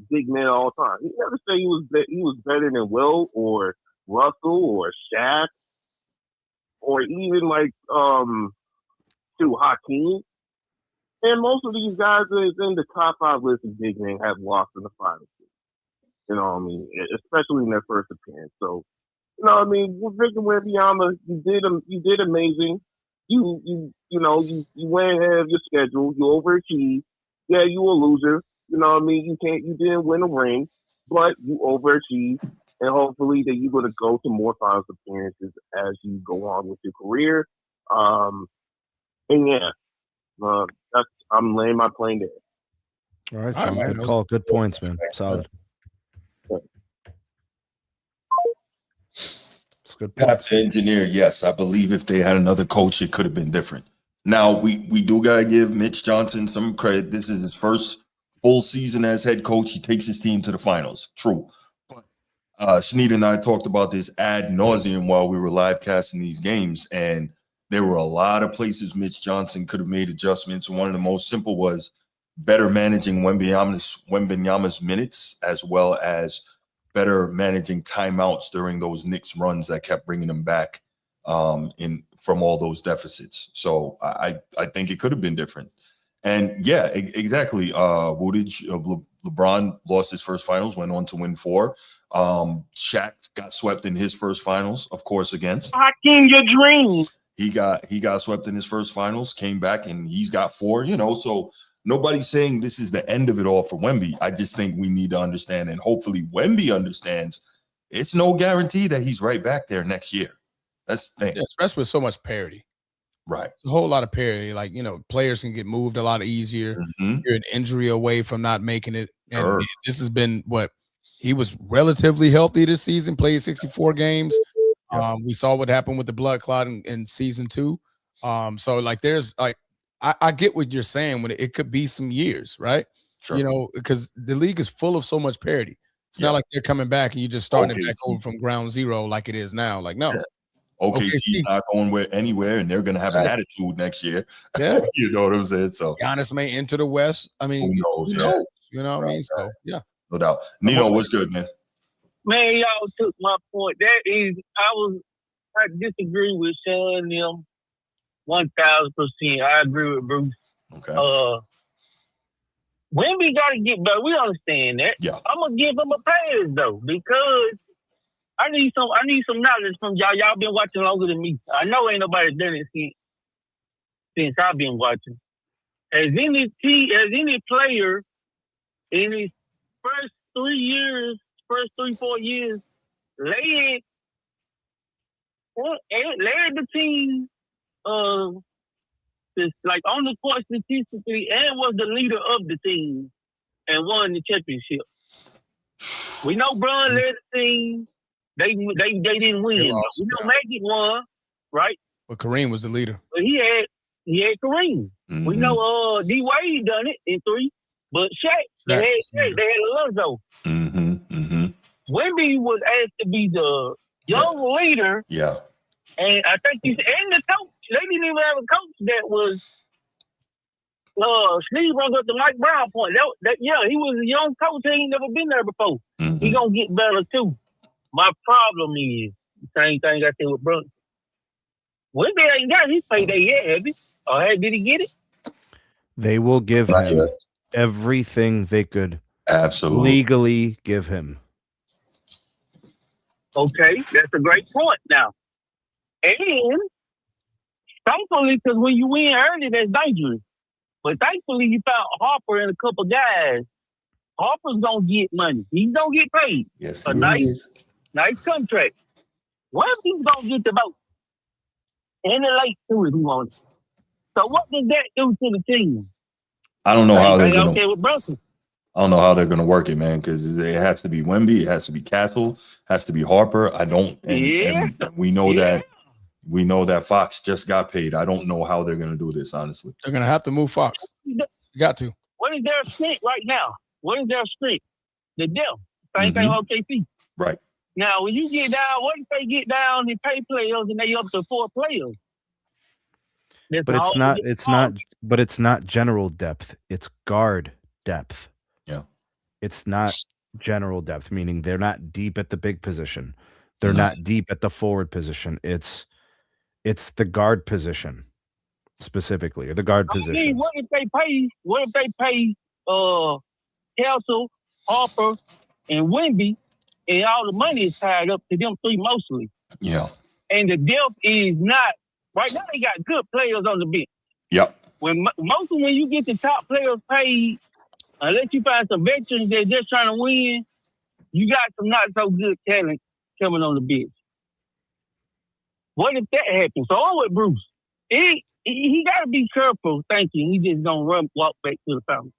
big man of all time. He never said he was better than Will or Russell or Shaq or even like Hakeem. And most of these guys is in the top 5 list of big men have lost in the finals. You know what I mean? Especially in their first appearance. So, you know what I mean? With Victor Wembanyama, you did amazing. You went ahead of your schedule. You overachieved. Yeah, you were a loser. You know what I mean? You didn't win a ring, but you overachieved. And hopefully that you're going to go to more finals appearances as you go on with your career. And yeah, I'm laying my plane there. All right, Sean. Good call. Good points, man. Solid. It's good. Cap the engineer. Yes, I believe if they had another coach, it could have been different. Now we do gotta give Mitch Johnson some credit. This is his first full season as head coach. He takes his team to the finals. True. But Shanita and I talked about this ad nauseum while we were live casting these games, and there were a lot of places Mitch Johnson could have made adjustments. One of the most simple was better managing Wembanyama's minutes, as well as better managing timeouts during those Knicks runs that kept bringing them back from all those deficits. So I think it could have been different. And yeah, exactly. LeBron lost his first finals, went on to win 4. Shaq got swept in his first finals, of course, against Hakeem, your dream. He got swept in his first finals, came back, and he's got 4, so nobody's saying this is the end of it all for Wemby. I just think we need to understand, and hopefully Wemby understands, it's no guarantee that he's right back there next year. That's the thing. Yeah, especially with so much parity. Right. It's a whole lot of parity. Like, players can get moved a lot easier. You're an injury away from not making it. And this has been he was relatively healthy this season, played 64 games. We saw what happened with the blood clot in season 2. So like there's like I get what you're saying when it could be some years, right? Sure. Because the league is full of so much parity. It's not like they're coming back and you're just starting it back over from ground zero like it is now. Like, no. Yeah. OKC's not going anywhere, and they're going to have an attitude next year. Yeah. You know what I'm saying? So Giannis may enter the West. I mean, who knows? Who knows? You know what I mean? So, yeah. No doubt. Nino, what's good, man? Man, y'all took my point. I disagree with Sean them 1,000%. I agree with Bruce. Okay. Wemby got to get better. We understand that. Yeah. I'm gonna give him a pass though, because I need some knowledge from y'all. Y'all been watching longer than me. I know ain't nobody done it since I've been watching. Has any player in his first 4 years, led the team like on the court statistically and was the leader of the team and won the championship? We know Bron led the team. They didn't win. We know Magic won, right? But Kareem was the leader. But he had Kareem. Mm-hmm. We know D Wade done it in 3, but Shaq they had Alonzo. Wemby was asked to be the young leader. Yeah. And I think and the coach, they didn't even have a coach that was Steve brought up the Mike Brown point. He was a young coach. He ain't never been there before. He gonna get better too. My problem is the same thing I said with Brunson. Wemby ain't got his payday yet, have he? Or did he get it? They will give him everything they could legally give him. Okay, that's a great point now. And thankfully, because when you win early, that's dangerous. But thankfully, you found Harper and a couple guys. Harper's going to get money. He's going to get paid. Yes, a nice contract. Wemby's going to get the vote. And the late too, if he wants. So what does that do to the team? I don't know how they're going to. I don't know how they're going to work it, man, because it has to be Wemby, it has to be Castle, has to be Harper. I don't, and we know that Fox just got paid. I don't know how they're going to do this, honestly. They're going to have to move Fox. You got to. What is their strength right now? What is their strength? The depth. Same thing with OKC. Right. Now, when you get down, what if they get down and pay players and they up to 4 players? But it's not general depth. It's guard depth. Yeah. It's not general depth, meaning they're not deep at the big position. They're not deep at the forward position. It's the guard position specifically, or the guard position. I mean, what if they pay Castle, Harper, and Wemby, and all the money is tied up to them 3 mostly? Yeah. And the depth is not right now. They got good players on the bench. Yep. When you get the top players paid, unless you find some veterans that just trying to win, you got some not so good talent coming on the bench. What if that happens? So I'm with Bruce. He got to be careful thinking he just gonna walk back to the fountain.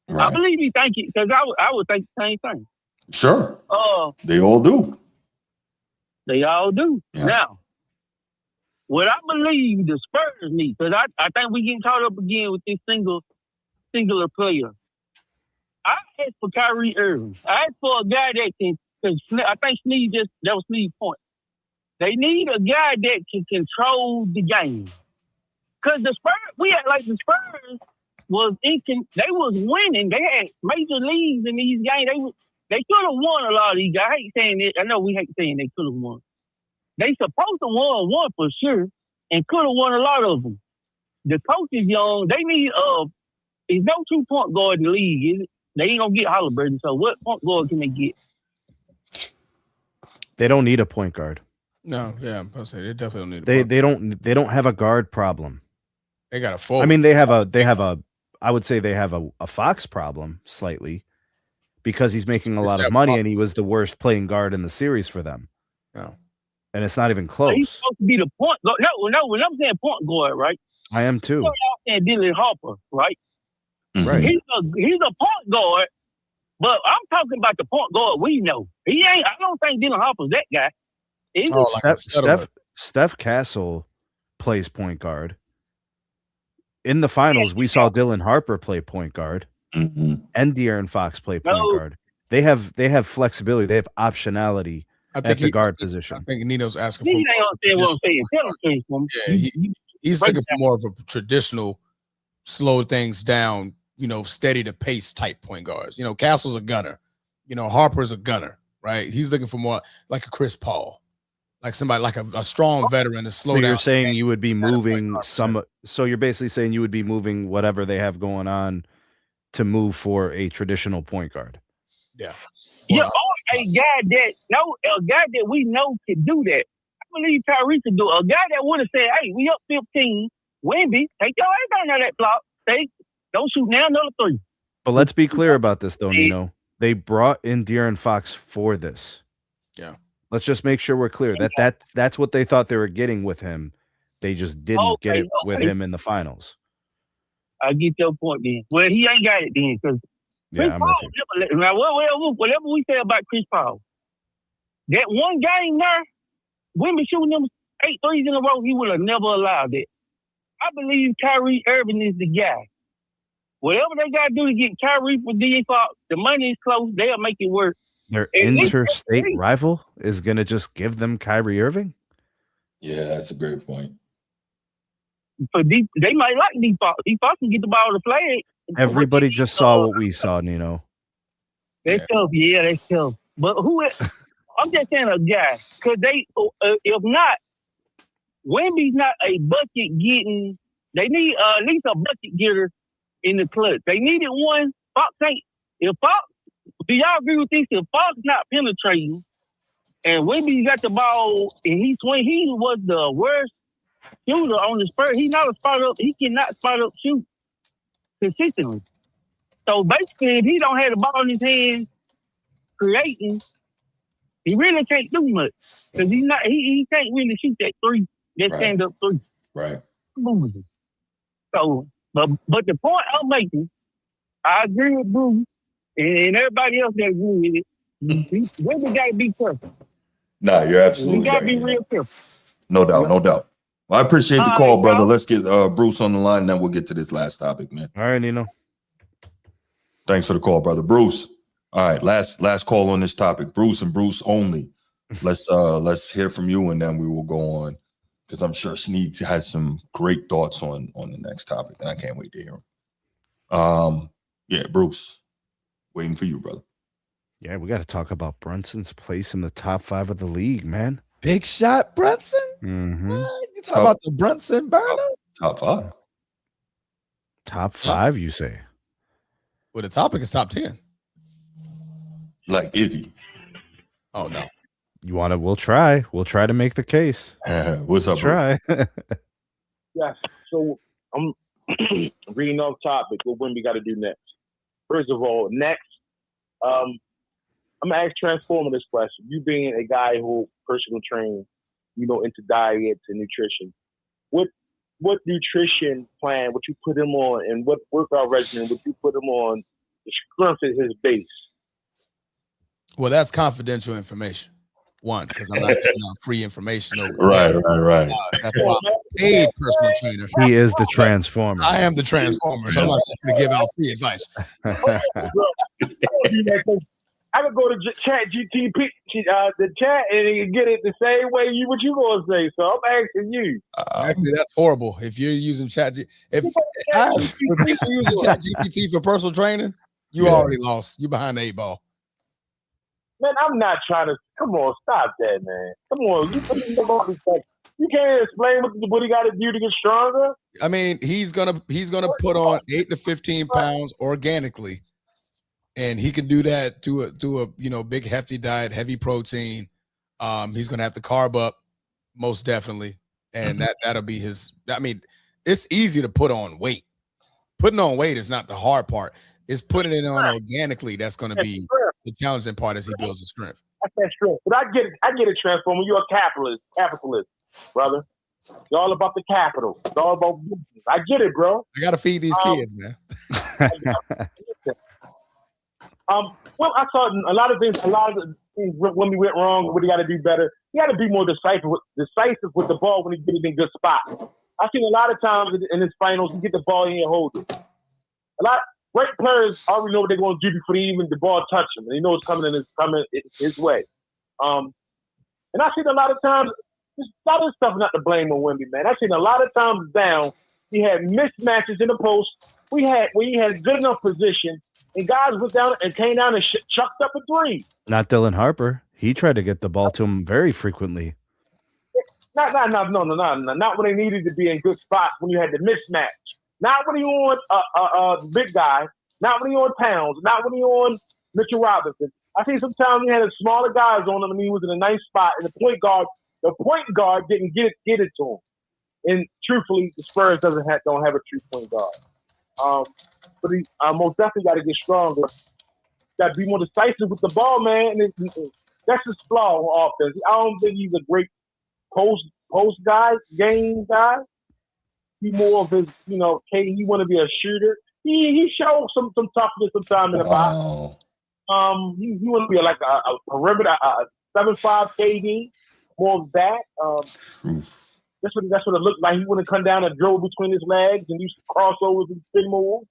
Right. I believe he thinking, because I would think the same thing. Sure. They all do. They all do. Yeah. Now, what I believe the Spurs need, because I think we getting caught up again with this singular player. I asked for Kyrie Irving. I asked for a guy that can, because I think that was Sneed's point. They need a guy that can control the game. Because the Spurs was they was winning. They had major leads in these games. They could have won a lot of these guys. I hate saying it. I know we hate saying they could have won. They supposed to won one for sure and could have won a lot of them. The coach is young. They need there's no true point guard in the league, is it? They ain't gonna get Halliburton. So what point guard can they get? They don't need a point guard. No, yeah, I'm supposed to say they definitely don't need. They don't have a guard problem. They got a forward. I mean, they have a. I would say they have a Fox problem slightly because he's making a lot of money and he was the worst playing guard in the series for them. No, and it's not even close. He's supposed to be the point guard. No. When I'm saying point guard, right? I am too. Y'all saying Dylan Harper, right? Right. He's a point guard, but I'm talking about the point guard we know. He ain't. I don't think Dylan Harper's that guy. Steph Castle plays point guard. In the finals, we saw Dylan Harper play point guard, and De'Aaron Fox play point guard. They have flexibility. They have optionality at the guard position. I think Nino's asking He for. ain't understand what I'm saying. Tell him for me. Yeah, he's looking for more of a traditional, slow things down, steady to pace type point guards. Castle's a gunner. Harper's a gunner, right? He's looking for more like a Chris Paul. Like somebody like a strong veteran to slow down. You're saying you would be moving some. So you're basically saying you would be moving whatever they have going on to move for a traditional point guard. Yeah. Yeah, or a guy that we know can do that. I believe Tyrese can do it. A guy that would have said, "Hey, we up 15. Wemby, take your ass down that block. Don't shoot now, another 3." But let's be clear about this, though, Nino. They brought in De'Aaron Fox for this. Yeah. Let's just make sure we're clear that's what they thought they were getting with him. They just didn't get it with him in the finals. I get your point then. Well, he ain't got it then because Chris Paul. Now, whatever we say about Chris Paul, that one game there, Wemby shooting them 8 threes in a row, he would have never allowed it. I believe Kyrie Irving is the guy. Whatever they got to do to get Kyrie for D Fox, the money is close. They'll make it work. Their interstate rival is going to just give them Kyrie Irving? Yeah, that's a great point. For they might like D Fox. D Fox can get the ball to play. Everybody just saw what we saw, Nino. That's tough. Yeah, that's tough. But I'm just saying a guy. Because if not, Wemby's not a bucket getting. They need at least a bucket getter in the clutch. They needed one. Fox ain't. If Fox, do y'all agree with this? If Fox not penetrating and Wemby got the ball and he was the worst shooter on the Spurs. He's not a spot up. He cannot spot up shoot consistently. So basically, if he don't have the ball in his hands creating, he really can't do much because he's not. He can't really shoot that 3, that stand up 3. Right. So, but the point I'm making, I agree with Bruce and everybody else that agree with it. Wemby got to be careful. Nah, you're absolutely We got to right. be real careful. No doubt, no doubt. Well, I appreciate the call, brother. Let's get Bruce on the line, and then we'll get to this last topic, man. All right, Nino. Thanks for the call, brother. Bruce. All right, last call on this topic. Bruce and Bruce only. Let's hear from you, and then we will go on because I'm sure Sneed has some great thoughts on the next topic, and I can't wait to hear him. Yeah, Bruce, waiting for you, brother. Yeah, we got to talk about Brunson's place in the top 5 of the league, man. Big shot Brunson? Mm-hmm. You talk about the Brunson burner? Top 5. Top 5, you say? Well, the topic is top 10. Like, is he? Oh, no. You want to? We'll try. We'll try to make the case. What's up, try. Yeah, so I'm reading off topic. What Wemby got to do next? First of all, I'm gonna ask Transformer this question. You being a guy who personal train, into diets and nutrition, what nutrition plan would you put him on, and what workout regimen would you put him on to strengthen his base? Well, that's confidential information. One, because I'm not giving out free information over Right. That's why I'm a paid personal trainer. He is the Transformer. I am the Transformer. So I'm not going to give out free advice. I could go to Chat GTP, the chat, and get it the same way what you gonna say. So I'm asking you. Actually, that's horrible. If you're using if people using Chat GPT for personal training, you already lost. You behind the 8 ball. Man, I'm not trying to. Come on, stop that, man. Come on, you can't explain what he got to do to get stronger. I mean, he's gonna put on 8 to 15 pounds organically, and he can do that through a big hefty diet, heavy protein. He's gonna have to carb up, most definitely, and that'll be his. I mean, it's easy to put on weight. Putting on weight is not the hard part. It's putting it on organically that's going to be the challenging part as he builds his strength. That's that strength. But I get it, Transformer. You're a capitalist, brother. It's all about the capital. It's all about business. I get it, bro. I got to feed these kids, man. Well, I saw a lot of things when we went wrong, what he got to do better. He got to be more decisive with the ball when he get it in good spots. I've seen a lot of times in his finals, he get the ball and he hold it. A lot great players already know what they're going to do before they even the ball touch him, and they know it's coming his way. And I've seen a lot of times, a lot of stuff not to blame on Wemby, man. I've seen a lot of times down, he had mismatches in the post. Where he had good enough position, and guys went down and came down and chucked up a three. Not Dylan Harper. He tried to get the ball to him very frequently. No. Not when they needed to be in good spots when you had the mismatch. Not when you on big guy. Not when you on Towns. Not when you on Mitchell Robinson. I think sometimes he had smaller guys on him and he was in a nice spot. And the point guard didn't get it to him. And truthfully, the Spurs don't have a true point guard. But he most definitely got to get stronger. Got to be more decisive with the ball, man. And that's his flaw on offense. I don't think he's a great post guy, game guy. He more of his, he want to be a shooter. He showed some toughness sometime in the box. He want to be like a perimeter, 7'5" KD, more of that. That's what it looked like. He want to come down and dribble between his legs and do crossovers and spin moves.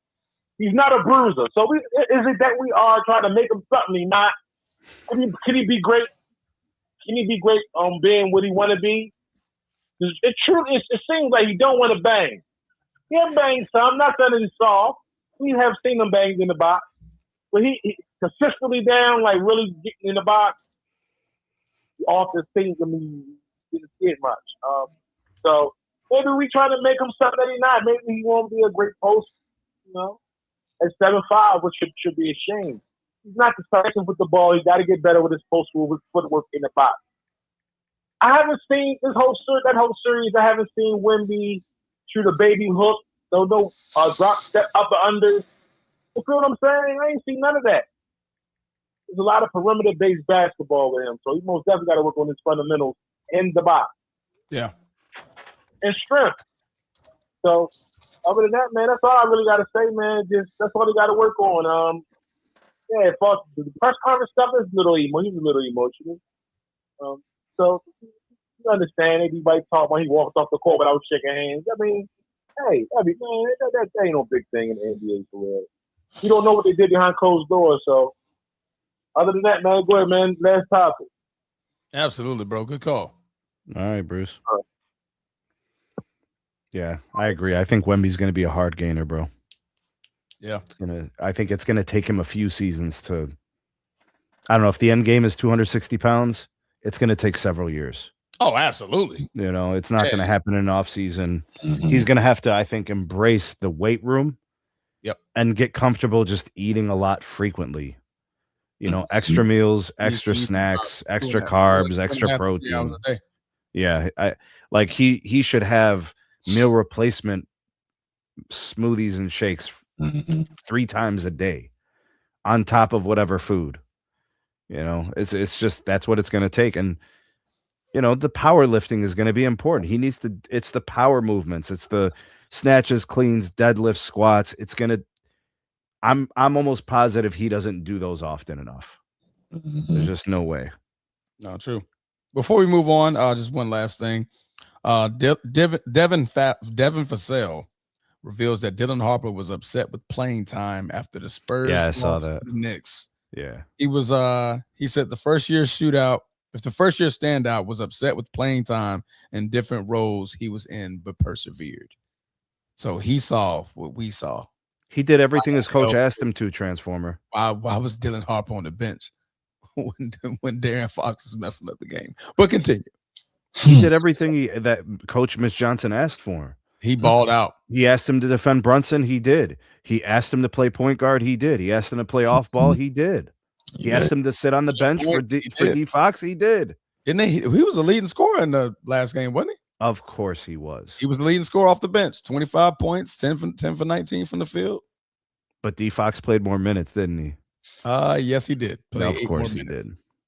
He's not a bruiser. So is it that we are trying to make him something he's not? Can he be great? Can he be great being what he want to be? It seems like he don't want to bang. He'll bang some. Not that he's soft. We have seen him bang in the box. But he consistently down, like really getting in the box, off the things, didn't get much. So maybe we try to make him something that he's not. Maybe he won't be a great post, at 7'5", which should be a shame. He's not decisive with the ball. He's got to get better with his post move, with footwork in the box. I haven't seen that whole series. I haven't seen Wemby shoot a baby hook. No drop step up or under. You feel what I'm saying? I ain't seen none of that. There's a lot of perimeter-based basketball with him, so he most definitely got to work on his fundamentals in the box. Yeah. And strength. So, other than that, man, that's all I really got to say, man. That's all he got to work on. The press conference stuff is a little emo. He's a little emotional. So, you understand, everybody talk when he walks off the court without shaking hands. I mean, hey, that ain't no big thing in the NBA for real. You don't know what they did behind closed doors. So, other than that, man, go ahead, man. Last topic. Absolutely, bro. Good call. All right, Bruce. Yeah, I agree. I think Wemby's going to be a hard gainer, bro. Yeah. I think it's going to take him a few seasons to. I don't know if the end game is 260 pounds. It's going to take several years. Oh, absolutely. It's not going to happen in an off season. Mm-hmm. He's going to have to, I think, embrace the weight room. Yep. And get comfortable just eating a lot frequently. Extra meals, extra snacks, extra carbs, extra protein. Yeah, he should have meal replacement smoothies and shakes 3 times a day on top of whatever food. It's just that's what it's going to take. And the powerlifting is going to be important. He needs to. It's the power movements. It's the snatches, cleans, deadlifts, squats. It's going to. I'm almost positive he doesn't do those often enough. There's just no way. No, true. Before we move on, just one last thing. Devin Vassell reveals that Dylan Harper was upset with playing time after the Spurs lost to the Knicks. Yeah. He said the first year standout was upset with playing time in different roles he was in, but persevered. So he saw what we saw. He did everything his coach asked him to, Transformer. Why was Dylan Harper on the bench? when Darren Fox is messing up the game. But continue. He did everything that Coach Mitch Johnson asked for him. He balled out. He asked him to defend Brunson. He did. He asked him to play point guard. He did. He asked him to play off ball. He did. He asked him to sit on the bench for D Fox. He did. Didn't he? He was the leading scorer in the last game, wasn't he? Of course he was. He was the leading scorer off the bench. 25 points, 10 for 19 from the field. But D Fox played more minutes, didn't he? Yes, he did. Of course he did.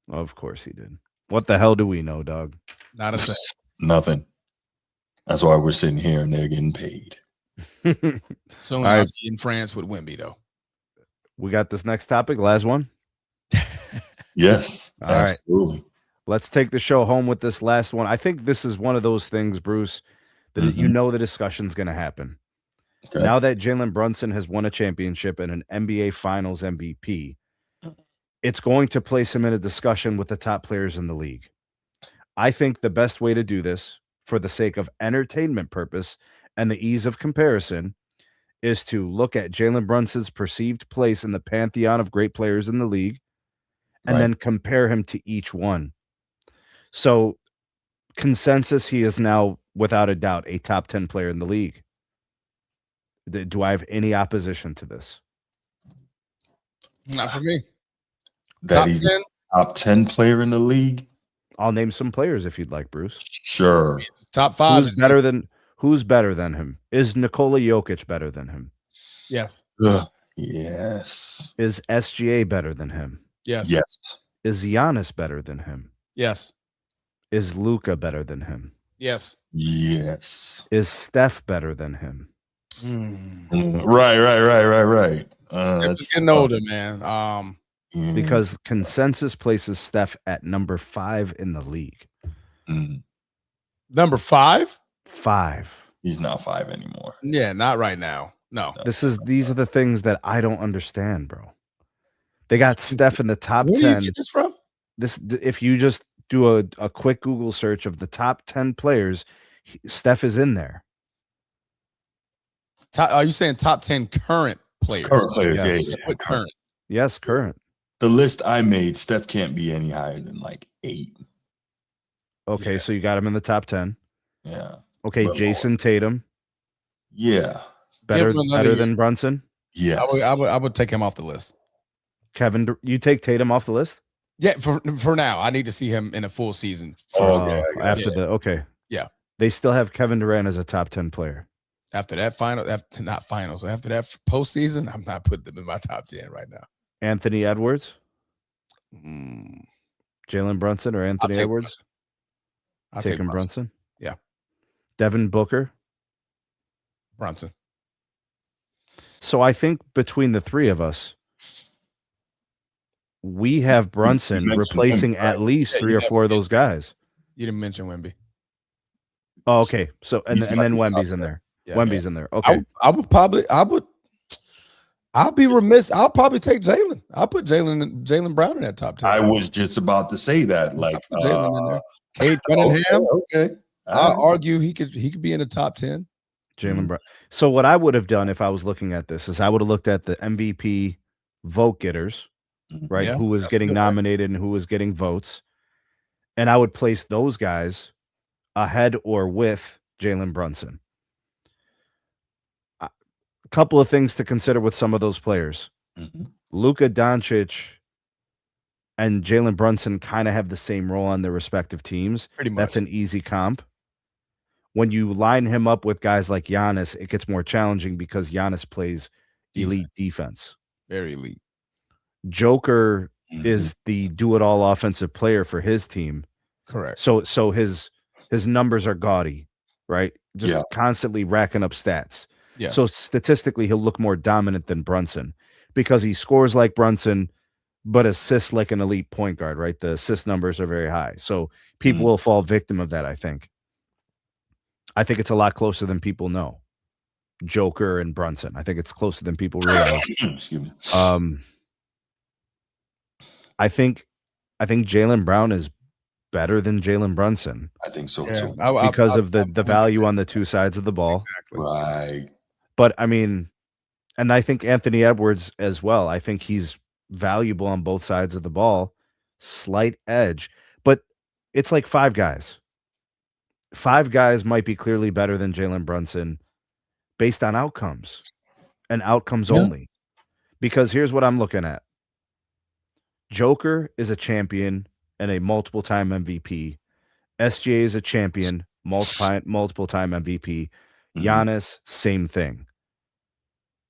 Of course he did. What the hell do we know, dog? Not a thing. Nothing. That's why we're sitting here and they're getting paid. So I'll be in France with Wemby, though. We got this next topic. Last one. Yes, all right. Absolutely. Let's take the show home with this last one. I think this is one of those things, Bruce, that you know the discussion's going to happen. Okay. Now that Jalen Brunson has won a championship and an NBA Finals MVP, it's going to place him in a discussion with the top players in the league. I think the best way to do this, for the sake of entertainment purpose and the ease of comparison, is to look at Jalen Brunson's perceived place in the pantheon of great players in the league and then compare him to each one. So, consensus, he is now, without a doubt, a top 10 player in the league. Do I have any opposition to this? Not for me. That he's a top 10 player in the league? I'll name some players if you'd like, Bruce. Sure. Top 5. Who's better than him? Is Nikola Jokic better than him? Yes. Yes. Is SGA better than him? Yes. Yes. Is Giannis better than him? Yes. Is Luka better than him? Yes. Yes. Is Steph better than him? Right. Steph is getting older, man. Because consensus places Steph at number 5 in the league. Number 5? 5. He's not 5 anymore. Yeah, not right now. No. These are the things that I don't understand, bro. They got Steph in the top 10. Where do you get this from? If you just do a quick Google search of the top 10 players, Steph is in there. Are you saying top 10 current players? Current players, yes. Yeah. Current. Yes, current. The list I made, Steph can't be any higher than like 8. Okay, so you got him in the top 10. Yeah. Okay, but Jason Tatum. Yeah. Better than Brunson? Yeah. I would take him off the list. Kevin, you take Tatum off the list? Yeah, for now. I need to see him in a full season. Okay. Yeah. They still have Kevin Durant as a top 10 player. After that after that postseason, I'm not putting them in my top 10 right now. Anthony Edwards? Jalen Brunson or Anthony Edwards? I'll take Brunson. Yeah. Devin Booker? Brunson. So I think between the three of us, we have Brunson replacing Wemby, at least 3 or 4 of those guys. You didn't mention Wemby. Oh, okay. So and then Wemby's in there. Yeah, Wemby's in there. Okay. I'll be remiss. I'll probably take Jalen. I'll put Jalen Brown in that top 10. I was just about to say that. Like Jalen in there. Cade Cunningham. Okay. I'll argue he could be in the top 10. Jalen Brown. So what I would have done if I was looking at this is I would have looked at the MVP vote getters, right? Yeah, who was getting nominated and who was getting votes. And I would place those guys ahead or with Jalen Brunson. A couple of things to consider with some of those players. Luka Doncic and Jalen Brunson kind of have the same role on their respective teams. Pretty much. That's an easy comp. When you line him up with guys like Giannis, it gets more challenging because Giannis plays elite defense. Very elite. Joker is the do-it-all offensive player for his team. Correct. So his numbers are gaudy, right? Just constantly racking up stats. Yes. So statistically, he'll look more dominant than Brunson because he scores like Brunson, but assists like an elite point guard, right? The assist numbers are very high. So people will fall victim of that, I think. I think it's a lot closer than people know. Joker and Brunson. I think it's closer than people realize. Excuse me. I think Jaylen Brown is better than Jalen Brunson. I think so Yeah. too. Because of the value on the two sides of the ball. Exactly. Right. But I mean, and I think Anthony Edwards as well. I think he's valuable on both sides of the ball. slight edge, but it's like 5 guys. 5 guys might be clearly better than Jalen Brunson based on outcomes and outcomes only. Because here's what I'm looking at. Joker is a champion and a multiple-time MVP. SGA is a champion, multiple-time MVP. Giannis, same thing.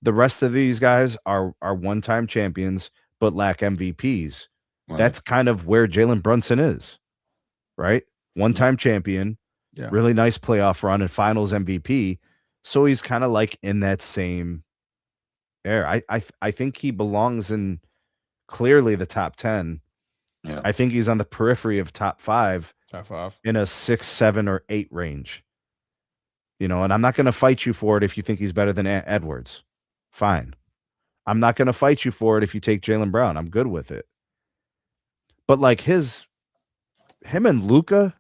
The rest of these guys are one-time champions but lack MVPs. Right. That's kind of where Jalen Brunson is, right? One-time champion, really nice playoff run and finals MVP. So he's kind of like in that same air. I think he belongs in clearly the top 10. Yeah. I think he's on the periphery of top 5. Top 5. In a 6, 7, or 8 range. And I'm not going to fight you for it if you think he's better than Edwards. Fine. I'm not going to fight you for it if you take Jaylen Brown. I'm good with it. But like him and Luka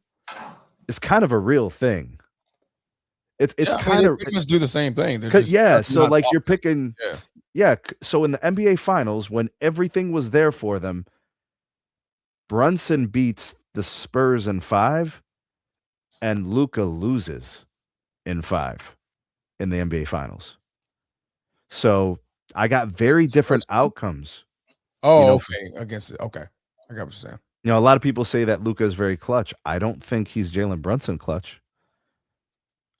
is kind of a real thing. It's kind of they must do the same thing. So like you're picking so in the NBA Finals when everything was there for them, Brunson beats the Spurs in 5 and Luka loses in 5 in the NBA Finals. So I got very different outcomes. Okay. Against it. Okay. I got what you're saying. A lot of people say that Luka is very clutch. I don't think he's Jalen Brunson clutch.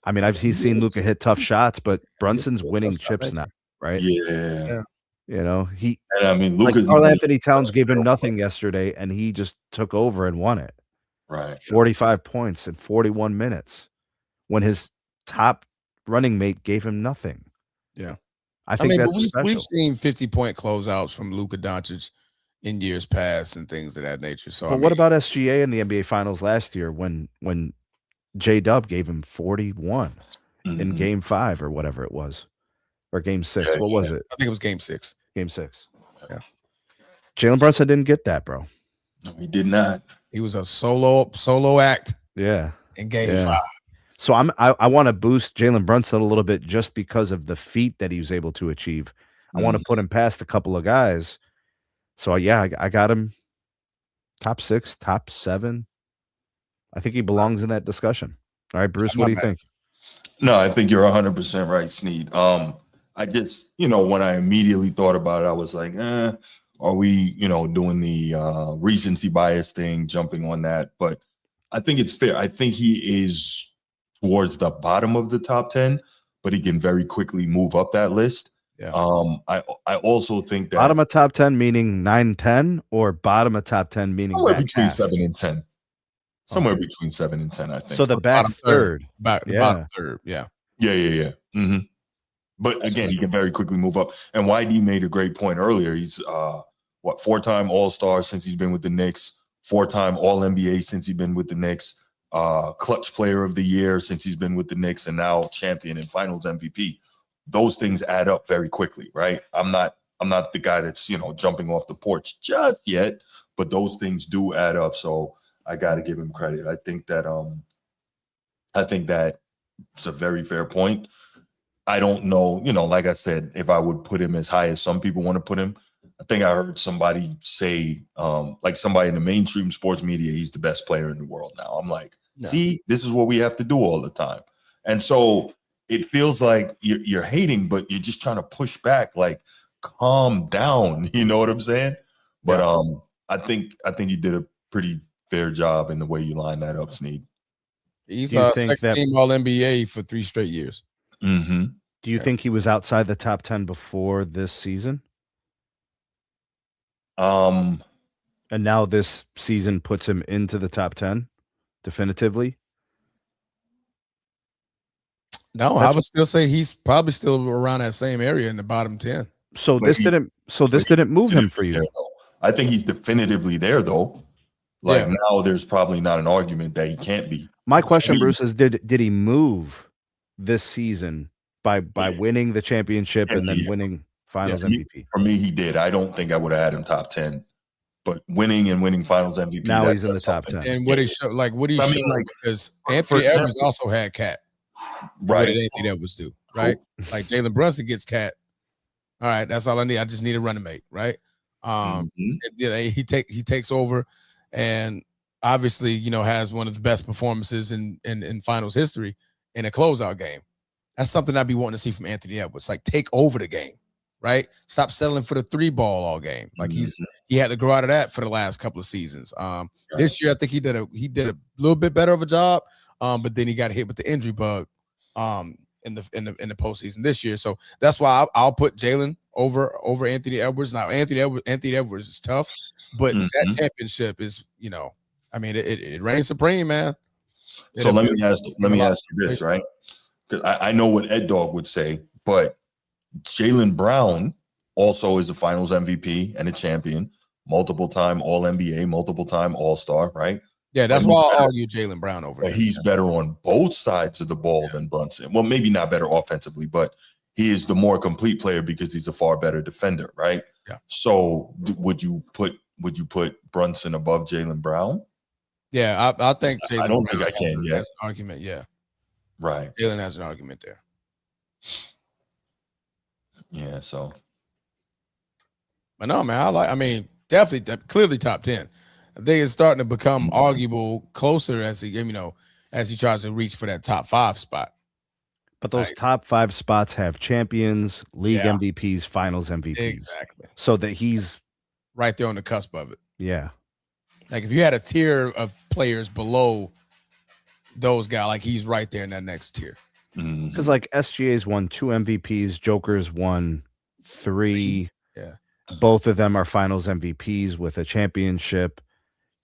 I mean, he's seen Luka hit tough shots, but Brunson's winning chips now, right? Yeah. Luka, Karl Anthony Towns gave him nothing yesterday, and he just took over and won it. Right. 45 points in 41 minutes when his top running mate gave him nothing. Yeah. I think that's special. We've seen 50-point closeouts from Luka Doncic in years past and things of that nature. So, what about SGA in the NBA Finals last year when J-Dub gave him 41 in Game 5 or whatever it was, or Game 6? What was it? I think it was Game 6. Game 6. Yeah. Jalen Brunson didn't get that, bro. No, he did not. He was a solo act. Yeah. In Game 5. So I want to boost Jalen Brunson a little bit just because of the feat that he was able to achieve. I want to put him past a couple of guys. So I got him top 6, top 7. I think he belongs in that discussion. All right, Bruce, what do you think? No, I think you're 100% right, Sneed. I just, when I immediately thought about it, I was like, are we, doing the recency bias thing, jumping on that? But I think it's fair. I think he is towards the bottom of the top 10, but he can very quickly move up that list. Yeah. I also think that bottom of top 10 meaning 9-10 or bottom of top 10 meaning somewhere between 7 and 10. Somewhere between 7 and 10, I think. So the bottom third. Bottom third, yeah. Yeah. Mm-hmm. But again, he can very quickly move up. And YD made a great point earlier. He's 4-time All-Star since he's been with the Knicks, 4-time All-NBA since he's been with the Knicks, clutch player of the year since he's been with the Knicks, and now champion and finals MVP. Those things add up very quickly, right? I'm not the guy that's, jumping off the porch just yet, but those things do add up. So I got to give him credit. I think that it's a very fair point. I don't know, like I said, if I would put him as high as some people want to put him. I think I heard somebody say, like somebody in the mainstream sports media, he's the best player in the world now. I'm like, see, this is what we have to do all the time. And so it feels like you're hating, but you're just trying to push back, like, calm down. You know what I'm saying? But I think you did a pretty fair job in the way you lined that up, Sneed. He's second team All-NBA for 3 straight years. Mm-hmm. Do you think he was outside the top 10 before this season? And now this season puts him into the top 10 definitively? No, I would still say he's probably still around that same area in the bottom 10. So this didn't move him for you. I think he's definitively there, though. Now there's probably not an argument that he can't be. My question, Bruce, is did he move this season by winning the championship and then winning finals MVP? For me, he did. I don't think I would have had him top 10. But winning finals MVP. Now he's in the top 10. And what he showed, because Anthony Edwards also had Cat. Right. What did Anthony Edwards do? Right? Like Jalen Brunson gets Cat. All right, that's all I need. I just need a running mate, right? He takes over, and obviously, has one of the best performances in finals history in a closeout game. That's something I'd be wanting to see from Anthony Edwards. Like, take over the game, right? Stop settling for the 3-ball all game. Like he had to grow out of that for the last couple of seasons. This year, I think he did a little bit better of a job, but then he got hit with the injury bug in the postseason this year. So that's why I'll put Jalen over Anthony Edwards. Now, Anthony Edwards is tough, but that championship is, it reigns supreme, man. So let me ask you this, right? Because I know what Ed Dog would say, but Jalen Brown also is a Finals MVP and a champion, multiple-time All-NBA, multiple-time All-Star, right? Yeah, that's why I'll argue Jalen Brown over. But he's better on both sides of the ball than Brunson. Well, maybe not better offensively, but he is the more complete player because he's a far better defender, right? Yeah. So would you put Brunson above Jalen Brown? Yeah, I think Jalen. I don't think I can yet. That's an argument, yeah. Right. Jalen has an argument there. Yeah, so. But no, man, definitely, clearly top 10. I think it's starting to become arguable closer as he tries to reach for that top 5 spot. But those top 5 spots have champions, league MVPs, finals MVPs. Exactly. So that he's right there on the cusp of it. Yeah. Like if you had a tier of players below those guys, like he's right there in that next tier. Because like SGA's won 2 MVPs, Joker's won 3. Yeah. Both of them are finals MVPs with a championship.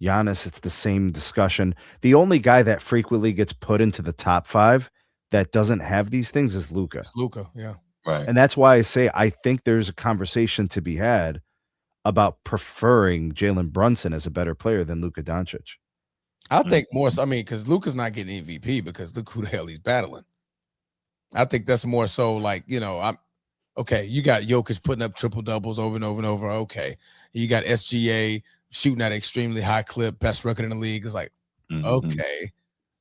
Giannis, it's the same discussion. The only guy that frequently gets put into the top 5 that doesn't have these things is Luka. It's Luka, yeah. Right. And that's why I say I think there's a conversation to be had about preferring Jalen Brunson as a better player than Luka Doncic. I think more so, because Luka's not getting MVP because look who the hell he's battling. I think that's more so like, I'm okay. You got Jokic putting up triple doubles over and over and over. Okay. You got SGA shooting at an extremely high clip, best record in the league. It's like, okay.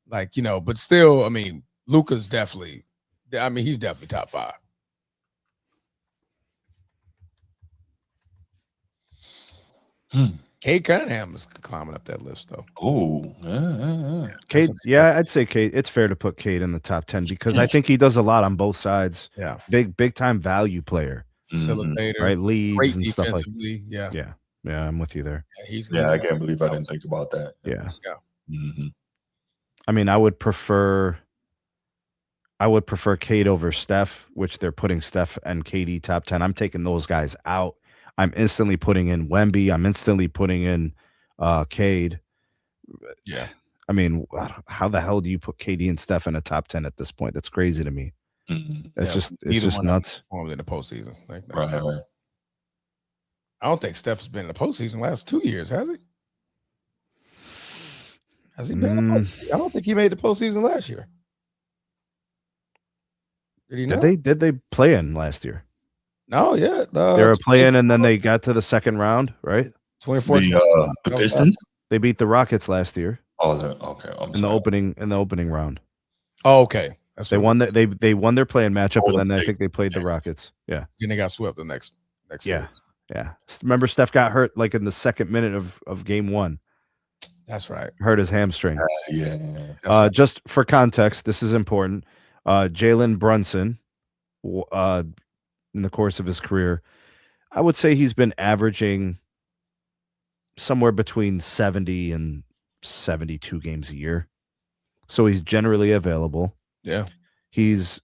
Like, but still, Luka's definitely, he's definitely top 5. Cade Cunningham is climbing up that list, though. Oh, yeah. Cade, I'd say Cade. It's fair to put Cade in the top 10 because I think he does a lot on both sides. Yeah, big time value player, facilitator, right? Leads great and stuff like. Yeah. I'm with you there. Yeah, I can't believe I didn't think about that. Yeah. Mm-hmm. I would prefer Cade over Steph, which they're putting Steph and KD top 10. I'm taking those guys out. I'm instantly putting in Wemby. I'm instantly putting in Cade. Yeah. How the hell do you put KD and Steph in a top 10 at this point? That's crazy to me. It's just nuts. In the postseason. Right. I don't think Steph's been in the postseason the last 2 years, has he? Has he been in the postseason? I don't think he made the postseason last year. Did he not? Did they play in last year? No, yeah. They were playing and then they got to the second round, right? 2014. The Pistons? They beat the Rockets last year. Oh, okay. In the opening round. Oh, okay. That's they won that they won their playing matchup, and then I think they played the Rockets. Yeah. Then they got swept the next yeah. series. Yeah. Remember Steph got hurt like in the second minute of game 1. That's right. Hurt his hamstring. Yeah. Just for context, this is important. Jalen Brunson, in the course of his career, I would say he's been averaging somewhere between 70 and 72 games a year. So he's generally available. Yeah. He's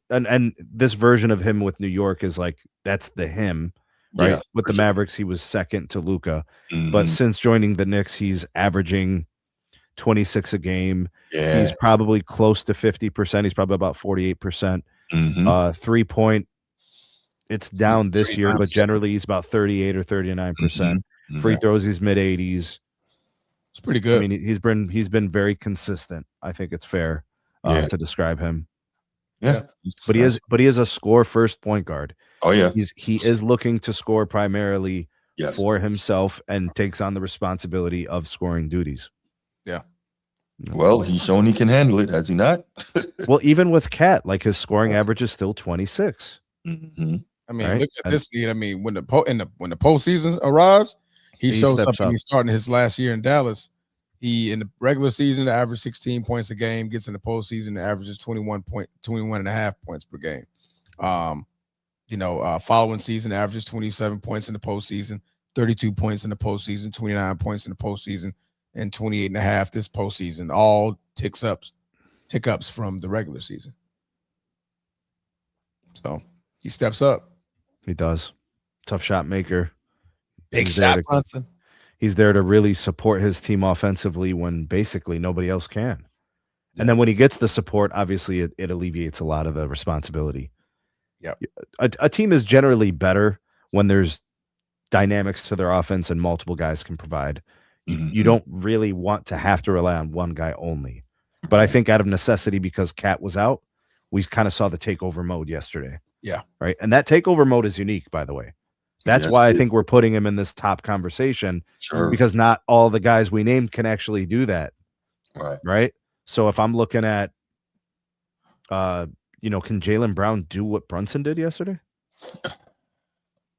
and this version of him with New York is like, that's the him, right? Yeah, with the Mavericks, he was second to Luka. But since joining the Knicks, he's averaging 26 a game. Yeah. He's probably close to 50%. He's probably about 48%. 3-point, it's down this year, but generally he's about 38 or 39%. Free throws, he's mid-80s. It's pretty good. He's been very consistent. I think it's fair to describe him. Yeah. But he is a score first point guard. Oh yeah. He is looking to score primarily Yes. for himself and takes on the responsibility of scoring duties. Yeah. Well, he's shown he can handle it, has he not? Well, even with Cat, like his scoring average is still 26. That's I mean, Right? look at this lead. I mean, when the postseason arrives, he shows up steps and up. he's starting his last year in Dallas. He in the regular season averaged 16 points a game, gets in the postseason, averages 21 and a half points per game. Following season averages 27 points in the postseason, 32 points in the postseason, 29 points in the postseason, and 28 and a half this postseason. All tick ups from the regular season. So he steps up. He does. Tough shot maker. Big He's there shot, to- Brunson. He's there to really support his team offensively when basically nobody else can. And then when he gets the support, obviously it alleviates a lot of the responsibility. Yep. A team is generally better when there's dynamics to their offense and multiple guys can provide. You don't really want to have to rely on one guy only. But I think out of necessity, because Cat was out, we kind of saw the takeover mode yesterday. Yeah. Right. And that takeover mode is unique, by the way. That's Yes, why I it think is. we're putting him in this top conversation. Sure. Because not all the guys we named can actually do that. Right. Right. So if I'm looking at, can Jalen Brown do what Brunson did yesterday?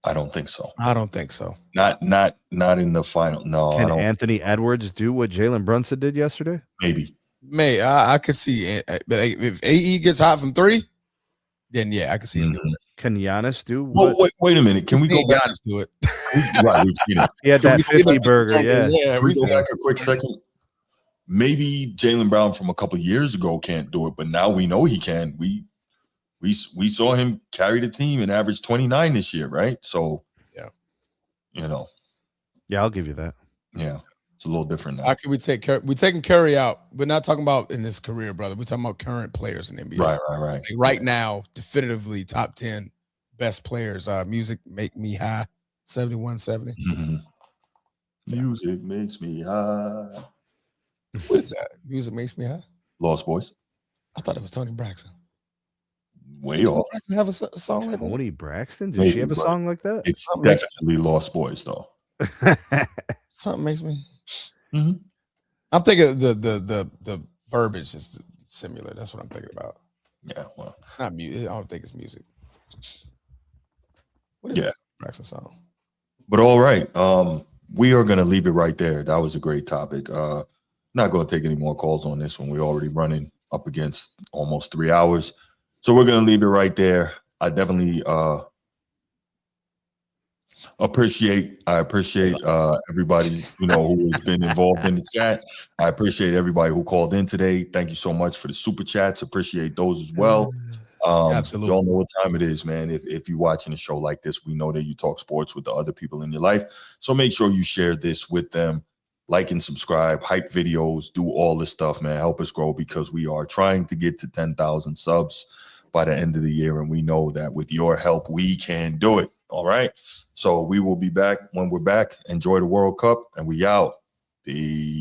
I don't think so. I don't think so. Not in the final. No, I Can don't. Anthony Edwards do what Jalen Brunson did yesterday? Maybe. I could see it. But if AE gets hot from three, then yeah, I can see him doing it. Can Giannis do Well, what? wait a minute. Can we go back? Giannis do it? Right, we've seen it. He had Can that we 50 burger, yeah. Can we go back a quick second? Maybe Jalen Brown from a couple of years ago can't do it, but now we know he can. We saw him carry the team and average 29 this year, right? So yeah, Yeah, I'll give you that. Yeah, it's a little different now. How can we take Curry? We're taking Curry out. We're not talking about in his career, brother. We're talking about current players in the NBA. Right. Like right now, definitively top 10 best players. Music Make Me High, 7170. Mm-hmm. Music makes me high. What is that? Music Makes Me High? Lost Boys. I thought it was Tony Braxton. Way off. Braxton have a song like that? Tony Braxton? Did Maybe, she have a but song like that? It's definitely Lost Boys, though. Something makes me. Mm-hmm. I'm thinking the verbiage is similar. That's what I'm thinking about. Yeah, well, not music. I don't think it's music. What is that Braxton song? But all right, we are going to leave it right there. That was a great topic. Not going to take any more calls on this one. We're already running up against almost 3 hours. So we're going to leave it right there. I definitely appreciate everybody, who has been involved in the chat. I appreciate everybody who called in today. Thank you so much for the super chats. Appreciate those as well. Absolutely. Y'all know what time it is, man. If you're watching a show like this, we know that you talk sports with the other people in your life. So make sure you share this with them. Like and subscribe, hype videos, do all this stuff, man. Help us grow because we are trying to get to 10,000 subs by the end of the year. And we know that with your help, we can do it. All right. So we will be back when we're back. Enjoy the World Cup and we out. Peace.